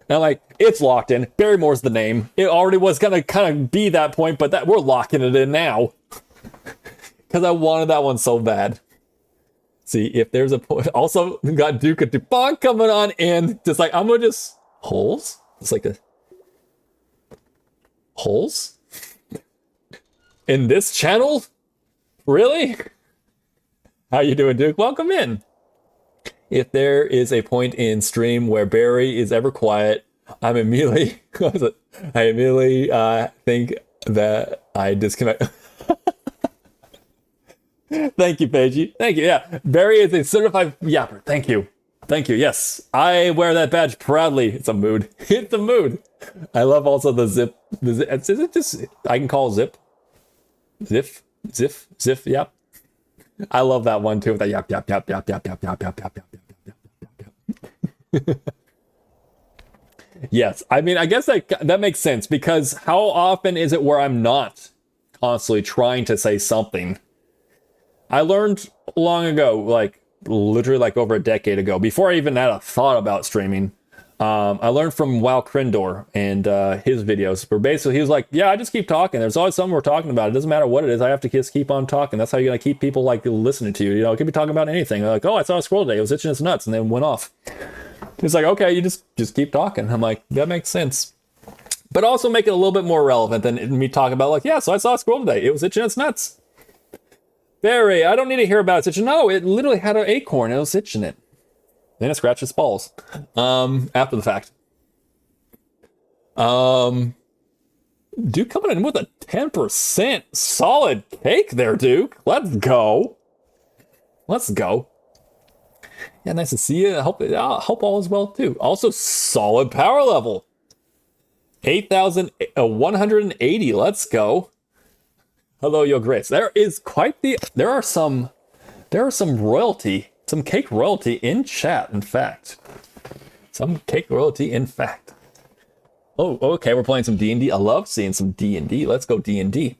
And I'm like, it's locked in. Barrymore's the name. It already was gonna kind of be that point, but that we're locking it in now. Because I wanted that one so bad. See, if there's a point. Also, we got Duke of DuPont coming on in. Just like, I'm gonna just holes? It's like a holes? In this channel? Really? How you doing, Duke? Welcome in. If there is a point in stream where Barry is ever quiet, I immediately think that I disconnect. Thank you, Paigey. Thank you. Yeah, Barry is a certified yapper. Thank you. Thank you. Yes, I wear that badge proudly. It's a mood. It's a mood. I love also the zip. Is it just I can call zip? Ziff, yap. I love that one too. With that yap. Yes, I mean, I guess that makes sense, because how often is it where I'm not constantly trying to say something? I learned long ago, like literally like over a decade ago, before I even had a thought about streaming. I learned from Wow Krindor and his videos, where basically he was like, yeah, I just keep talking. There's always something we're talking about. It doesn't matter what it is. I have to just keep on talking. That's how you're going to keep people like listening to you. You know, it could be talking about anything. They're like, oh, I saw a squirrel today. It was itching its nuts, and then went off. He's like, okay, you just keep talking. I'm like, that makes sense. But also make it a little bit more relevant than me talking about like, yeah, so I saw a squirrel today. It was itching its nuts. Barry, I don't need to hear about it itching. No, it literally had an acorn. It was itching it. Then it scratched its balls. After the fact. Duke coming in with a 10% solid cake there, Duke. Let's go. Let's go. Yeah, nice to see you. I hope all is well too. Also, solid power level. 8,180. Let's go. Hello, Your Grace. There are some royalty. Some cake royalty in chat, in fact. Some cake royalty, in fact. Oh, okay, we're playing some D&D. I love seeing some D&D. Let's go D&D.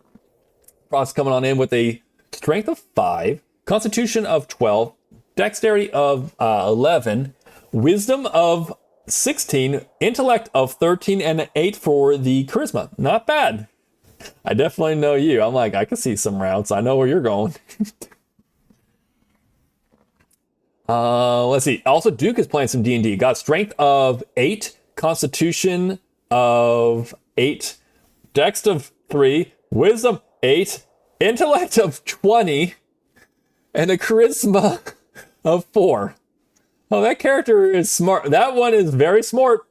Frost coming on in with a strength of 5, constitution of 12, dexterity of 11, wisdom of 16, intellect of 13, and an 8 for the charisma. Not bad. I definitely know you. I'm like, I can see some routes. I know where you're going. Let's see. Also, Duke is playing some D&D. Got strength of 8, constitution of 8, Dex of 3, Wisdom 8, Intellect of 20, and a Charisma of 4. Oh, that character is smart. That one is very smart.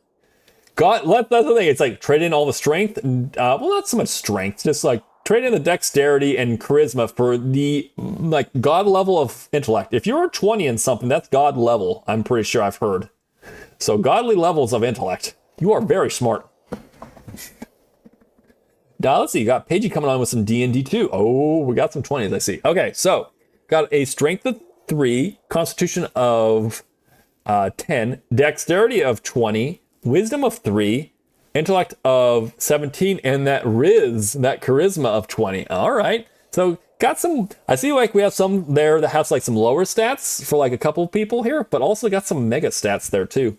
That's the thing. It's like trade in all the strength. Well, not so much strength, just like trade in the dexterity and charisma for the like god level of intellect. If you're 20 in something, that's god level. I'm pretty sure I've heard. So godly levels of intellect. You are very smart. Now let's see. You got Paigey coming on with some D&D too. Oh, we got some 20s. I see. Okay, so got a strength of 3, constitution of 10, dexterity of 20. Wisdom of 3, intellect of 17, and that charisma of 20. All right. So got some, I see like we have some there that has like some lower stats for like a couple of people here, but also got some mega stats there too.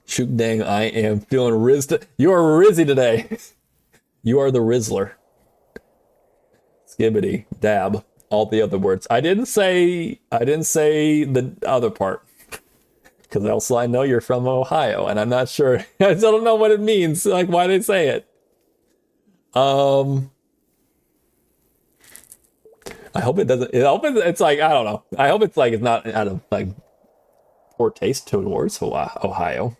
Shoot dang, I am feeling rizzed. You are rizzy today. You are the Rizzler. Skibbity, dab, all the other words. I didn't say the other part. Because also I know you're from Ohio, and I'm not sure. I still don't know what it means. Like, why they say it. I hope it doesn't. It's like, I don't know. I hope it's like it's not out of like poor taste towards Ohio.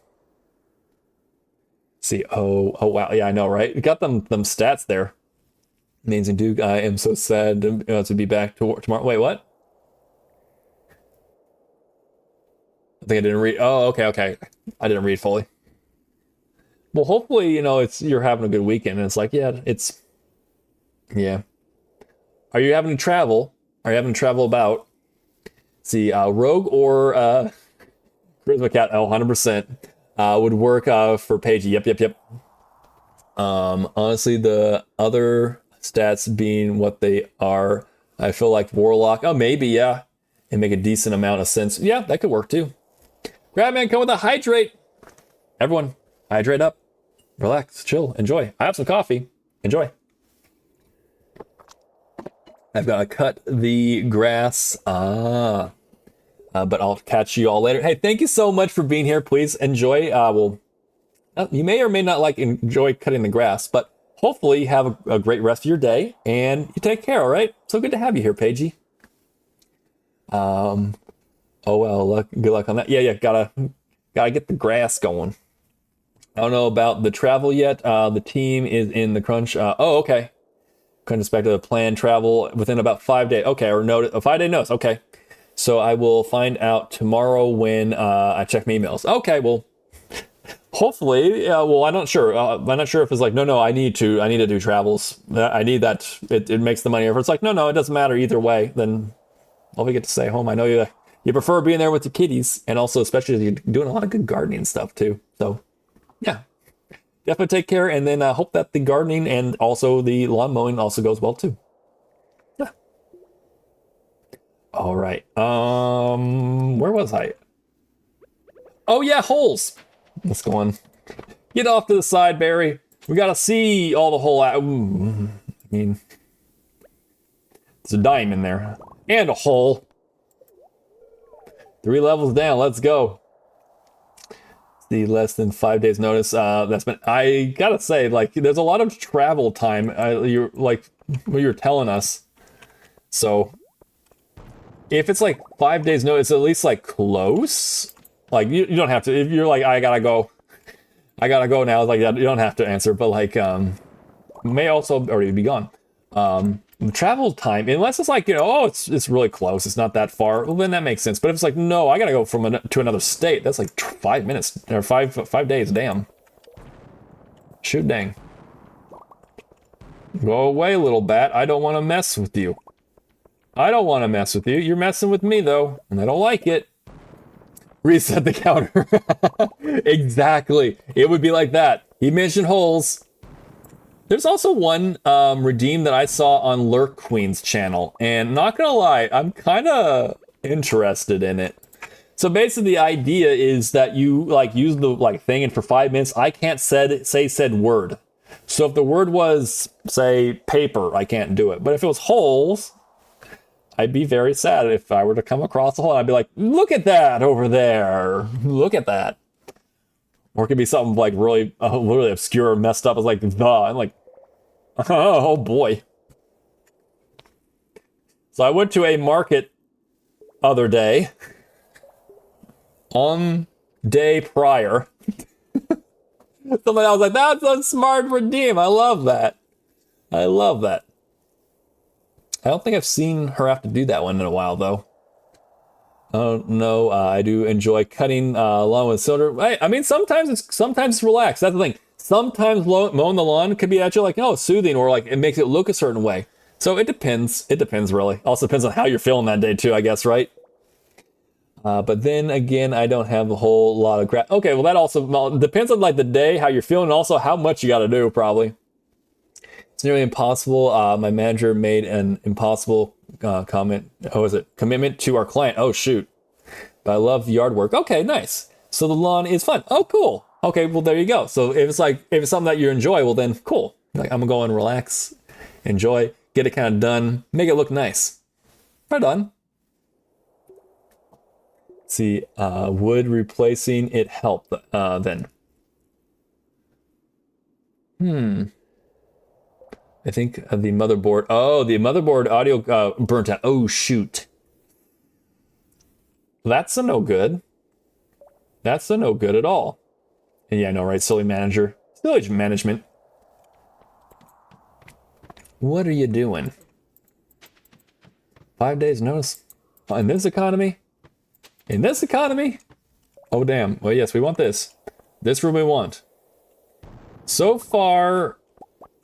See, oh wow, yeah, I know, right? You got them stats there. Amazing Duke. I am so sad to be back tomorrow. Wait, what? I think I didn't read. Oh, okay. I didn't read fully. Well, hopefully, you're having a good weekend. And it's like, yeah. Are you having to travel? Are you having to travel about? See, Rogue or Charisma Cat, 100% would work for Paigey. Yep. Honestly, the other stats being what they are, I feel like Warlock. Oh, maybe, yeah. And make a decent amount of sense. Yeah, that could work too. Grabman, come with a hydrate. Everyone, hydrate up. Relax, chill, enjoy. I have some coffee. Enjoy. I've got to cut the grass. But I'll catch you all later. Hey, thank you so much for being here. Please enjoy. You may or may not enjoy cutting the grass, but hopefully you have a great rest of your day and you take care, all right? So good to have you here, Paigey. Oh well, good luck on that. Yeah, gotta get the grass going. I don't know about the travel yet. The team is in the crunch. Okay. Couldn't expect to plan travel within about 5 days. Okay, or notice a 5-day notice. Okay, so I will find out tomorrow when I check my emails. Okay, well, hopefully. Well, I'm not sure. I'm not sure if it's like no. I need to do travels. I need that. It makes the money. If it's like no, it doesn't matter either way. Then I'll get to stay home. I know you prefer being there with the kitties, and also especially if you're doing a lot of good gardening stuff too. So, yeah, definitely take care, and then I hope that the gardening and also the lawn mowing also goes well too. Yeah. All right. Where was I? Oh yeah, holes. Let's go on. Get off to the side, Barry. We gotta see all the hole. I mean, there's a diamond there and a hole. 3 levels down. Let's go. The less than 5 days notice. That's been. I gotta say, like, there's a lot of travel time. You're like what you're telling us. So if it's like 5 days notice, at least like close. Like you don't have to. If you're like, I gotta go now. Like you don't have to answer. But like, may also already be gone. The travel time, unless it's like, it's really close, it's not that far, well, then that makes sense. But if it's like, no, I gotta go to another state, that's like 5 minutes, or 5 days, damn. Shoot dang. Go away, little bat, I don't want to mess with you. You're messing with me, though, and I don't like it. Reset the counter. Exactly, it would be like that. He mentioned holes. There's also one redeem that I saw on Lurk Queen's channel, and not gonna lie, I'm kind of interested in it. So basically, the idea is that you use the thing, and for 5 minutes, I can't say said word. So if the word was, say, paper, I can't do it. But if it was holes, I'd be very sad if I were to come across a hole. I'd be like, look at that over there. Look at that. Or it could be something like really obscure or messed up. It's like, I'm like, Oh boy. So I went to a market other day on day prior. Somebody else was like, that's a smart redeem. I love that. I love that. I don't think I've seen her have to do that one in a while, though. Oh no, I do enjoy cutting lawn with cylinder. I mean, sometimes it's relaxed. That's the thing. Sometimes mowing the lawn could be actually like, oh, soothing, or like it makes it look a certain way. So it depends. It depends, really. Also depends on how you're feeling that day, too, I guess, right? But then again, I don't have a whole lot of grass. Okay, well, that also depends on like the day, how you're feeling, and also how much you got to do, probably. It's nearly impossible. My manager made an impossible commitment to our client. Oh, shoot. But I love yard work. Okay, nice. So the lawn is fun. Oh, cool. Okay, well, there you go. So if it's something that you enjoy, well, then cool. Like, I'm going to go and relax, enjoy, get it kind of done, make it look nice. Right on. See, would replacing it help then? I think the motherboard. Oh, the motherboard audio burnt out. Oh, shoot. That's a no good. That's a no good at all. And yeah, I know, right? Silly manager. Silly management. What are you doing? 5 days notice? In this economy? In this economy? Oh, damn. Well, yes, we want this. This room we want. So far,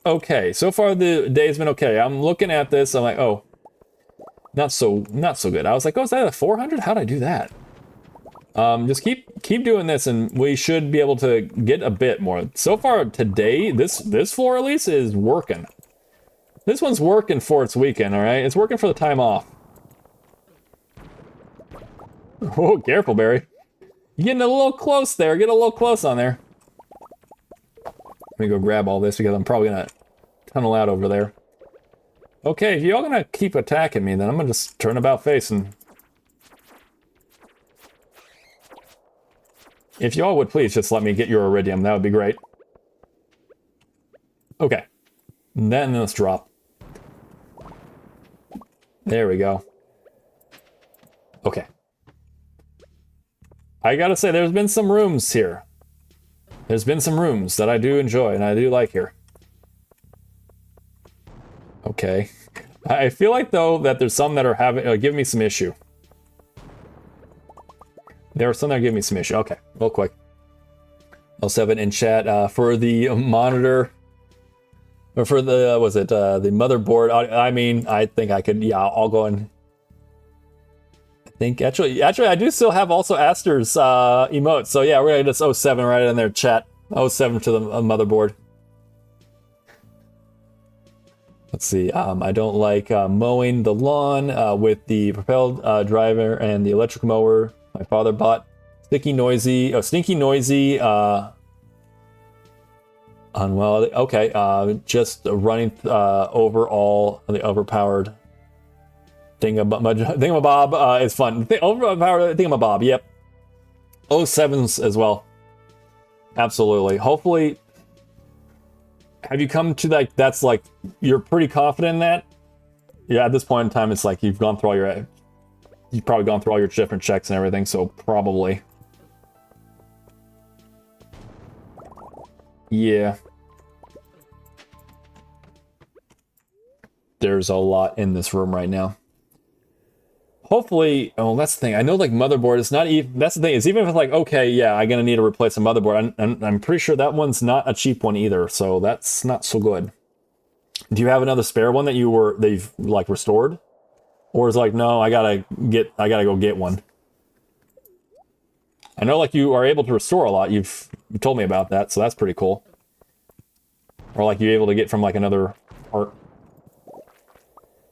okay. So far, the day's been okay. I'm looking at this. I'm like, oh, not so good. I was like, oh, is that a 400? How'd I do that? Just keep doing this, and we should be able to get a bit more. So far today, this floor at least is working. This one's working for its weekend, all right? It's working for the time off. Oh, careful, Barry. You're getting a little close there. Get a little close on there. Let me go grab all this because I'm probably gonna tunnel out over there. Okay, if y'all gonna keep attacking me, then I'm gonna just turn about face and... If y'all would please just let me get your iridium, that would be great. Okay. Then let's drop. There we go. Okay. I gotta say, there's been some rooms here. There's been some rooms that I do enjoy and I do like here. Okay. I feel like, though, that there's some that are giving me some issue. There are some that are giving me some issue. Okay, real quick. I'll have it in chat for the monitor. Or for the, the motherboard. I mean, I think I could, yeah, I'll go and... I think, actually, I do still have also Aster's emote. So yeah, we're gonna just 07 right in there, chat. 07 to the motherboard. Let's see, I don't like mowing the lawn with the propelled driver and the electric mower my father bought. Stinky noisy, unwell, okay, just running over all the overpowered thingamabob is fun. Overpowered thingamabob, yep. 07s as well. Absolutely. Hopefully, have you come to like, that's like, you're pretty confident in that? Yeah, at this point in time, it's like you've gone through all your, you've probably gone through all your different checks and everything, so probably. Yeah. There's a lot in this room right now. Hopefully, oh, that's the thing. I know, like, motherboard is not even, that's the thing, is even if it's like, okay, yeah, I'm gonna need to replace a motherboard, I'm pretty sure that one's not a cheap one either, so that's not so good. Do you have another spare one that they've, like, restored? Or is it like, no, I gotta go get one? I know, like, you are able to restore a lot. You told me about that, so that's pretty cool. Or, like, you're able to get from, like, another part.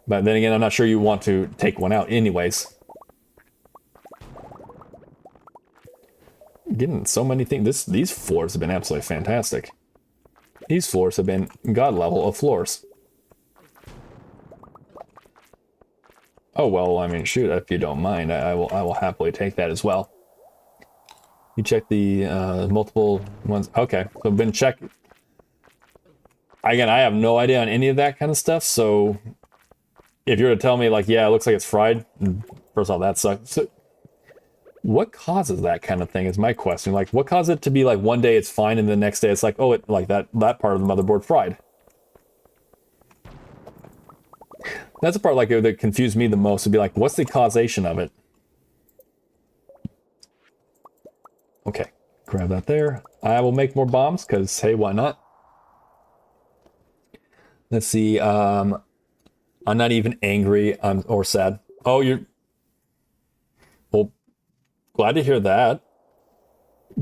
But then again, I'm not sure you want to take one out anyways. Getting so many things. These floors have been absolutely fantastic. These floors have been god level of floors. Oh, well, I mean, shoot, if you don't mind, I will happily take that as well. You check the multiple ones. Okay, so been check. again, I have no idea on any of that kind of stuff. So if you were to tell me like, yeah, it looks like it's fried, first of all, that sucks. So what causes that kind of thing is my question. Like, what causes it to be like one day it's fine and the next day it's like, oh, it like that part of the motherboard fried. That's the part like that confused me the most. Would be like, what's the causation of it? Okay, grab that there. I will make more bombs because hey, why not? Let's see. I'm not even angry. Or sad. Oh, you're. Well, glad to hear that.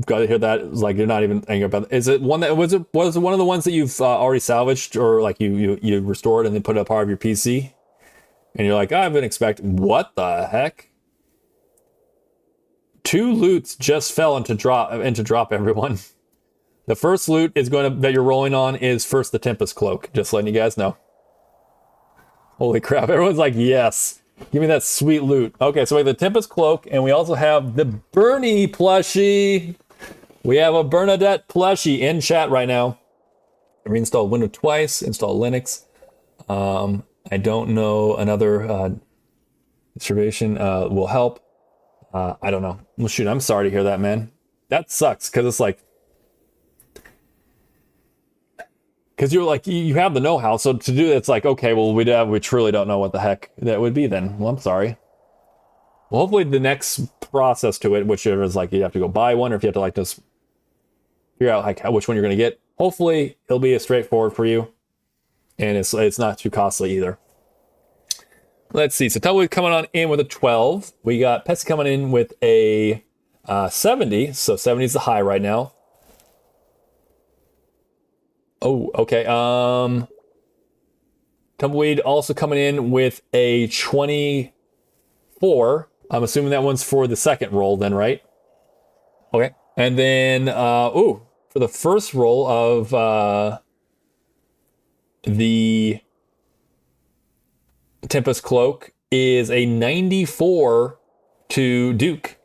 Glad to hear that. It's like you're not even angry about it. Is it one that was it one of the ones that you've already salvaged or like you restored and then put it a part of your PC? And you're like, I've been expecting. What the heck? 2 loots just fell into drop everyone. The first loot is that you're rolling on is first the Tempest Cloak. Just letting you guys know. Holy crap! Everyone's like, yes, give me that sweet loot. Okay, so we have the Tempest Cloak, and we also have the Bernie plushie. We have a Bernadette plushie in chat right now. Reinstall Windows twice. Install Linux. I don't know another distribution will help. I don't know. Well, shoot, I'm sorry to hear that, man. That sucks, because it's like... Because you're like, you have the know-how, so to do it's like, okay, well, we truly don't know what the heck that would be then. Well, I'm sorry. Well, hopefully the next process to it, whichever is like you have to go buy one, or if you have to like just figure out like which one you're going to get, hopefully it'll be as straightforward for you, and it's not too costly either. Let's see. So Tumbleweed coming on in with a 12. We got Petsy coming in with a 70. So 70 is the high right now. Oh, okay. Tumbleweed also coming in with a 24. I'm assuming that one's for the second roll then, right? Okay. And then, for the first roll of the Tempest Cloak is a 94 to Duke.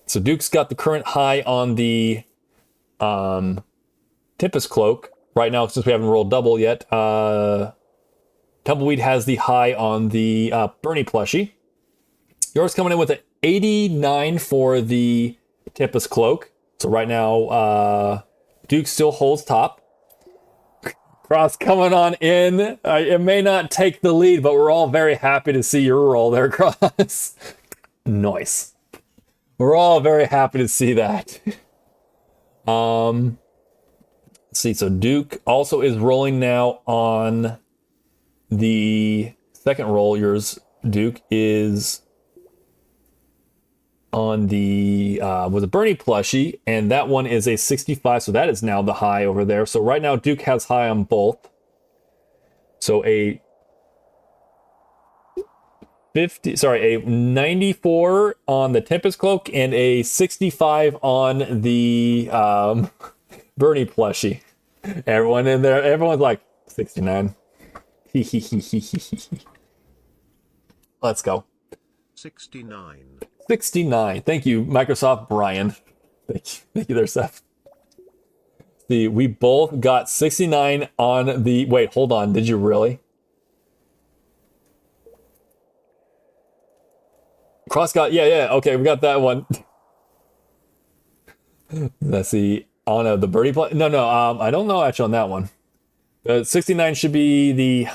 So Duke's got the current high on the Tempest Cloak. Right now, since we haven't rolled double yet, Tumbleweed has the high on the Bernie plushie. Yours coming in with an 89 for the Tempest Cloak. So right now, Duke still holds top. Cross coming on in. It may not take the lead, but we're all very happy to see your roll there, Cross. Nice. We're all very happy to see that. Let's see. So Duke also is rolling now on the second roll. Yours, Duke, is on the was a Bernie plushie, and that one is a 65, so that is now the high over there. So right now Duke has high on both. So a 94 on the Tempest Cloak and a 65 on the Bernie plushie. Everyone in there, everyone's like 69. Let's go. 69. 69. Thank you, Microsoft Brian. Thank you there, Seth. See, we both got 69 on the... Wait, hold on. Did you really? Cross got... Yeah. Okay, we got that one. Let's see. On the birdie play... No. I don't know actually on that one. 69 should be the...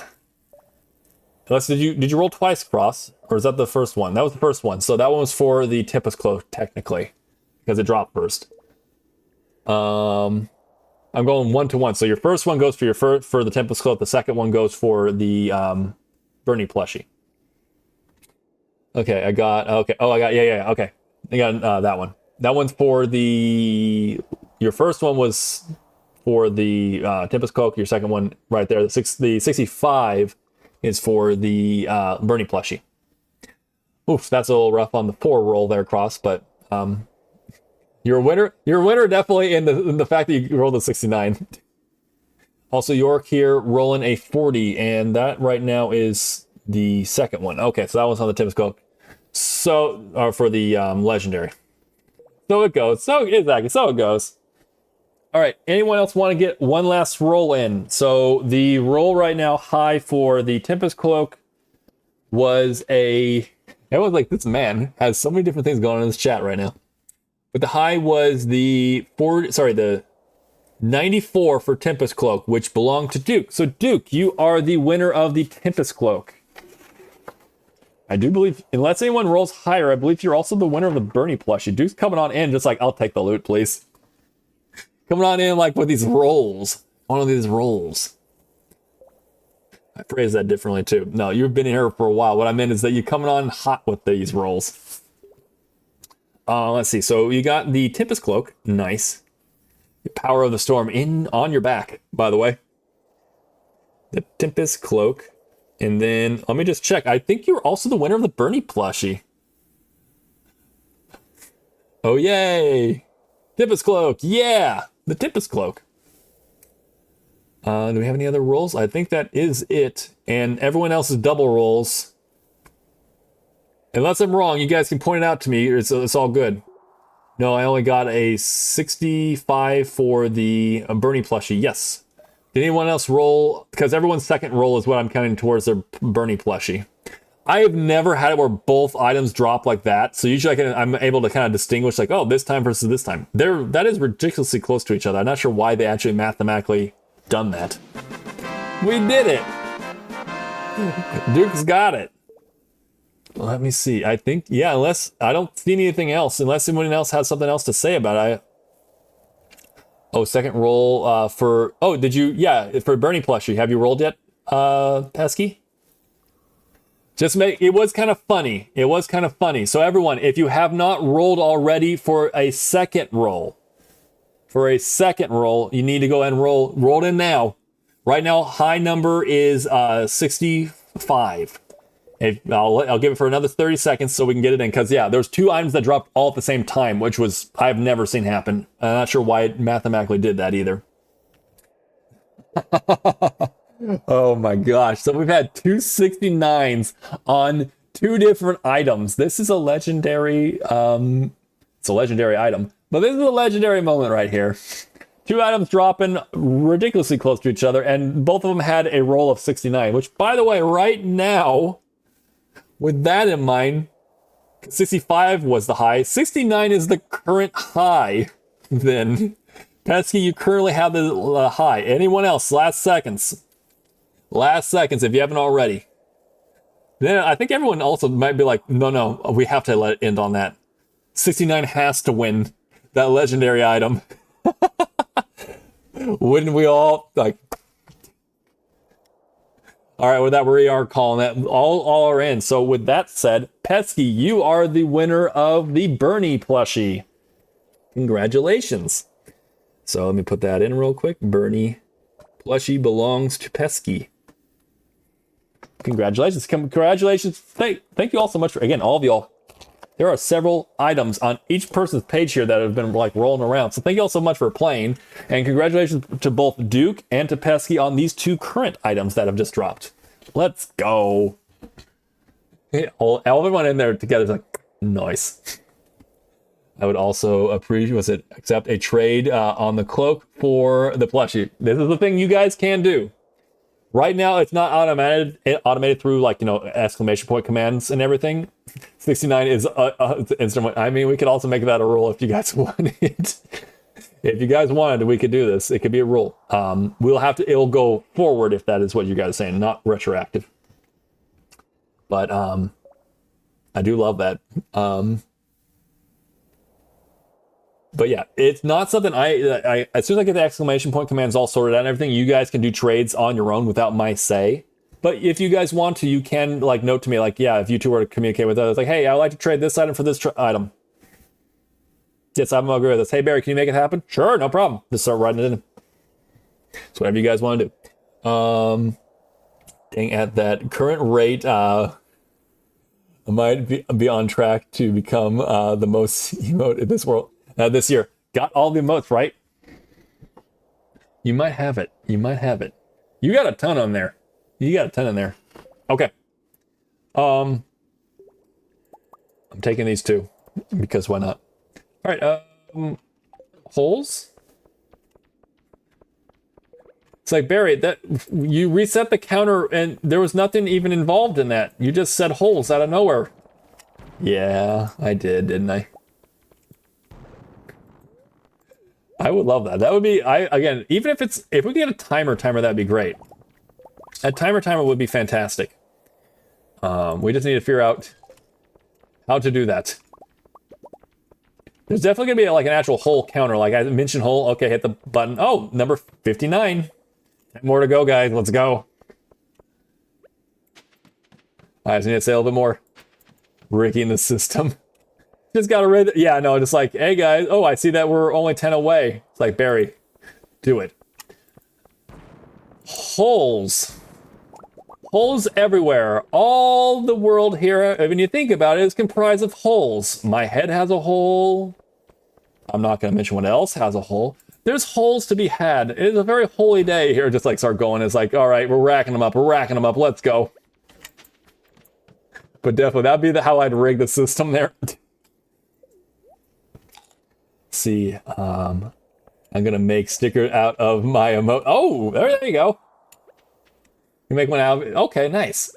Unless, did you roll twice, Cross? Or is that the first one? That was the first one. So that one was for the Tempest Cloak, technically. Because it dropped first. I'm going 1-1. So your first one goes for for the Tempest Cloak. The second one goes for the Bernie plushie. Okay, I got... Okay. Oh, I got... Yeah. Okay. I got that one. That one's for the... Your first one was for the Tempest Cloak. Your second one right there. The 65... is for the Bernie plushie. Oof, that's a little rough on the 4 roll there, Cross, but you're a winner. You're a winner definitely in the fact that you rolled a 69. Also, York here rolling a 40, and that right now is the second one. Okay, so that one's on the Tempest Cloak. So, for the legendary. So it goes. So exactly. So it goes. All right. Anyone else want to get one last roll in? So the roll right now high for the Tempest Cloak was everyone's like, this man has so many different things going on in this chat right now. But the high was the 94 for Tempest Cloak, which belonged to Duke. So Duke, you are the winner of the Tempest Cloak. I do believe, unless anyone rolls higher, I believe you're also the winner of the Bernie plushie. Duke's coming on in just like, I'll take the loot, please. Coming on in like with these rolls. One of these rolls. I phrase that differently too. No, you've been here for a while. What I meant is that you're coming on hot with these rolls. Let's see. So you got the Tempest Cloak. Nice. The Power of the Storm on your back, by the way. The Tempest Cloak. And then, let me just check. I think you're also the winner of the Bernie plushie. Oh, yay. Tempest Cloak. Yeah. The Tempest Cloak. Do we have any other rolls? I think that is it. And everyone else's double rolls. Unless I'm wrong, you guys can point it out to me. It's all good. No, I only got a 65 for the Bernie plushie. Yes. Did anyone else roll? Because everyone's second roll is what I'm counting towards their Bernie plushie. I have never had it where both items drop like that. So usually I'm able to kind of distinguish like, oh, this time versus this time. That is ridiculously close to each other. I'm not sure why they actually mathematically done that. We did it. Duke's got it. Let me see. I think, yeah, unless I don't see anything else, unless anyone else has something else to say about it. Second roll for, did you, yeah, for Bernie plushie. Have you rolled yet, Pesky? It was kind of funny. It was kind of funny. So everyone, if you have not rolled already for a second roll, you need to go ahead and roll in now. Right now, high number is 65. I'll give it for another 30 seconds so we can get it in. Because, yeah, there's two items that dropped all at the same time, which was I've never seen happen. I'm not sure why it mathematically did that either. Oh, my gosh. So we've had two 69s on two different items. This is a legendary... it's a legendary item. But this is a legendary moment right here. Two items dropping ridiculously close to each other, and both of them had a roll of 69, which, by the way, right now... With that in mind, 65 was the high. 69 is the current high. Then, Pesky, you currently have the high. Anyone else? Last seconds. Last seconds, if you haven't already. Then I think everyone also might be like, no, we have to let it end on that. 69 has to win that legendary item. Wouldn't we all like? All right, with that, we are calling that all are in. So with that said, Pesky, you are the winner of the Bernie plushie. Congratulations. So let me put that in real quick. Bernie plushie belongs to Pesky. Congratulations. Congratulations. Thank you all so much for, again, all of y'all. There are several items on each person's page here that have been like rolling around. So thank you all so much for playing. And congratulations to both Duke and to Pesky on these two current items that have just dropped. Let's go. Everyone in there together is like, nice. I would also accept a trade on the cloak for the plushie. This is the thing you guys can do. Right now, it's not automated through like, exclamation point commands and everything. 69 is instant. I mean, we could also make that a rule if you guys wanted. If you guys wanted, we could do this. It could be a rule. It'll go forward if that is what you guys are saying, not retroactive. But I do love that. But yeah, it's not something I as soon as I get the exclamation point commands all sorted out and everything, you guys can do trades on your own without my say. But if you guys want to, you can like note to me like, yeah, if you two were to communicate with us, like, hey, I'd like to trade this item for this item. Yes, I'm agree with this. Hey, Barry, can you make it happen? Sure, no problem. Just start writing it in. So whatever you guys want to do. Dang, at that current rate, I might be on track to become the most emote in this world. This year. Got all the emotes, right? You might have it. You got a ton on there. Okay. I'm taking these two because why not? All right. Holes. It's like, Barry, that you reset the counter and there was nothing even involved in that. You just said holes out of nowhere. Yeah, I did, didn't I? I would love that. That would be, again, even if if we get a timer, that'd be great. A timer would be fantastic. We just need to figure out how to do that. There's definitely gonna be like an actual hole counter. Like I mentioned hole, okay, hit the button. Oh, number 59. 10 more to go, guys, let's go. I just need to say a little bit more. Rigging the system. Just gotta read, yeah, no, just like, hey guys, oh, I see that we're only 10 away. It's like, Barry, do it. Holes. Holes everywhere. All the world here, when you think about it, is comprised of holes. My head has a hole. I'm not gonna mention what else has a hole. There's holes to be had. It is a very holy day here. Just like start going. It's like, all right, we're racking them up. Let's go. But definitely, that'd be how I'd rig the system there. See, I'm gonna make stickers out of my emote. Oh, there you go. You make one out. Okay, nice.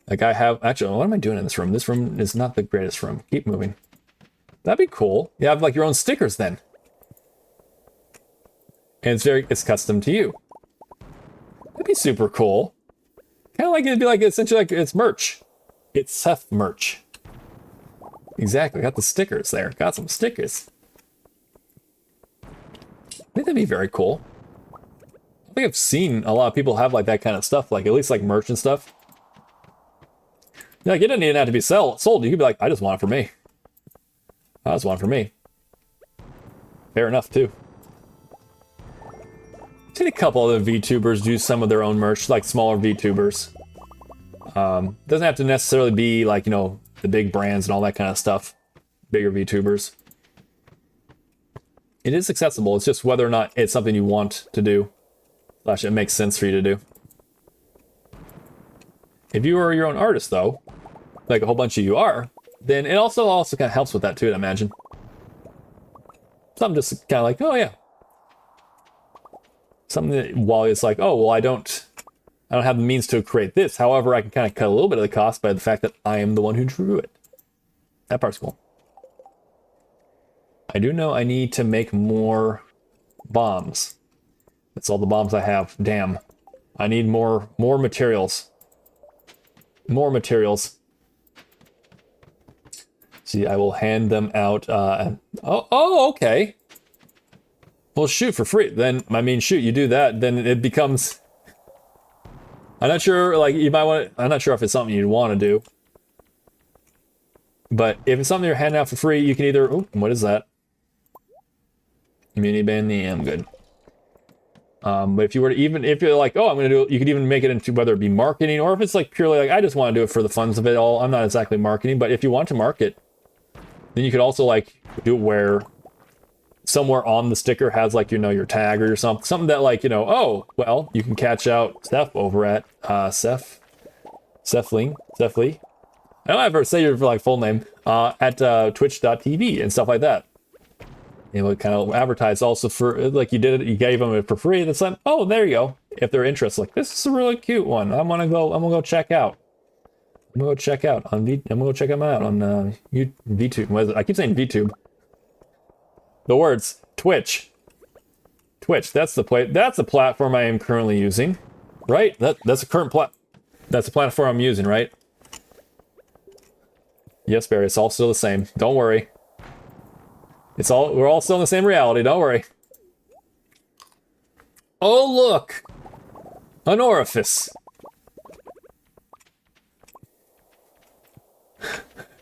Like I have, actually, what am I doing in this room? This room is not the greatest room. Keep moving. That'd be cool. You have like your own stickers then. And it's custom to you. That'd be super cool. Kind of like it'd be like essentially like it's merch. It's Seth merch. Exactly. Got the stickers there. Got some stickers. I think that'd be very cool. I think I've seen a lot of people have like that kind of stuff, like at least like merch and stuff. Like it doesn't even have to be sold. You could be like, I just want it for me. I just want it for me. Fair enough too. I've seen a couple other VTubers do some of their own merch, like smaller VTubers. Doesn't have to necessarily be like, you know, the big brands and all that kind of stuff. Bigger VTubers. It is accessible. It's just whether or not it's something you want to do. Slash, it makes sense for you to do. If you are your own artist, though, like a whole bunch of you are, then it also kind of helps with that too, I imagine. Something just kind of like, oh yeah. Something that, while it's like, oh, well, I don't have the means to create this. However, I can kind of cut a little bit of the cost by the fact that I am the one who drew it. That part's cool. I do know I need to make more bombs. That's all the bombs I have. Damn. I need more materials. More materials. See, I will hand them out. Oh, okay. Well, shoot, for free. Then, I mean, shoot, you do that, then it becomes... I'm not sure, like, you might want to... I'm not sure if it's something you'd want to do. But if it's something you're handing out for free, you can either... Oh, what is that? Mini band, yeah, I'm good. But if you were to if you're like, oh, I'm going to do it, you could even make it into whether it be marketing or if it's like purely like, I just want to do it for the funs of it all. I'm not exactly marketing, but if you want to market, then you could also like do it where somewhere on the sticker has like, you know, your tag or something that like, you know, oh, well, you can catch out Steph over at Seth Lee. I don't ever say your like full name at twitch.tv and stuff like that. You know, kind of advertise also for like you did it, you gave them it for free. That's like, oh, there you go. If they're interested, like this is a really cute one. I'm gonna go check out. I'm gonna go check them out on VTube. What is it? I keep saying VTube. The words Twitch. That's the platform I am currently using, right? That's a current That's the platform I'm using, right? Yes, Barry. It's all still the same. Don't worry. We're all still in the same reality, don't worry. Oh, look! An orifice.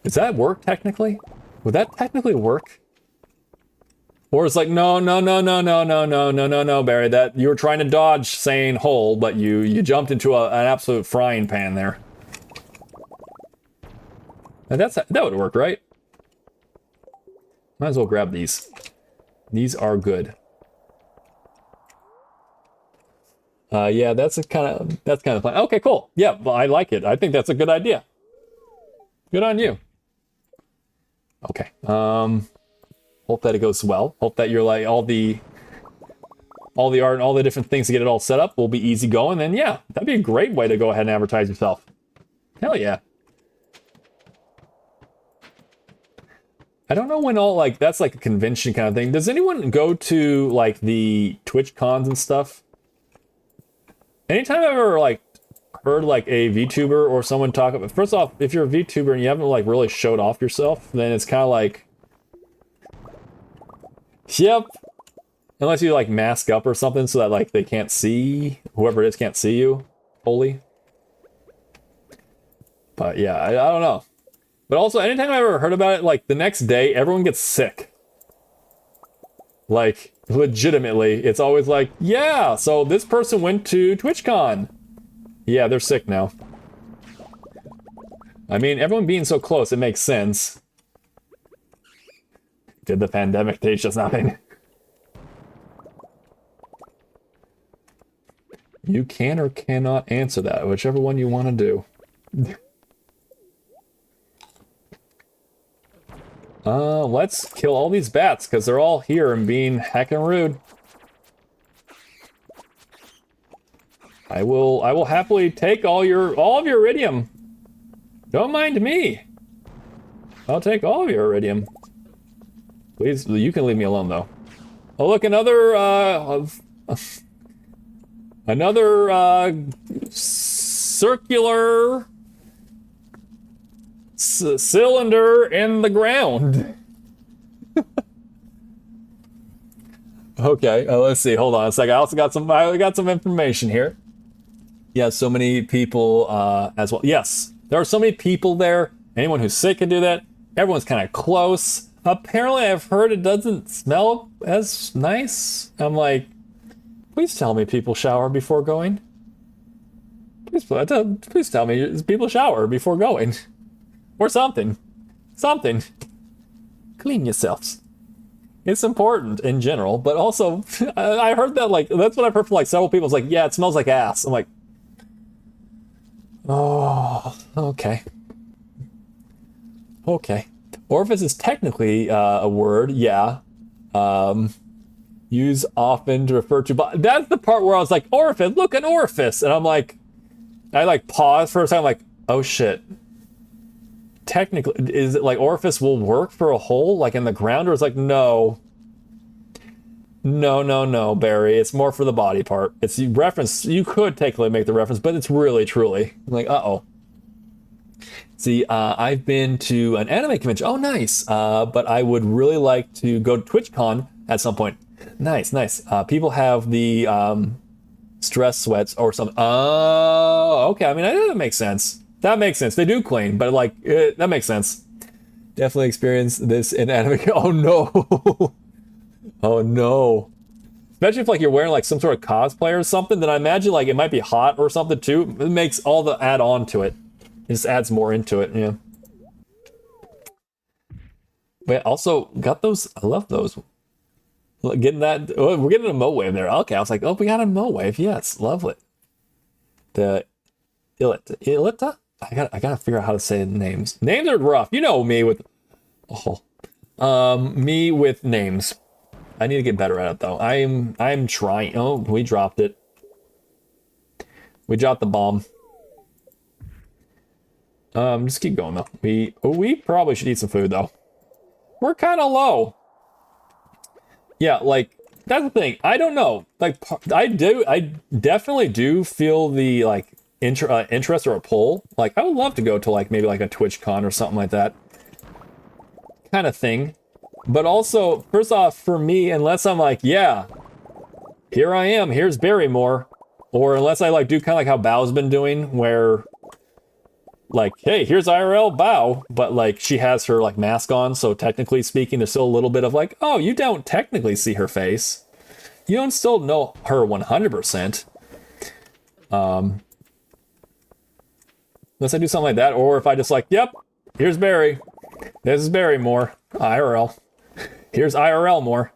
Does that work, technically? Would that technically work? Or it's like, no, Barry, that you were trying to dodge saying hole, but you jumped into an absolute frying pan there. And that would work, right? Might as well grab these. These are good. Yeah, that's kind of fun. Okay, cool. Yeah, well, I like it. I think that's a good idea. Good on you. Okay. Hope that it goes well. Hope that you're like all the all the art and all the different things to get it all set up will be easy going, then yeah, that'd be a great way to go ahead and advertise yourself. Hell yeah. I don't know when all, like, that's like a convention kind of thing. Does anyone go to, like, the Twitch cons and stuff? Anytime I've ever, like, heard, like, a VTuber or someone talk about... First off, if you're a VTuber and you haven't, like, really showed off yourself, then it's kind of like... Yep. Unless you, like, mask up or something so that, like, they can't see... Whoever it is can't see you fully. But, yeah, I don't know. But also, anytime I've ever heard about it, like, the next day, everyone gets sick. Like, legitimately. It's always like, yeah, so this person went to TwitchCon. Yeah, they're sick now. I mean, everyone being so close, it makes sense. Did the pandemic teach us nothing? You can or cannot answer that, whichever one you want to do. Let's kill all these bats, because they're all here and being heckin' rude. I will happily take all of your iridium. Don't mind me. I'll take all of your iridium. Please, you can leave me alone, though. Oh, look, another circular cylinder in the ground. Okay, let's see. Hold on a second. I got some information here. Yeah, so many people as well. Yes, there are so many people there. Anyone who's sick can do that. Everyone's kind of close. Apparently, I've heard it doesn't smell as nice. I'm like, please tell me people shower before going. Please tell me people shower before going. Or something. Something. Clean yourselves. It's important in general, but also, I heard that, like, that's what I've heard from, like, several people. It's like, yeah, it smells like ass. I'm like, oh, okay. Okay. Orifice is technically a word, yeah. Use often to refer to, but that's the part where I was like, orifice, look, an orifice. And I'm like, I like paused for a second, like, oh shit. Technically, is it like orifice will work for a hole, like in the ground, or it's like, no, Barry, it's more for the body part. It's reference, you could technically make the reference, but it's really, truly, like, uh-oh. See, I've been to an anime convention, oh, nice, but I would really like to go to TwitchCon at some point. Nice. People have the stress sweats or something. Oh, okay, I mean, that makes sense. That makes sense. They do clean, but like, that makes sense. Definitely experienced this in anime. Oh no. Oh no. Especially if like you're wearing like some sort of cosplay or something, then I imagine like it might be hot or something too. It makes all the add on to it. It just adds more into it, yeah. But also got those, I love those. Getting that, oh, we're getting a Emote Wave there. Okay, I was like, oh, we got a Emote Wave. Yes, lovely. The Illita? I gotta figure out how to say the names. Names are rough. You know me with me with names. I need to get better at it though. I'm trying. Oh, we dropped it. We dropped the bomb. Just keep going though. We probably should eat some food though. We're kind of low. Yeah, like that's the thing. I don't know. Like I definitely do feel the like interest or a pull. Like I would love to go to like maybe like a TwitchCon or something like that kind of thing. But also, first off, for me, unless I'm like, yeah, here I am, here's Barrymore, or unless I like do kind of like how Bao's been doing, where like, hey, here's IRL Bao, but like she has her like mask on, so technically speaking, there's still a little bit of like, oh, you don't technically see her face. You don't still know her 100%. Unless I do something like that, or if I just like, yep, here's Barry. This is Barrymore. IRL. Here's IRL more.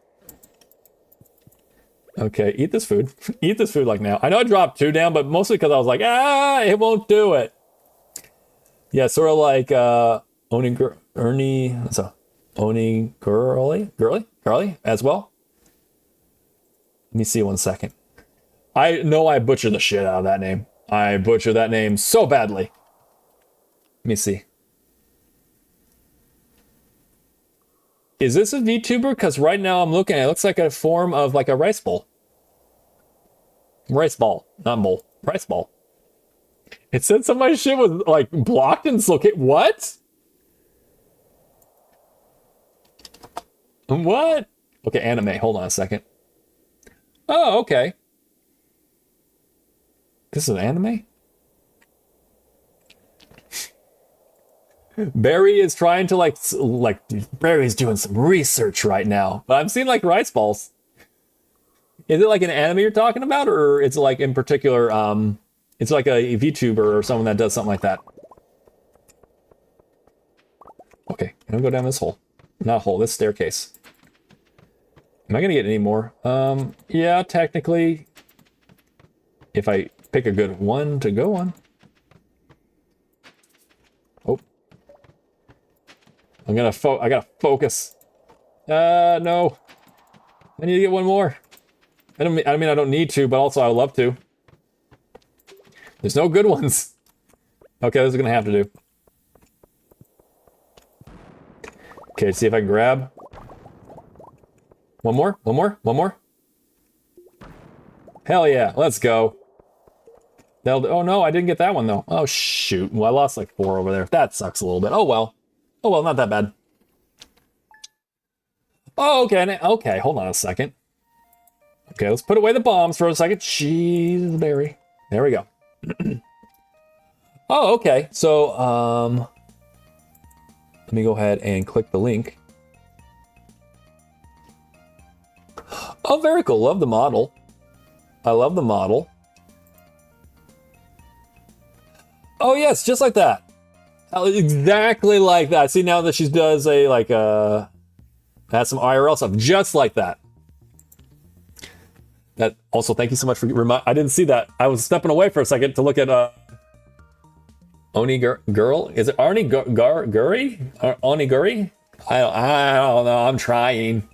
Okay, eat this food. Eat this food like now. I know I dropped 2 down, but mostly because I was like, it won't do it. Yeah, sort of like Oni Girly as well. Let me see 1 second. I know I butchered the shit out of that name. I butchered that name so badly. Let me see. Is this a VTuber? Because right now I'm looking at it, looks like a form of like a rice bowl. Rice ball, not bowl. Rice ball. It said some of my shit was like blocked and dislocated. What? What? Okay, anime. Hold on a second. Oh, okay. This is an anime? Barry is trying to like Barry's doing some research right now. But I'm seeing like rice balls. Is it like an anime you're talking about, or it's like in particular, it's like a VTuber or someone that does something like that? Okay, I'm gonna go down this hole. Not hole, this staircase. Am I gonna get any more? Yeah, technically, if I pick a good one to go on. Oh, I gotta focus. No, I need to get one more. I mean I don't need to, but also I would love to. There's no good ones. Okay, this is gonna have to do. Okay, see if I can grab. One more, one more, one more. Hell yeah, let's go. Oh no, I didn't get that one though. Oh shoot, well I lost like 4 over there. That sucks a little bit. Oh well, not that bad. Oh, okay, hold on a second. Okay, let's put away the bombs for a second. Jeez, Barry. There we go. Oh, okay. So, let me go ahead and click the link. Oh, very cool. Love the model. I love the model. Oh, yes, just like that. Exactly like that. See, now that she does a, like, has some IRL stuff, just like that. That also, thank you so much for I didn't see that. I was stepping away for a second to look at Oni Girl. Is it Arnie Guri? Oni Guri? I don't know. I'm trying.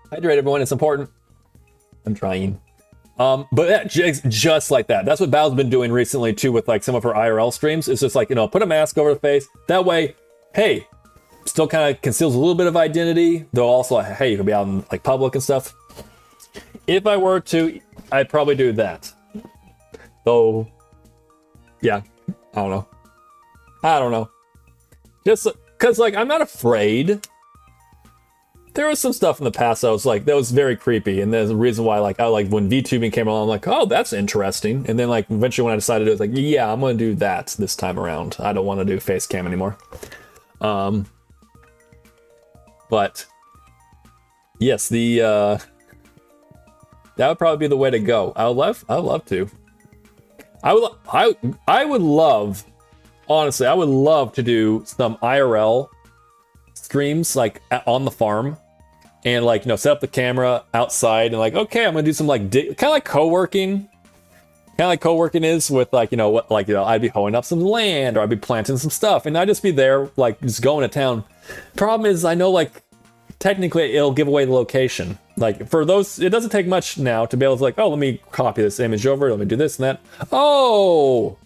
Hydrate, everyone. It's important. I'm trying. But just like that. That's what Bao's been doing recently too with like some of her IRL streams. It's just like, put a mask over the face. That way, hey, still kind of conceals a little bit of identity, though also, hey, you can be out in like public and stuff. If I were to, I'd probably do that. Though, yeah, I don't know. Just because, like, I'm not afraid. There was some stuff in the past that was very creepy, and there's a reason why, like, when VTubing came along, I'm like, oh, that's interesting. And then, like, eventually when I decided it was like, yeah, I'm gonna do that this time around. I don't want to do face cam anymore. But yes, that would probably be the way to go. I would love to. I would love, honestly, I would love to do some IRL streams like on the farm, and like set up the camera outside and like, okay, I'm gonna do some like kind of like co-working. Kind of like co-working is with like I'd be hoeing up some land, or I'd be planting some stuff, and I'd just be there like just going to town. Problem is, I know like technically it'll give away the location. Like for those, it doesn't take much now to be able to like, oh, let me copy this image over, let me do this and that. Oh,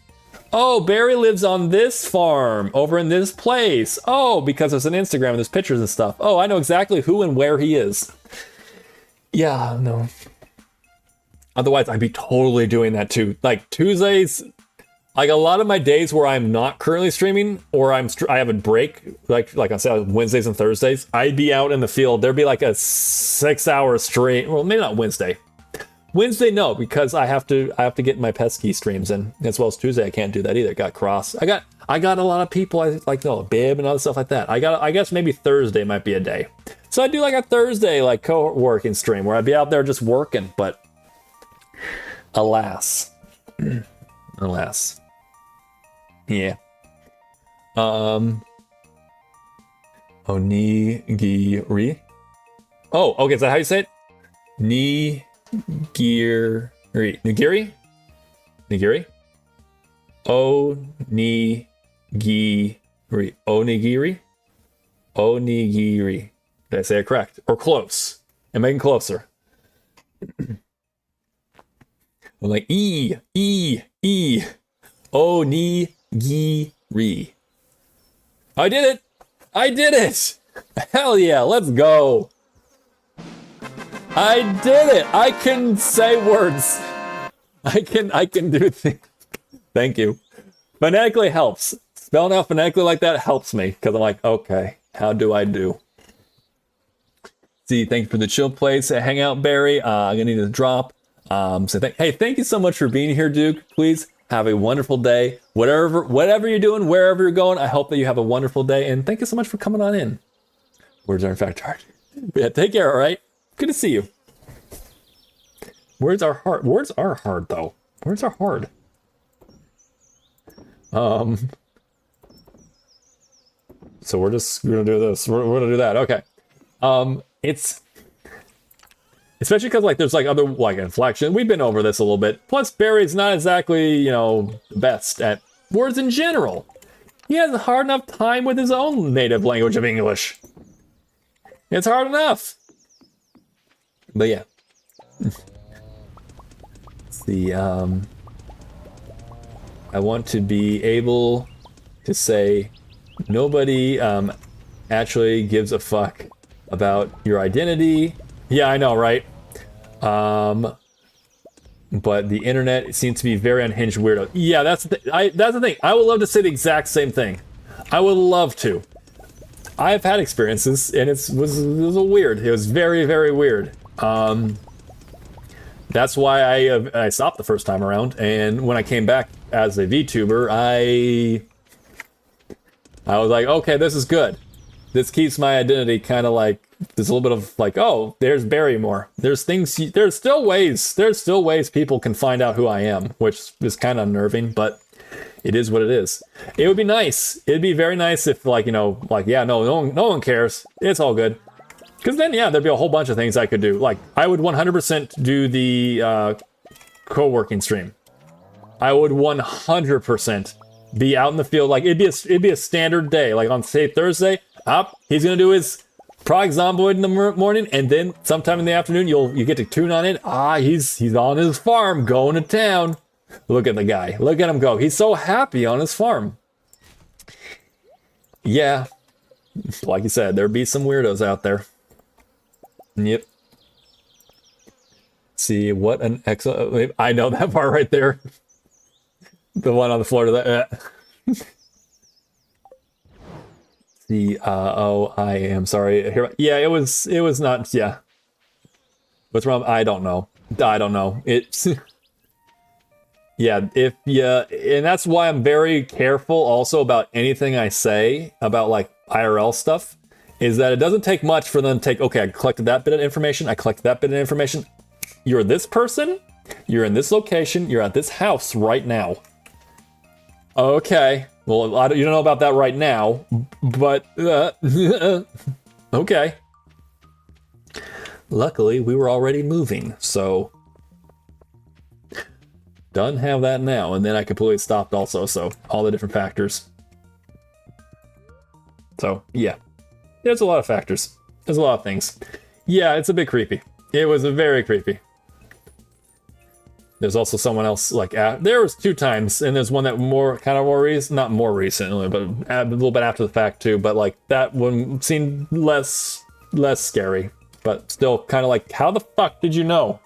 Barry lives on this farm over in this place. Oh, because there's an Instagram and there's pictures and stuff. Oh, I know exactly who and where he is. Yeah, no. Otherwise, I'd be totally doing that too. Like Tuesdays, like a lot of my days where I'm not currently streaming, or I have a break, like I said, Wednesdays and Thursdays, I'd be out in the field. There'd be like a 6-hour stream. Well, maybe not Wednesday. Wednesday, no, because I have to get my pesky streams in, as well as Tuesday. I can't do that either. Got cross. I got a lot of people. I like Bib and other stuff like that. I guess maybe Thursday might be a day. So I do like a Thursday like co-working stream where I'd be out there just working, but. Alas. Yeah. Onigiri. Oh, okay, is that how you say it? Nigiri. Nigiri? Onigiri. Onigiri? Did I say it correct? Or close. I'm making closer. I'm like E, O, ni, gi, ri. I did it! I did it! Hell yeah, let's go! I did it! I can say words. I can do things. Thank you. Phonetically helps. Spelling out phonetically like that helps me, because I'm like, okay, how do I do? See, thank you for the chill place. Hang out, Barry. I'm gonna need to drop. Hey, thank you so much for being here, Duke. Please have a wonderful day. Whatever you're doing, wherever you're going, I hope that you have a wonderful day. And thank you so much for coming on in. Words are in fact hard. Yeah, take care, all right? Good to see you. Words are hard. Words are hard, though. Words are hard. So we're just gonna do this. We're gonna do that. Okay. It's especially because like there's like other like inflection. We've been over this a little bit. Plus Barry's not exactly, you know, the best at words in general. He has a hard enough time with his own native language of English. It's hard enough. But yeah. See, I want to be able to say nobody actually gives a fuck about your identity. Yeah, I know, right? But the internet seems to be very unhinged weirdo. Yeah, that's the thing. I would love to say the exact same thing. I would love to. I've had experiences, and it was weird. It was very, very weird. That's why I stopped the first time around, and when I came back as a VTuber, I was like, okay, this is good. This keeps my identity kind of like, there's a little bit of like, oh, there's Barrymore. There's still ways people can find out who I am, which is kind of unnerving, but it is what it is. It would be nice. It'd be very nice if like, you know, like, yeah, no one cares. It's all good. Because then, yeah, there'd be a whole bunch of things I could do. Like, I would 100% do the co-working stream. I would 100% be out in the field. Like, it'd be a standard day. Like, on, say, Thursday, he's going to do his Prague Zomboid in the morning, and then sometime in the afternoon, you get to tune on it. He's on his farm, going to town. Look at the guy. Look at him go. He's so happy on his farm. Yeah. Like you said, there'd be some weirdos out there. Yep. See what an excellent. I know that part right there. The one on the floor to that. See, oh, I am sorry. Yeah, it was not. Yeah. What's wrong? I don't know. It's. Yeah, and that's why I'm very careful also about anything I say about like IRL stuff. Is that it doesn't take much for them to take, okay, I collected that bit of information, You're this person, you're in this location, you're at this house right now. Okay, well, you don't know about that right now, but, okay. Luckily, we were already moving, so. Done have that now, and then I completely stopped also, so all the different factors. So, yeah. There's a lot of factors. There's a lot of things. Yeah, it's a bit creepy. It was very creepy. There's also someone else, like, there was 2 times, and there's one that not more recently, but a little bit after the fact too, but like, that one seemed less scary, but still kind of like, how the fuck did you know?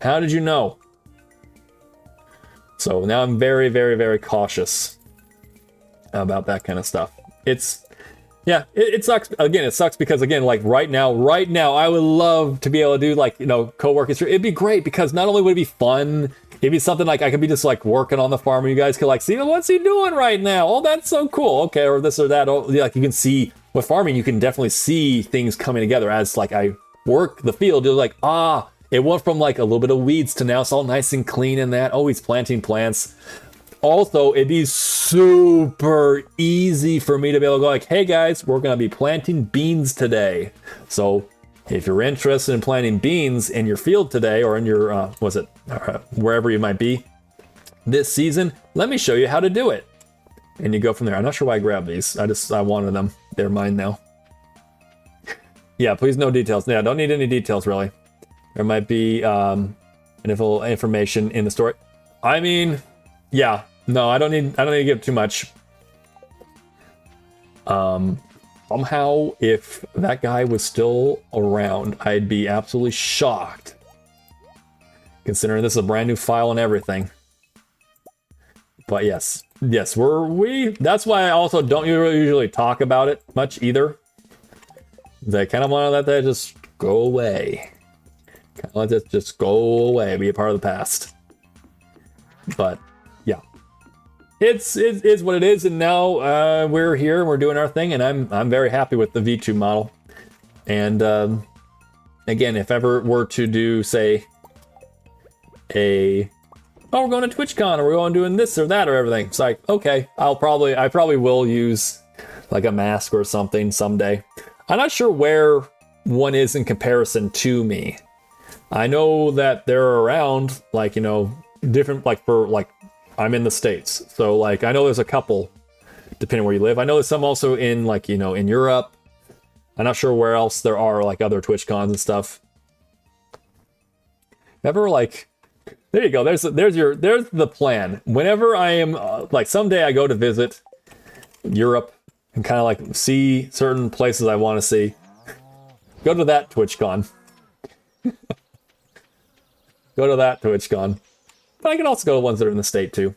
How did you know? So now I'm very, very, very cautious about that kind of stuff. Yeah, it sucks. Again, it sucks because, again, like right now, I would love to be able to do like, you know, co-working. It'd be great because not only would it be fun, it'd be something like I could be just like working on the farm and you guys could like see, what's he doing right now? Oh, that's so cool. Okay, or this or that. Oh, like you can see with farming, you can definitely see things coming together as like I work the field. You're like, it went from like a little bit of weeds to now it's all nice and clean in that. Oh, he's planting plants. Also, it'd be super easy for me to be able to go like, hey guys, we're going to be planting beans today. So if you're interested in planting beans in your field today or in your, wherever you might be this season, let me show you how to do it. And you go from there. I'm not sure why I grabbed these. I wanted them. They're mine now. Yeah, please no details. Yeah, don't need any details really. There might be information in the story. I mean, yeah, no, I don't need to give too much. Somehow, if that guy was still around, I'd be absolutely shocked. Considering this is a brand new file and everything. But yes, that's why I also don't usually talk about it much either. I kind of want to let that just go away. Kind of let it just go away, be a part of the past. But yeah, it's what it is, and now we're here and we're doing our thing, and I'm very happy with the V2 model. And again, if ever were to do, say, we're going to TwitchCon, or we're going doing this or that or everything, it's like, okay, I probably will use like a mask or something someday. I'm not sure where one is in comparison to me. I know that they're around, like, you know, different, like, for, like, I'm in the States. So, like, I know there's a couple, depending where you live. I know there's some also in, like, you know, in Europe. I'm not sure where else there are, like, other TwitchCons and stuff. Never, like, there you go. There's the plan. Whenever I am, like, someday I go to visit Europe and kind of, like, see certain places I want to see, go to that TwitchCon. Go to that TwitchCon. But I can also go to ones that are in the state too.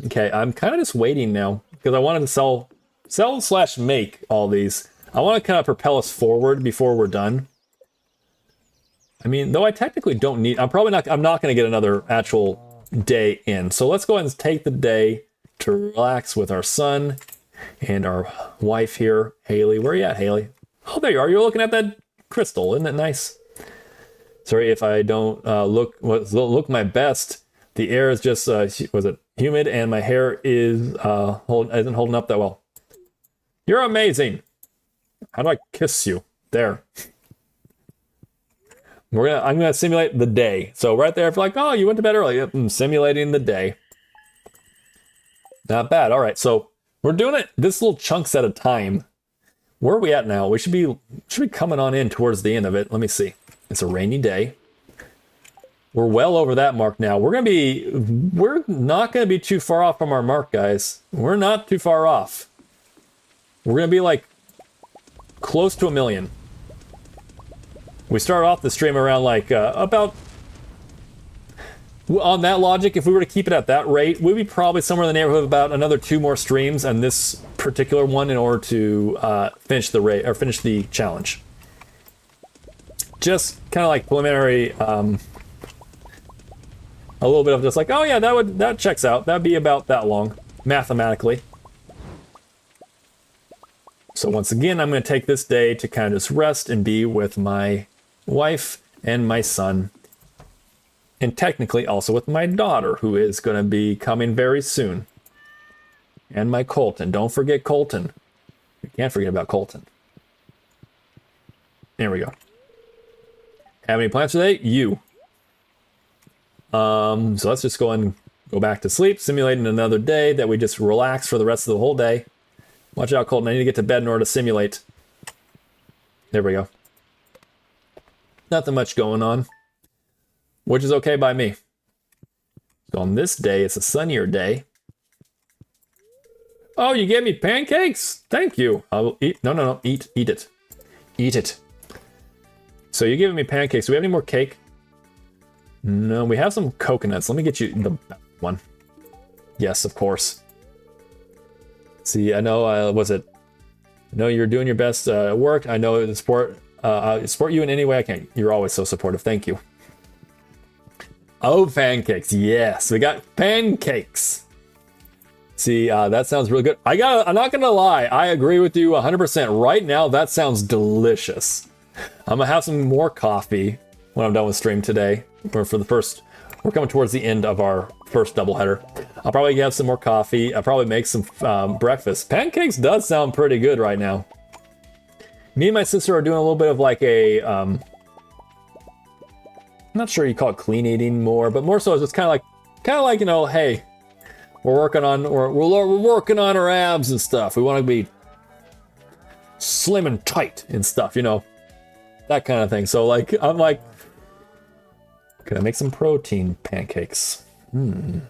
Okay, I'm kind of just waiting now because I wanted to sell/make all these. I want to kind of propel us forward before we're done. I mean, though I technically don't need, I'm not going to get another actual day in. So let's go ahead and take the day to relax with our son and our wife here, Haley. Where are you at, Haley? Oh, there you are. You're looking at that crystal. Isn't it nice? Sorry if I don't look my best. The air is just humid, and my hair isn't holding up that well. You're amazing. How do I kiss you? There. I'm gonna simulate the day. So right there, if you're like, oh, you went to bed early, I'm simulating the day. Not bad. All right, so we're doing it this little chunks at a time. Where are we at now? We should be coming on in towards the end of it. Let me see. It's a rainy day. We're well over that mark now. We're not gonna be too far off from our mark, guys. We're not too far off. We're gonna be like close to 1 million. We started off the stream around like about, on that logic, if we were to keep it at that rate, we'd be probably somewhere in the neighborhood of about another 2 more streams on this particular one in order to finish the challenge. Just kind of like preliminary, a little bit of just like, oh yeah, that checks out. That'd be about that long, mathematically. So once again, I'm going to take this day to kind of just rest and be with my wife and my son. And technically also with my daughter, who is going to be coming very soon. And my Colton. Don't forget Colton. You can't forget about Colton. There we go. Have any plans today? You. So let's just go and go back to sleep, simulating another day that we just relax for the rest of the whole day. Watch out, Colton. I need to get to bed in order to simulate. There we go. Nothing much going on, which is okay by me. So on this day, it's a sunnier day. Oh, you gave me pancakes? Thank you. I will eat. No. Eat it. Eat it. So you're giving me pancakes. Do we have any more cake? No, we have some coconuts. Let me get you the one. Yes, of course. See, I know, I know you're doing your best at work. I know the support you in any way I can. You're always so supportive. Thank you. Oh, pancakes. Yes, we got pancakes. See, that sounds really good. I'm not gonna lie. I agree with you 100%. Right now, that sounds delicious. I'm gonna have some more coffee when I'm done with stream today. For the first, we're coming towards the end of our first doubleheader. I'll probably have some more coffee. I'll probably make some breakfast. Pancakes does sound pretty good right now. Me and my sister are doing a little bit of like a, I'm not sure you call it clean eating more, but more so it's just kind of like, you know, hey, we're working on our abs and stuff. We want to be slim and tight and stuff, you know, that kind of thing. So like, I'm like, could I make some protein pancakes?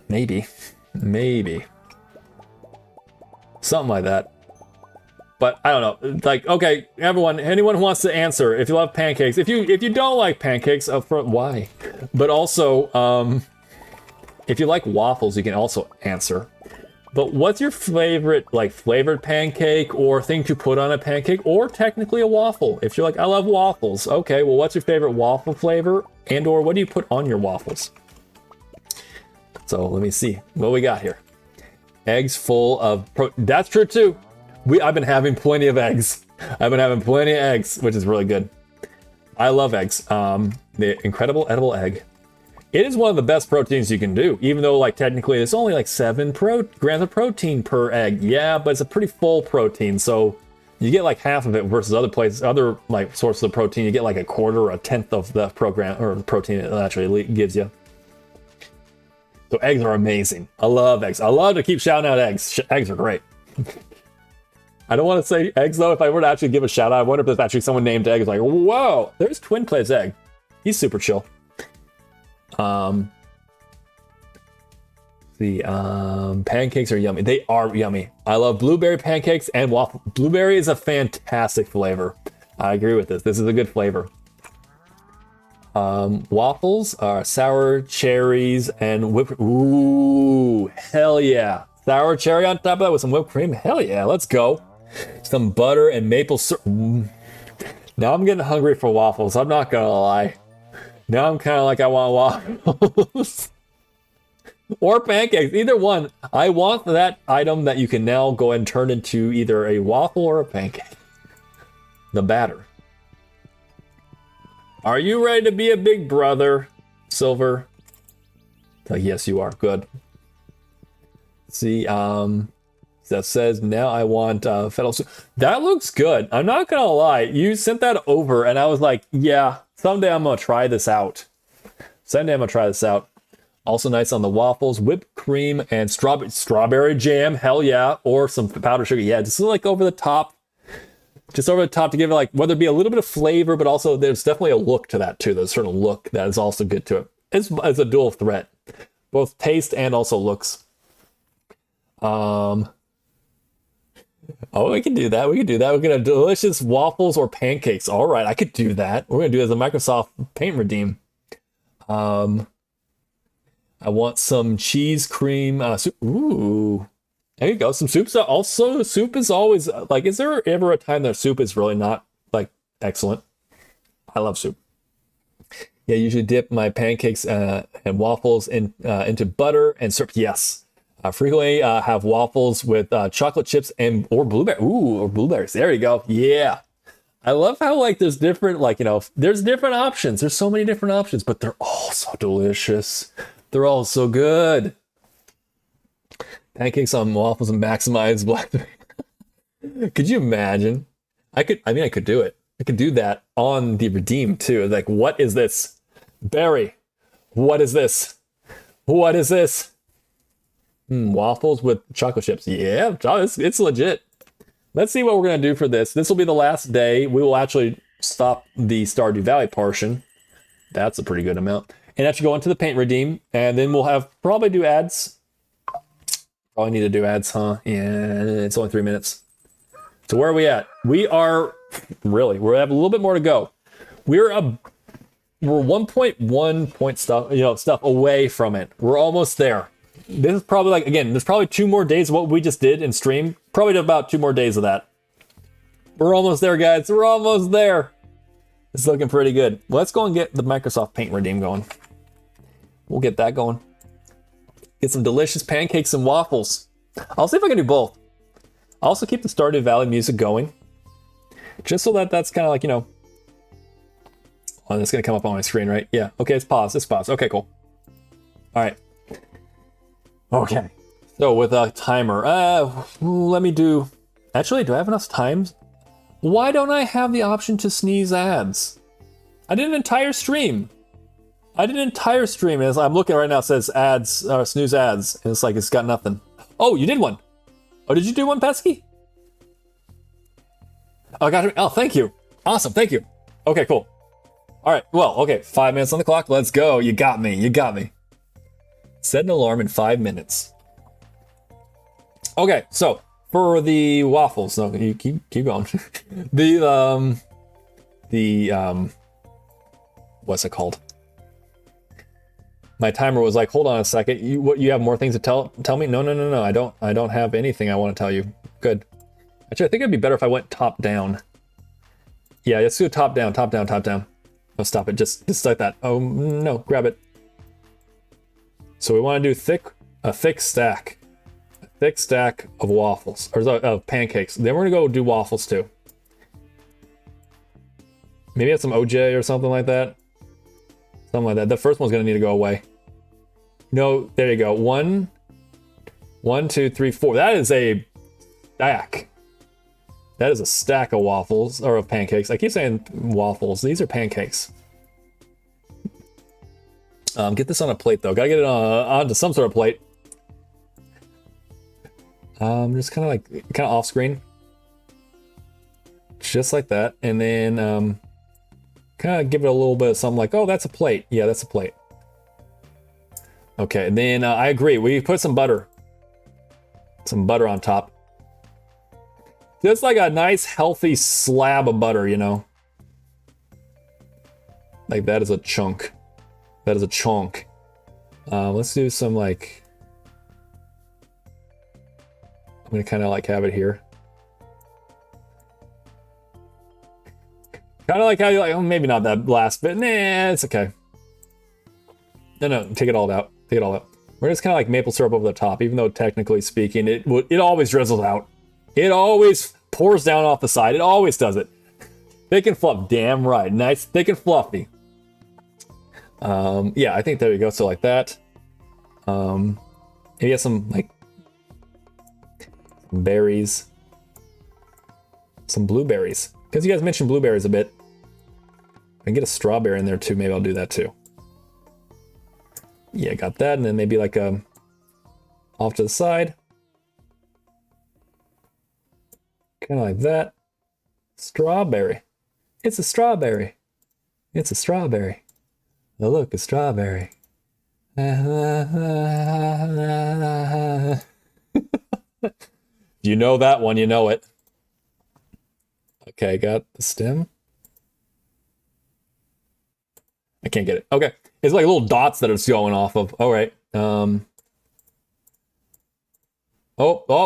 Maybe, something like that. But I don't know. Like, okay, everyone, anyone who wants to answer, if you love pancakes, if you don't like pancakes, why? But also, if you like waffles, you can also answer. But what's your favorite, like, flavored pancake or thing to put on a pancake, or technically a waffle? If you're like, I love waffles, okay, well, what's your favorite waffle flavor, and or what do you put on your waffles? So let me see what we got here. Eggs full of that's true too. I've been having plenty of eggs. Which is really good. I love eggs. The incredible edible egg. It is one of the best proteins you can do, even though like technically it's only like 7 grams of protein per egg. Yeah, but it's a pretty full protein, so you get like half of it versus other like sources of protein. You get like a quarter or a tenth of the protein it actually gives you. So eggs are amazing. I love eggs. I love to keep shouting out eggs. Eggs are great. I don't want to say eggs though. If I were to actually give a shout out, I wonder if there's actually someone named Egg. It's like, whoa, there's Twin Plays Egg. He's super chill. The pancakes are yummy. They are yummy. I love blueberry pancakes and waffle. Blueberry is a fantastic flavor. I agree with this. This is a good flavor. Waffles are sour cherries and whipped. Ooh, hell yeah! Sour cherry on top of that with some whipped cream. Hell yeah! Let's go. Some butter and maple syrup. Now I'm getting hungry for waffles. I'm not gonna lie. Now I'm kind of like I want waffles. Or pancakes, either one. I want that item that you can now go and turn into either a waffle or a pancake. The batter. Are you ready to be a big brother, Silver? Yes, you are. Good. See, that says now I want fennel soup. That looks good. I'm not gonna lie. You sent that over, and I was like, yeah, someday I'm gonna try this out. Also nice on the waffles, whipped cream and strawberry jam. Hell yeah, or some powdered sugar. Yeah, just like over the top. Just over the top to give it like, whether it be a little bit of flavor, but also there's definitely a look to that too. There's a certain look that is also good to it. It's a dual threat, both taste and also looks. Oh, we can do that. We're gonna have delicious waffles or pancakes. All right, I could do that. We're gonna do it as a Microsoft Paint Redeem. I want some cheese cream soup. Ooh. There you go. Some soups. Also, soup is always like, is there ever a time that soup is really not like excellent? I love soup. Yeah, I usually dip my pancakes and waffles into butter and syrup. Yes. Frequently have waffles with chocolate chips or blueberry. Ooh, or blueberries. There you go. Yeah. I love how like there's different, like, you know, there's different options. There's so many different options, but they're all so delicious. They're all so good. Pancakes on waffles and maximize black. Could you imagine? I could do it. I could do that on the Redeem too. Like, what is this? Barry, what is this? What is this? Waffles with chocolate chips. Yeah, it's legit. Let's see what we're going to do for this. This will be the last day. We will actually stop the Stardew Valley portion. That's a pretty good amount. And actually go into the Paint Redeem. And then we'll probably do ads. Probably need to do ads, huh? Yeah, it's only 3 minutes. So where are we at? We have a little bit more to go. We're 1.1 point stuff away from it. We're almost there. This is probably there's probably 2 more days of what we just did in stream. Probably about 2 more days of that. We're almost there, guys. We're almost there. It's looking pretty good. Let's go and get the Microsoft Paint Redeem going. We'll get that going. Get some delicious pancakes and waffles. I'll see if I can do both. I'll also keep the Stardew Valley music going. Just so that's kind of like, oh, that's going to come up on my screen, right? Yeah. Okay, it's paused. Okay, cool. All right. Okay. So with a timer, let me do... Actually, do I have enough times? Why don't I have the option to sneeze ads? I did an entire stream. As I'm looking right now, it says ads, snooze ads. And it's like, it's got nothing. Oh, you did one. Oh, did you do one, Pesky? Oh, I got it. Oh, thank you. Awesome. Thank you. Okay, cool. All right. Well, okay. 5 minutes on the clock. Let's go. You got me. You got me. Set an alarm in 5 minutes. Okay, so for the waffles, no, you keep going. the what's it called? My timer was like, hold on a second. You have more things to tell me? No. I don't have anything I want to tell you. Good. Actually, I think it'd be better if I went top down. Yeah, let's do top down. Oh, stop it. Just like that. Oh no, grab it. So we want to do a thick stack of waffles or of pancakes. Then we're gonna go do waffles too. Maybe have some OJ or something like that. Something like that. The first one's gonna need to go away. No, there you go. One, 2, 3, 4. That is a stack. That is a stack of waffles or of pancakes. I keep saying waffles. These are pancakes. Get this on a plate though. Gotta get it onto some sort of plate. Just kind of off screen. Just like that. And then kind of give it a little bit of something like, oh, that's a plate. Yeah, that's a plate. Okay, and then I agree. We put some butter. Some butter on top. Just like a nice, healthy slab of butter, you know? Like that is a chunk. That is a chunk. Let's do some like... I'm gonna kind of like have it here. Kind of like how you like, oh, maybe not that last bit. Nah, it's okay. No, take it all out. Take it all out. We're just kind of like maple syrup over the top, even though technically speaking, it always drizzles out. It always pours down off the side. It always does it. Thick and fluffy. Damn right. Nice, thick and fluffy. Yeah, I think there you go. So like that. Maybe get some like berries. Some blueberries. Because you guys mentioned blueberries a bit. I can get a strawberry in there too. Maybe I'll do that too. Yeah, got that. And then maybe like off to the side. Kind of like that. Strawberry. It's a strawberry. It's a strawberry. Oh, look, a strawberry. You know that one, you know it. Okay, got the stem. I can't get it. Okay. It's like little dots that it's going off of. All right. Oh,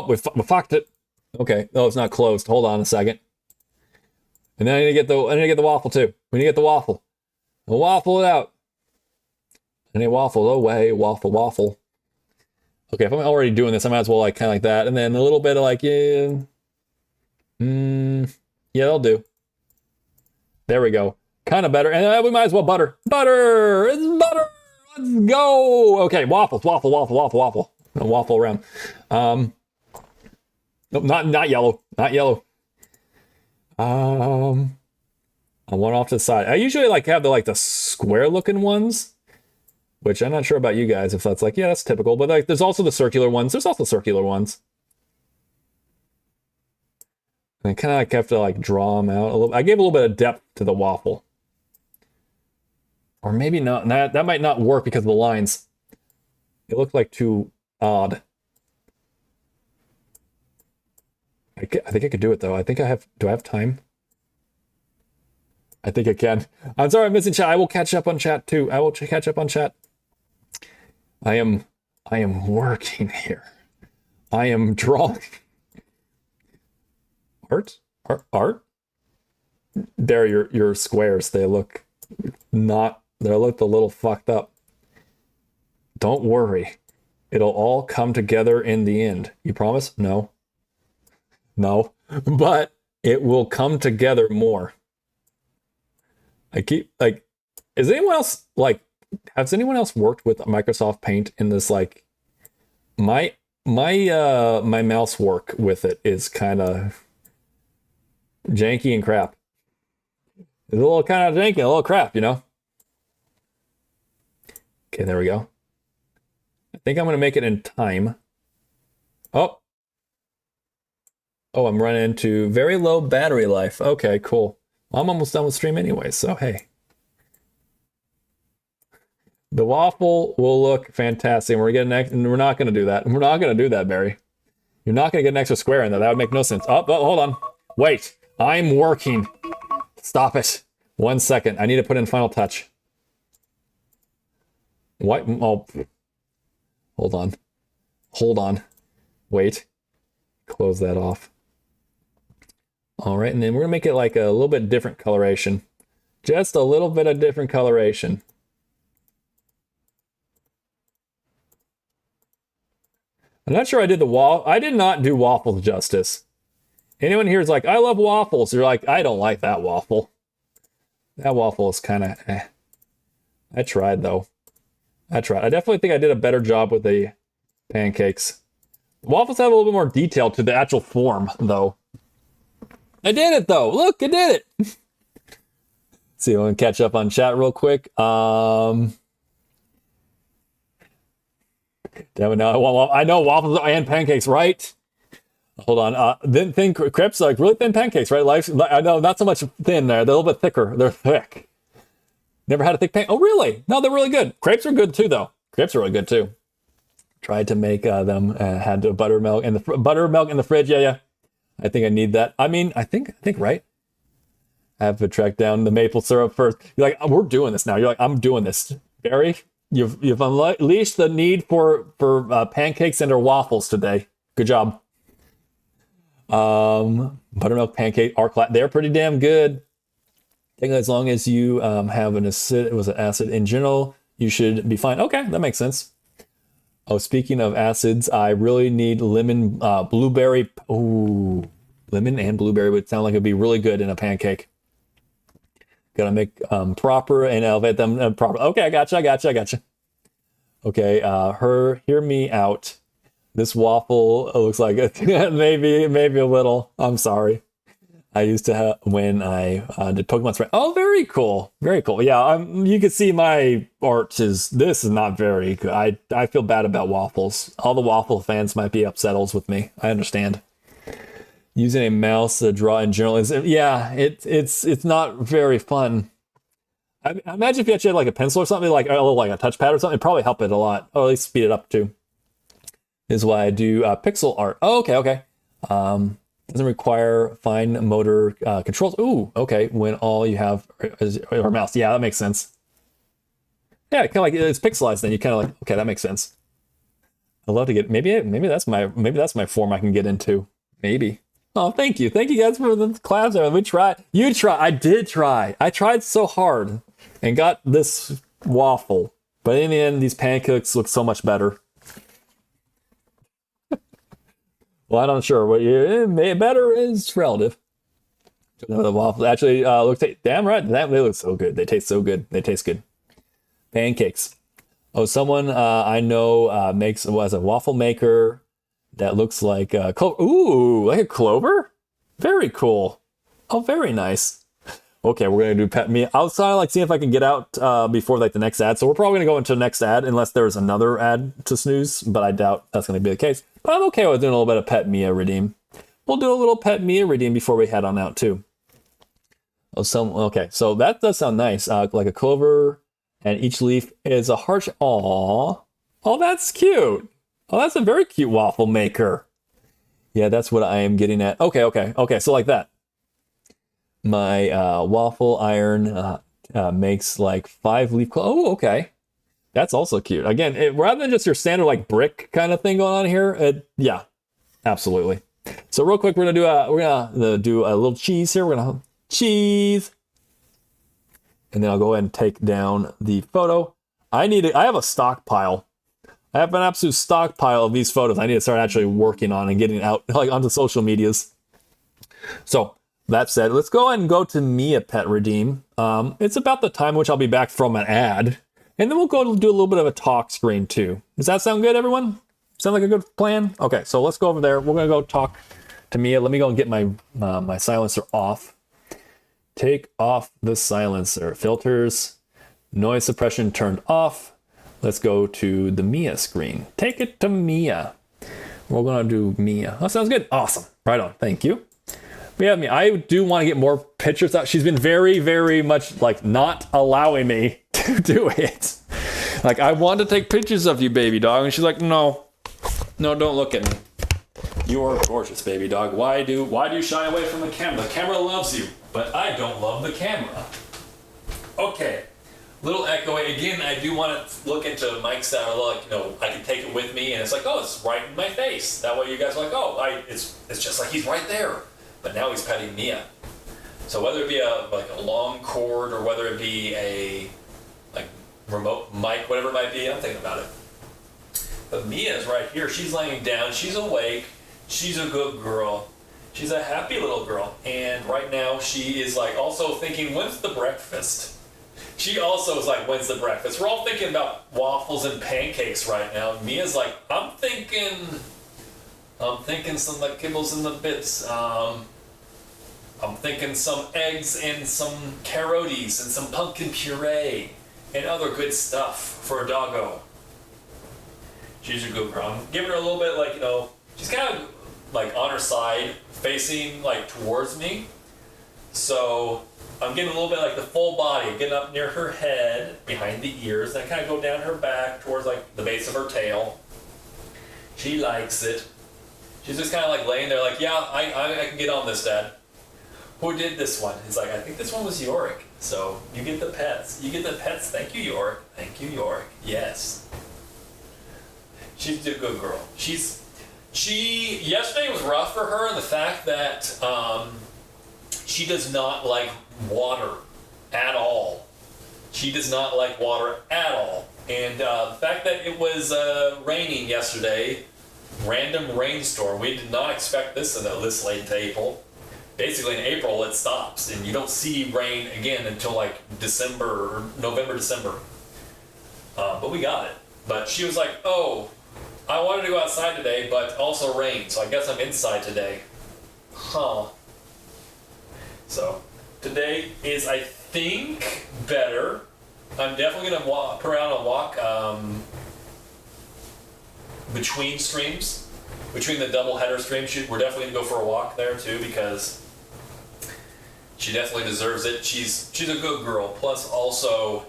we fucked it. Okay. Oh, it's not closed. Hold on a second. And then I need to get the waffle too. We need to get the waffle. We'll waffle it out. I need waffles away. Waffle. Okay, if I'm already doing this, I might as well like kind of like that. And then a little bit of like, yeah. Yeah, that'll do. There we go. Kind of better. And we might as well butter. Butter! It's butter! Let's go! Okay, waffles. Waffle. No, waffle around. Nope, not yellow. Not yellow. I want off to the side. I usually like have the square looking ones, which I'm not sure about you guys if that's like, yeah, that's typical. But like, there's also the circular ones. There's also circular ones. And I kind of like have to like draw them out a little. I gave a little bit of depth to the waffle. Or maybe not. That might not work because of the lines. It looked like too odd. I think I could do it though. I think I have. Do I have time? I think I can. I'm sorry I'm missing chat. I will catch up on chat too. I will catch up on chat. I am working here. I am drawing. Art? There, your squares. They look they look a little fucked up. Don't worry. It'll all come together in the end. You promise? No. But it will come together more. I keep like, is anyone else like, has anyone else worked with Microsoft Paint in this like, my mouse work with it is kind of janky and crap. It's a little kind of janky, a little crap, you know? Okay, there we go. I think I'm going to make it in time. Oh. Oh, I'm running into very low battery life. Okay, cool. Well, I'm almost done with stream anyway, so hey. The waffle will look fantastic. We're not going to do that. We're not going to do that, Barry. You're not going to get an extra square in there. That would make no sense. Oh, hold on. Wait. I'm working. Stop it. 1 second. I need to put in final touch. What? Oh. Hold on. Hold on. Wait. Close that off. All right, and then we're going to make it like a little bit different coloration. Just a little bit of different coloration. I'm not sure I did I did not do waffles justice. Anyone here is like, I love waffles. You're like, I don't like that waffle. That waffle is kind of eh. I tried though. I tried. I definitely think I did a better job with the pancakes. Waffles have a little bit more detail to the actual form though. I did it though. Look, I did it. See, I'm gonna catch up on chat real quick. Damn it, now I know waffles and pancakes, right? Hold on. Thin crepes, like really thin pancakes, right? I know, not so much thin there. They're a little bit thicker. They're thick. Never had a thick pancake. Oh, really? No, they're really good. Crepes are good too, though. Crepes are really good too. Tried to make them. Had buttermilk in the fridge. Yeah. I think I need that. I mean, I think right. I have to track down the maple syrup first. You're like, we're doing this now. You're like, I'm doing this, Barry. You've unleashed the need for pancakes and or waffles today. Good job. Buttermilk pancake they're pretty damn good. I think as long as you have an acid in general, you should be fine. Okay, that makes sense. Oh, speaking of acids, I really need lemon, blueberry. Ooh, lemon and blueberry would sound like it'd be really good in a pancake. Gotta make proper and elevate them proper. Okay, I gotcha. Okay, hear me out. This waffle looks like it. maybe a little. I'm sorry. I used to have when I did Pokemon Spread. Oh, very cool. Yeah, you can see my art this is not very good. I feel bad about waffles. All the waffle fans might be upsettles with me. I understand. Using a mouse to draw in general it's not very fun. I imagine if you actually had like a pencil or something, like a touchpad or something, it'd probably help it a lot, or at least speed it up too. Is why I do pixel art. Oh, okay. Doesn't require fine motor controls. Ooh, okay. When all you have is your mouse. Yeah, that makes sense. Yeah, kind of like it's pixelized. Then you kind of like, okay, that makes sense. I'd love to get maybe that's my form I can get into. Maybe. Oh, thank you guys for the claps. We tried. You try. I did try. I tried so hard and got this waffle, but in the end, these pancakes look so much better. Well, I'm not sure. Better is relative. The waffles actually look damn right. They look so good. They taste so good. They taste good. Pancakes. Oh, someone I know makes a waffle maker that looks like ooh, like a clover. Very cool. Oh, very nice. Okay, we're gonna do pet me. I was trying to like see if I can get out before like the next ad. So we're probably gonna go into the next ad unless there's another ad to snooze, but I doubt that's gonna be the case. But I'm okay with doing a little bit of pet Mia redeem. We'll do a little pet Mia redeem before we head on out too. Oh, okay, so that does sound nice. Like a clover, and each leaf is a heart. Aww. Oh, that's cute. Oh, that's a very cute waffle maker. Yeah, that's what I am getting at. Okay. So like that. My waffle iron makes like 5-leaf. Oh, okay. That's also cute. Again, rather than just your standard like brick kind of thing going on here, yeah, absolutely. So real quick, we're gonna do a little cheese here. We're gonna cheese, and then I'll go ahead and take down the photo. I have a stockpile. I have an absolute stockpile of these photos. I need to start actually working on and getting out like onto social medias. So that said, let's go ahead and go to Mia Pet Redeem. It's about the time in which I'll be back from an ad. And then we'll go and do a little bit of a talk screen too. Does that sound good, everyone? Sound like a good plan? Okay, so let's go over there. We're gonna go talk to Mia. Let me go and get my my silencer off. Take off the silencer. Filters, noise suppression turned off. Let's go to the Mia screen. Take it to Mia. We're gonna do Mia. That sounds good. Awesome. Right on. Thank you. But yeah, I do want to get more pictures out. She's been very, very much like not allowing me to do it. Like, I want to take pictures of you, baby dog. And she's like, no, don't look at me. You're gorgeous, baby dog. Why do you shy away from the camera? The camera loves you, but I don't love the camera. Okay. Little echoing. Again, I do want to look into mics that are like, I can take it with me, and it's like, oh, it's right in my face. That way you guys are like, oh, it's just like he's right there. But now he's petting Mia. So whether it be a long cord or whether it be a remote mic, whatever it might be, I'm thinking about it. But Mia's right here. She's laying down. She's awake. She's a good girl. She's a happy little girl. And right now she is like also thinking, when's the breakfast? She also is like, when's the breakfast? We're all thinking about waffles and pancakes right now. Mia's like, I'm thinking some like kibbles and the bits. I'm thinking some eggs and some carroties and some pumpkin puree and other good stuff for a doggo. She's a good girl. I'm giving her a little bit she's kind of like on her side, facing like towards me. So I'm getting a little bit like the full body, getting up near her head, behind the ears, and I kind of go down her back towards like the base of her tail. She likes it. She's just kind of like laying there like, yeah, I can get on this, Dad. Who did this one? He's like, I think this one was Yorick. So you get the pets. You get the pets. Thank you, Yorick. Thank you, Yorick. Yes. She's a good girl. Yesterday was rough for her in the fact that she does not like water at all. She does not like water at all. And the fact that it was raining yesterday, random rainstorm, we did not expect this late into April. Basically in April it stops and you don't see rain again until like November, December. But we got it. But she was like, oh, I wanted to go outside today, but also rain, so I guess I'm inside today. Huh. So today is, I think, better. I'm definitely going to walk around and walk between streams, between the double header streams. We're definitely going to go for a walk there too, because she definitely deserves it. She's a good girl. Plus, also,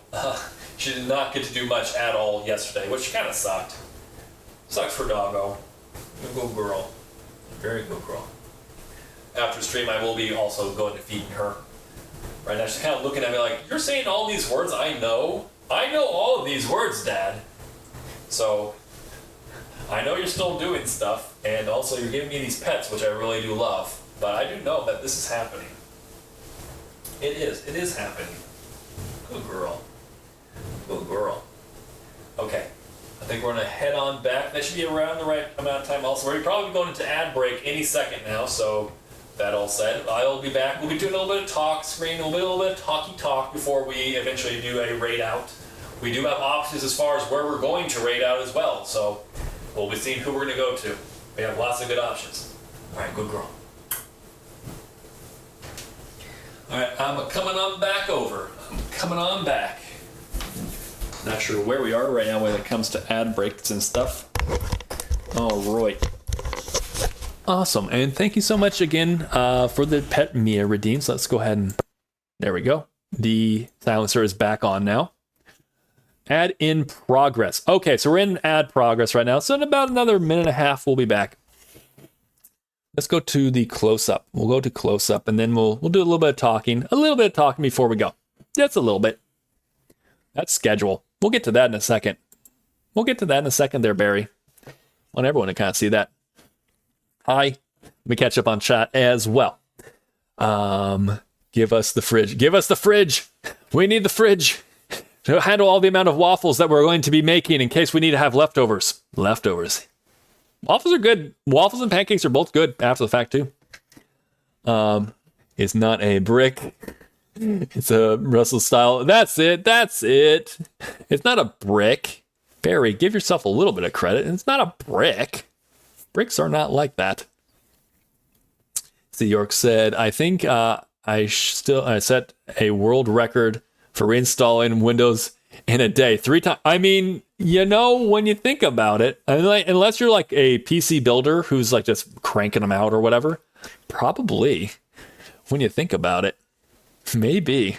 she did not get to do much at all yesterday, which kind of sucked. Sucks for doggo. A good girl. Very good girl. After stream, I will be also going to feeding her. Right now, she's kind of looking at me like, you're saying all these words I know? I know all of these words, Dad. So, I know you're still doing stuff, and also you're giving me these pets, which I really do love. But I do know that this is happening. It is happening. Good girl. Good girl. Okay. I think we're going to head on back. That should be around the right amount of time also. We're probably going into ad break any second now, so that all said, I'll be back. We'll be doing a little bit of talk screen, a little bit of talky-talk before we eventually do a raid out. We do have options as far as where we're going to raid out as well, so we'll be seeing who we're going to go to. We have lots of good options. All right, good girl. All right, I'm coming on back over. I'm coming on back. Not sure where we are right now when it comes to ad breaks and stuff. All right. Awesome. And thank you so much again for the pet Mia redeems. Let's go ahead and... There we go. The silencer is back on now. Ad in progress. Okay, so we're in ad progress right now. So in about another minute and a half, we'll be back. Let's go to the close-up. We'll go to close-up, and then we'll do a little bit of talking. A little bit of talking before we go. Just a little bit. That's schedule. We'll get to that in a second. We'll get to that in a second there, Barry. I want everyone to kind of see that. Hi. Let me catch up on chat as well. Give us the fridge. Give us the fridge. We need the fridge to handle all the amount of waffles that we're going to be making in case we need to have leftovers. Leftovers. Waffles are good. Waffles and pancakes are both good after the fact, too. It's not a brick. It's a Russell style. That's it. That's it. It's not a brick. Barry, give yourself a little bit of credit. It's not a brick. Bricks are not like that. See, York said, I think I set a world record for reinstalling Windows in a day. 3 times. I mean, when you think about it, I mean, like, unless you're like a PC builder who's like just cranking them out or whatever, probably when you think about it, maybe.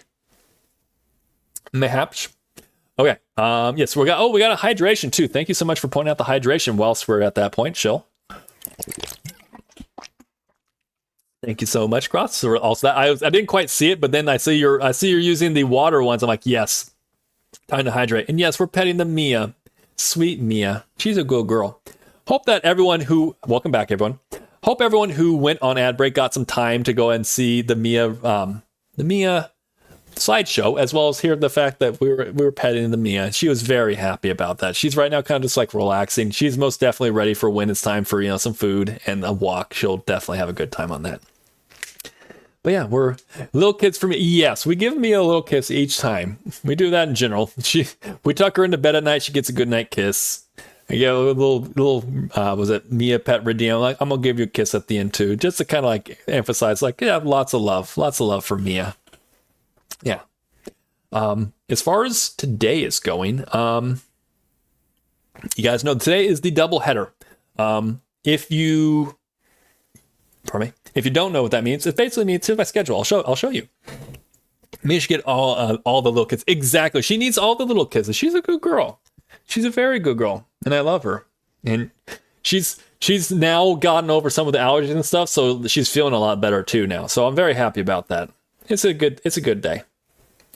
Mayhaps. Okay. Yes, we got a hydration too. Thank you so much for pointing out the hydration whilst we're at that point, Chill. Thank you so much, Cross. Also, that I didn't quite see it, but then I see you're using the water ones. I'm like, yes, time to hydrate. And yes, we're petting the Mia, sweet Mia. She's a good girl. Hope that welcome back, everyone. Hope everyone who went on ad break got some time to go and see the Mia slideshow, as well as hear the fact that we were petting the Mia. She was very happy about that. She's right now kind of just like relaxing. She's most definitely ready for when it's time for some food and a walk. She'll definitely have a good time on that. But yeah, we're little kids for me. Yes, we give Mia a little kiss each time. We do that in general. We tuck her into bed at night. She gets a good night kiss. I get a little was it Mia pet redeem? I'm gonna give you a kiss at the end too, just to kind of like emphasize, like, yeah, lots of love for Mia. Yeah. As far as today is going, you guys know today is the double header. If you don't know what that means, it basically means, here's my schedule. I'll show you. Mia should get all the little kids. Exactly. She needs all the little kisses. She's a good girl. She's a very good girl, and I love her. And she's now gotten over some of the allergies and stuff, so she's feeling a lot better too now. So I'm very happy about that. It's a good day.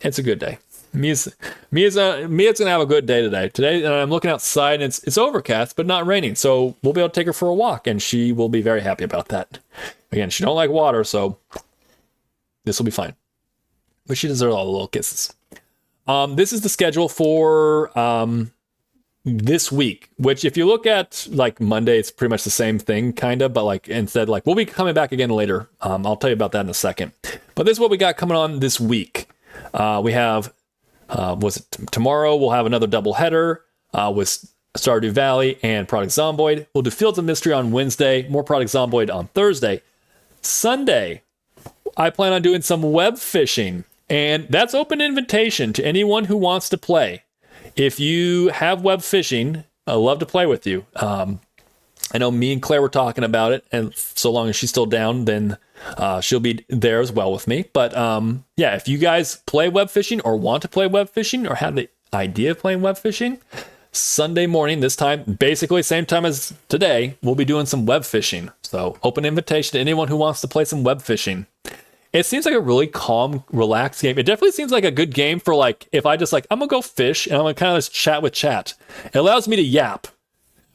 It's a good day. Mia's gonna have a good day today. Today, I'm looking outside and it's overcast, but not raining. So we'll be able to take her for a walk, and she will be very happy about that. Again, she don't like water, so this will be fine. But she deserves all the little kisses. This is the schedule for this week, which if you look at like Monday, it's pretty much the same thing, kind of, but like instead, like we'll be coming back again later. I'll tell you about that in a second. But this is what we got coming on this week. We have, tomorrow we'll have another double header with Stardew Valley and Product Zomboid. We'll do Fields of Mystery on Wednesday, more Product Zomboid on Thursday. Sunday, I plan on doing some web fishing, and that's open invitation to anyone who wants to play. If you have web fishing, I'd love to play with you. I know me and Claire were talking about it, and so long as she's still down, then she'll be there as well with me. But yeah, if you guys play web fishing or want to play web fishing or have the idea of playing web fishing, Sunday morning, this time, basically same time as today, we'll be doing some web fishing. So open invitation to anyone who wants to play some web fishing. It seems like a really calm, relaxed game. It definitely seems like a good game for like, if I just like, I'm gonna go fish and I'm gonna kind of just chat with chat. It allows me to yap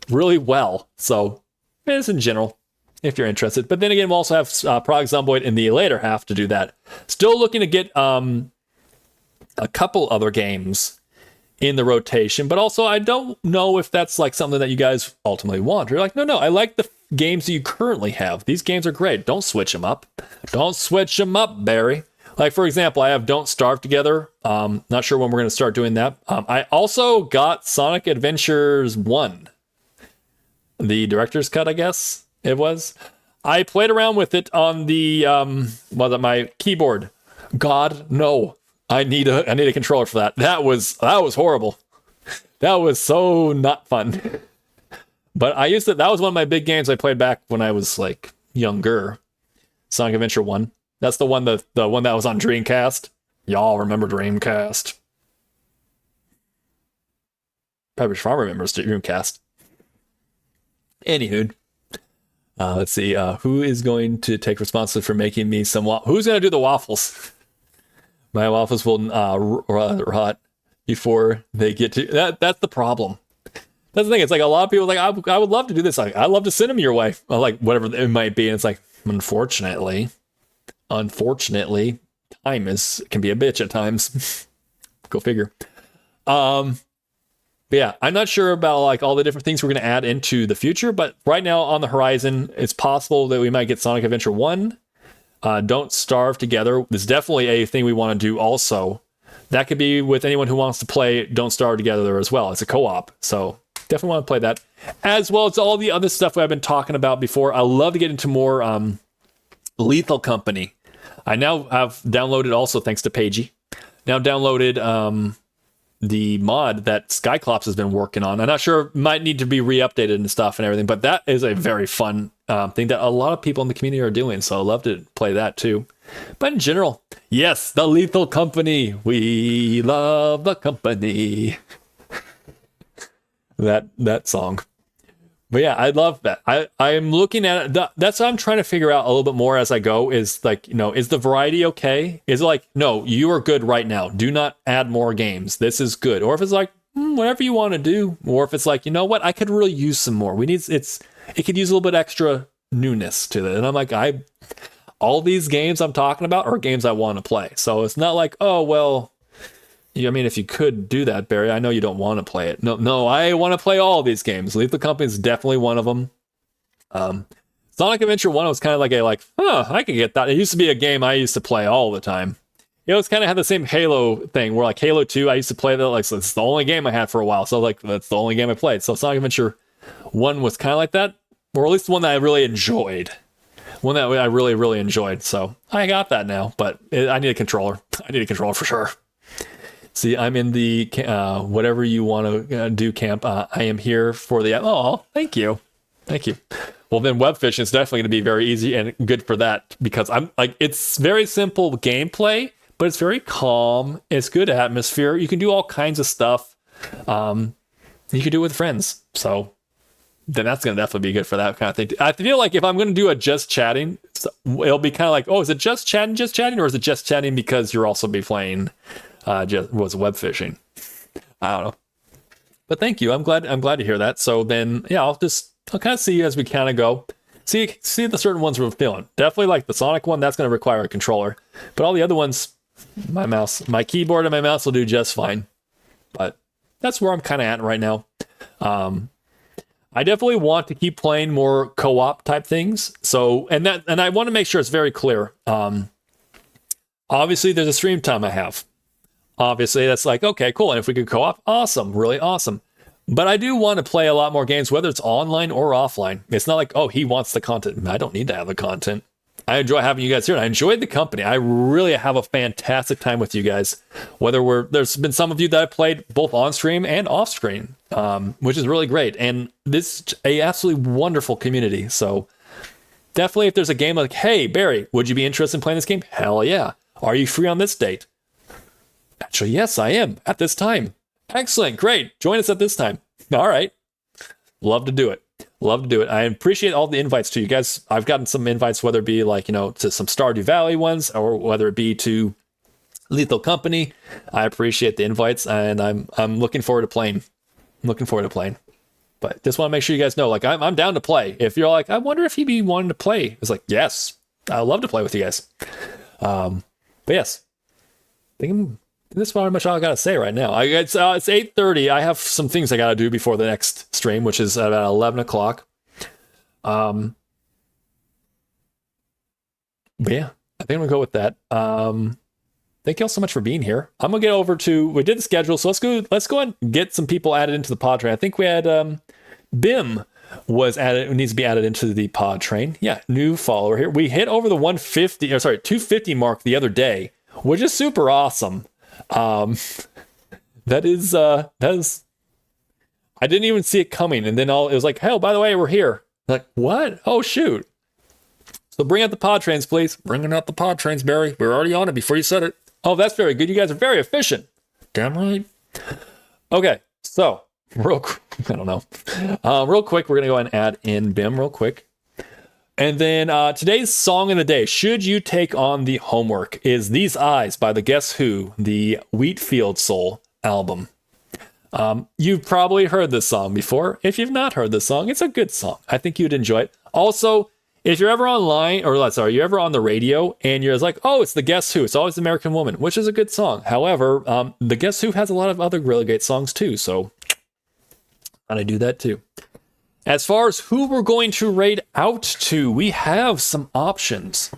really well. So it's in general, if you're interested. But then again, we'll also have Product Zomboid in the later half to do that. Still looking to get a couple other games in the rotation, but also I don't know if that's like something that you guys ultimately want. You're like, no, I like the games that you currently have. These games are great. Don't switch them up. Don't switch them up, Barry. Like, for example, I have Don't Starve Together. Not sure when we're going to start doing that. I also got Sonic Adventures 1. The director's cut, I guess it was. I played around with it on the my keyboard. God, no. I need a controller for that. That was horrible. That was so not fun. But that was one of my big games I played back when I was like younger. Sonic Adventure 1. That's the one that was on Dreamcast. Y'all remember Dreamcast? Probably Farm remembers Dreamcast. Anywho, let's see. Who is going to take responsibility for making me some who's going to do the waffles? My waffles will rot before they get to that. That's the problem. That's the thing. It's like a lot of people like, I would love to do this. Like, I'd love to send them your way. Like whatever it might be. And it's like, unfortunately, time can be a bitch at times. Go figure. But yeah, I'm not sure about like all the different things we're going to add into the future, but right now on the horizon, it's possible that we might get Sonic Adventure 1. Don't Starve Together. There's definitely a thing we want to do also. That could be with anyone who wants to play Don't Starve Together as well. It's a co-op, so definitely want to play that. As well as all the other stuff I've been talking about before. I love to get into more Lethal Company. I now have downloaded also, thanks to Paigey. Now downloaded the mod that Skyclops has been working on. I'm not sure, it might need to be re-updated and stuff and everything, but that is a very fun thing that a lot of people in the community are doing. So I'd love to play that too. But in general, yes, the Lethal Company. We love the company. that song. But yeah, I love that. I'm looking at it. That's what I'm trying to figure out a little bit more as I go is like, is the variety okay? Is it like, no, you are good right now. Do not add more games. This is good. Or if it's like, whatever you want to do. Or if it's like, you know what? I could really use some more. it could use a little bit extra newness to it. And I'm like, all these games I'm talking about are games I want to play. So it's not like, oh, well, I mean, if you could do that, Barry, I know you don't want to play it. No, I want to play all these games. Lethal Company is definitely one of them. Sonic Adventure 1 was kind of like I could get that. It used to be a game I used to play all the time. It was kind of had the same Halo thing where like Halo 2, I used to play that. Like, so it's the only game I had for a while. So like, that's the only game I played. So Sonic Adventure 1 was kind of like that, or at least the one that I really enjoyed. One that I really, really enjoyed. So I got that now, but I need a controller. I need a controller for sure. See, I'm in the whatever you want to do camp. I am here for the... Oh, thank you. Thank you. Well, then web fishing is definitely going to be very easy and good for that because I'm like, it's very simple gameplay, but it's very calm. It's good atmosphere. You can do all kinds of stuff. You can do it with friends. So then that's going to definitely be good for that kind of thing. I feel like if I'm going to do a just chatting, it'll be kind of like, oh, is it just chatting, or is it just chatting because you're also be playing... was web fishing. I don't know, but thank you. I'm glad to hear that. So then, yeah, I'll kind of see you as we kind of go. See the certain ones we're feeling. Definitely like the Sonic one. That's going to require a controller, but all the other ones, my keyboard and my mouse will do just fine. But that's where I'm kind of at right now. I definitely want to keep playing more co-op type things. So and I want to make sure it's very clear. Obviously, there's a stream time I have. Obviously, that's like, okay, cool. And if we could co-op, awesome, really awesome. But I do want to play a lot more games, whether it's online or offline. It's not like, oh, he wants the content. I don't need to have the content. I enjoy having you guys here, and I enjoyed the company. I really have a fantastic time with you guys. There's been some of you that I played both on stream and off screen, which is really great. And this is a absolutely wonderful community. So definitely, if there's a game like, hey, Barry, would you be interested in playing this game? Hell yeah. Are you free on this date? Actually, yes, I am at this time. Excellent. Great. Join us at this time. All right. Love to do it. I appreciate all the invites to you guys. I've gotten some invites, whether it be like, to some Stardew Valley ones or whether it be to Lethal Company. I appreciate the invites and I'm looking forward to playing. But just want to make sure you guys know, like, I'm down to play. If you're like, I wonder if he'd be wanting to play. It's like, yes, I'd love to play with you guys. But yes, I think this is pretty much all I got to say right now. It's 8:30. I have some things I got to do before the next stream, which is at about 11 o'clock. But yeah, I think I'm going to go with that. Thank you all so much for being here. I'm going to get over to... We did the schedule, so let's go and get some people added into the pod train. I think we had Bim was added, needs to be added into the pod train. Yeah, new follower here. We hit over the 250 mark the other day, which is super awesome. That is I didn't even see it coming, and then it was like, hey, by the way, we're here. Like, what? Oh shoot. So bring out the pod trains, please. Bringing out the pod trains, Barry. We're already on it before you said it. Oh, that's very good. You guys are very efficient. Damn right. Okay, so real quick, we're gonna go ahead and add in Bim real quick. And then today's song of the day, should you take on the homework, is These Eyes by the Guess Who, the Wheatfield Soul album. You've probably heard this song before. If you've not heard this song, it's a good song. I think you'd enjoy it. Also, if you're ever online, you're ever on the radio and you're like, oh, it's the Guess Who. It's always the American Woman, which is a good song. However, the Guess Who has a lot of other really great songs too. So I do that too. As far as who we're going to raid out to, we have some options.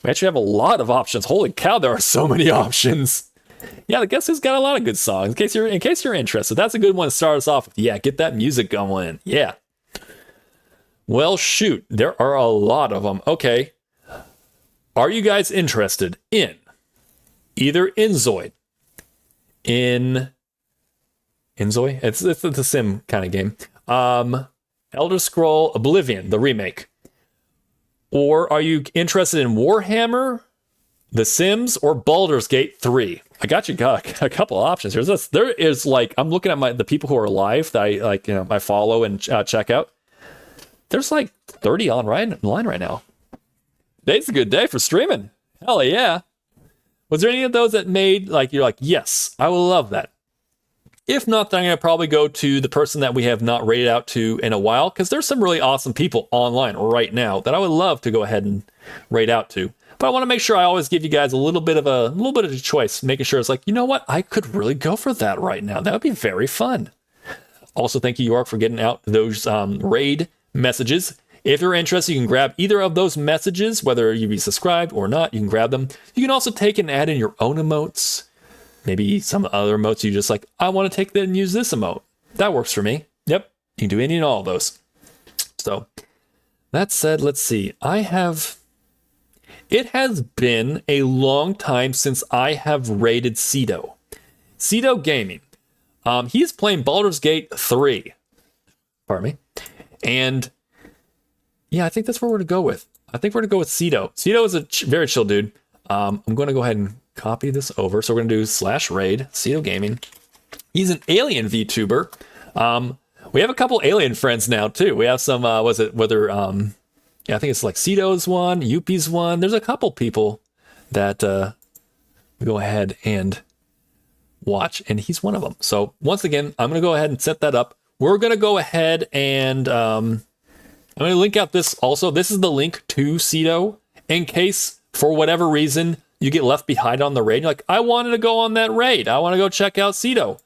We actually have a lot of options. Holy cow, there are so many options. Yeah, the Guess Who's got a lot of good songs. In case you're interested, that's a good one to start us off with. Yeah, get that music going. Yeah. Well, shoot, there are a lot of them. Okay. Are you guys interested in either Inzoid, in Inzoi? It's the sim kind of game. Elder Scroll Oblivion, the remake. Or are you interested in Warhammer, The Sims, or Baldur's Gate 3? I got you a couple of options here. There is like, I'm looking at the people who are alive that I like, I follow and check out. There's like 30 online right now. Today's a good day for streaming. Hell yeah. Was there any of those that made like, you're like, yes, I will love that? If not, then I'm going to probably go to the person that we have not rated out to in a while, because there's some really awesome people online right now that I would love to go ahead and rate out to. But I want to make sure I always give you guys a little bit of a choice, making sure it's like, you know what, I could really go for that right now. That would be very fun. Also, thank you, York, for getting out those raid messages. If you're interested, you can grab either of those messages, whether you be subscribed or not. You can grab them. You can also take and add in your own emotes. Maybe some other emotes you just like, I want to take that and use this emote. That works for me. Yep, you can do any and all of those. So, that said, let's see. It has been a long time since I have rated Cedo. Cedo Gaming. He's playing Baldur's Gate 3. Pardon me. And yeah, I think that's what we're going to go with. I think we're going to go with Cedo. Cedo is a very chill dude. I'm going to go ahead and copy this over. So we're going to do /raid, Cedo Gaming. He's an alien VTuber. We have a couple alien friends now too. We have some, I think it's like Cedo's one, Yuppie's one. There's a couple people that we go ahead and watch, and he's one of them. So once again, I'm going to go ahead and set that up. We're going to go ahead and I'm going to link out this also. This is the link to Cedo in case for whatever reason you get left behind on the raid. You're like, I wanted to go on that raid. I want to go check out Cedo.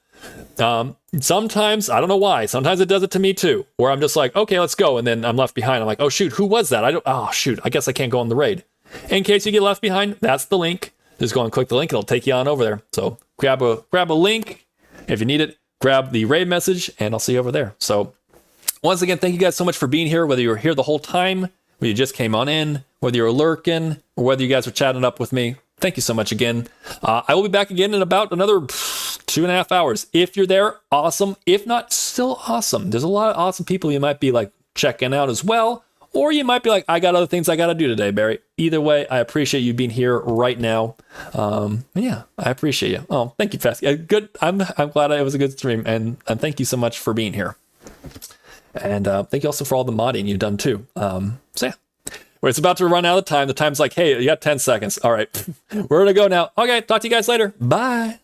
Sometimes, I don't know why, sometimes it does it to me too, where I'm just like, okay, let's go. And then I'm left behind. I'm like, oh shoot, who was that? I guess I can't go on the raid. In case you get left behind, that's the link. Just go and click the link. It'll take you on over there. So grab a link if you need it, grab the raid message, and I'll see you over there. So once again, thank you guys so much for being here, whether you were here the whole time, whether you just came on in, whether you're lurking, or whether you guys were chatting up with me. Thank you so much again. I will be back again in about another 2.5 hours. If you're there, awesome. If not, still awesome. There's a lot of awesome people you might be like checking out as well. Or you might be like, I got other things I got to do today, Barry. Either way, I appreciate you being here right now. Yeah, I appreciate you. Oh, thank you, Fast. Good. I'm glad it was a good stream. And thank you so much for being here. And thank you also for all the modding you've done too. So yeah. Where it's about to run out of time. The time's like, hey, you got 10 seconds. All right, we're going to go now. Okay, talk to you guys later. Bye.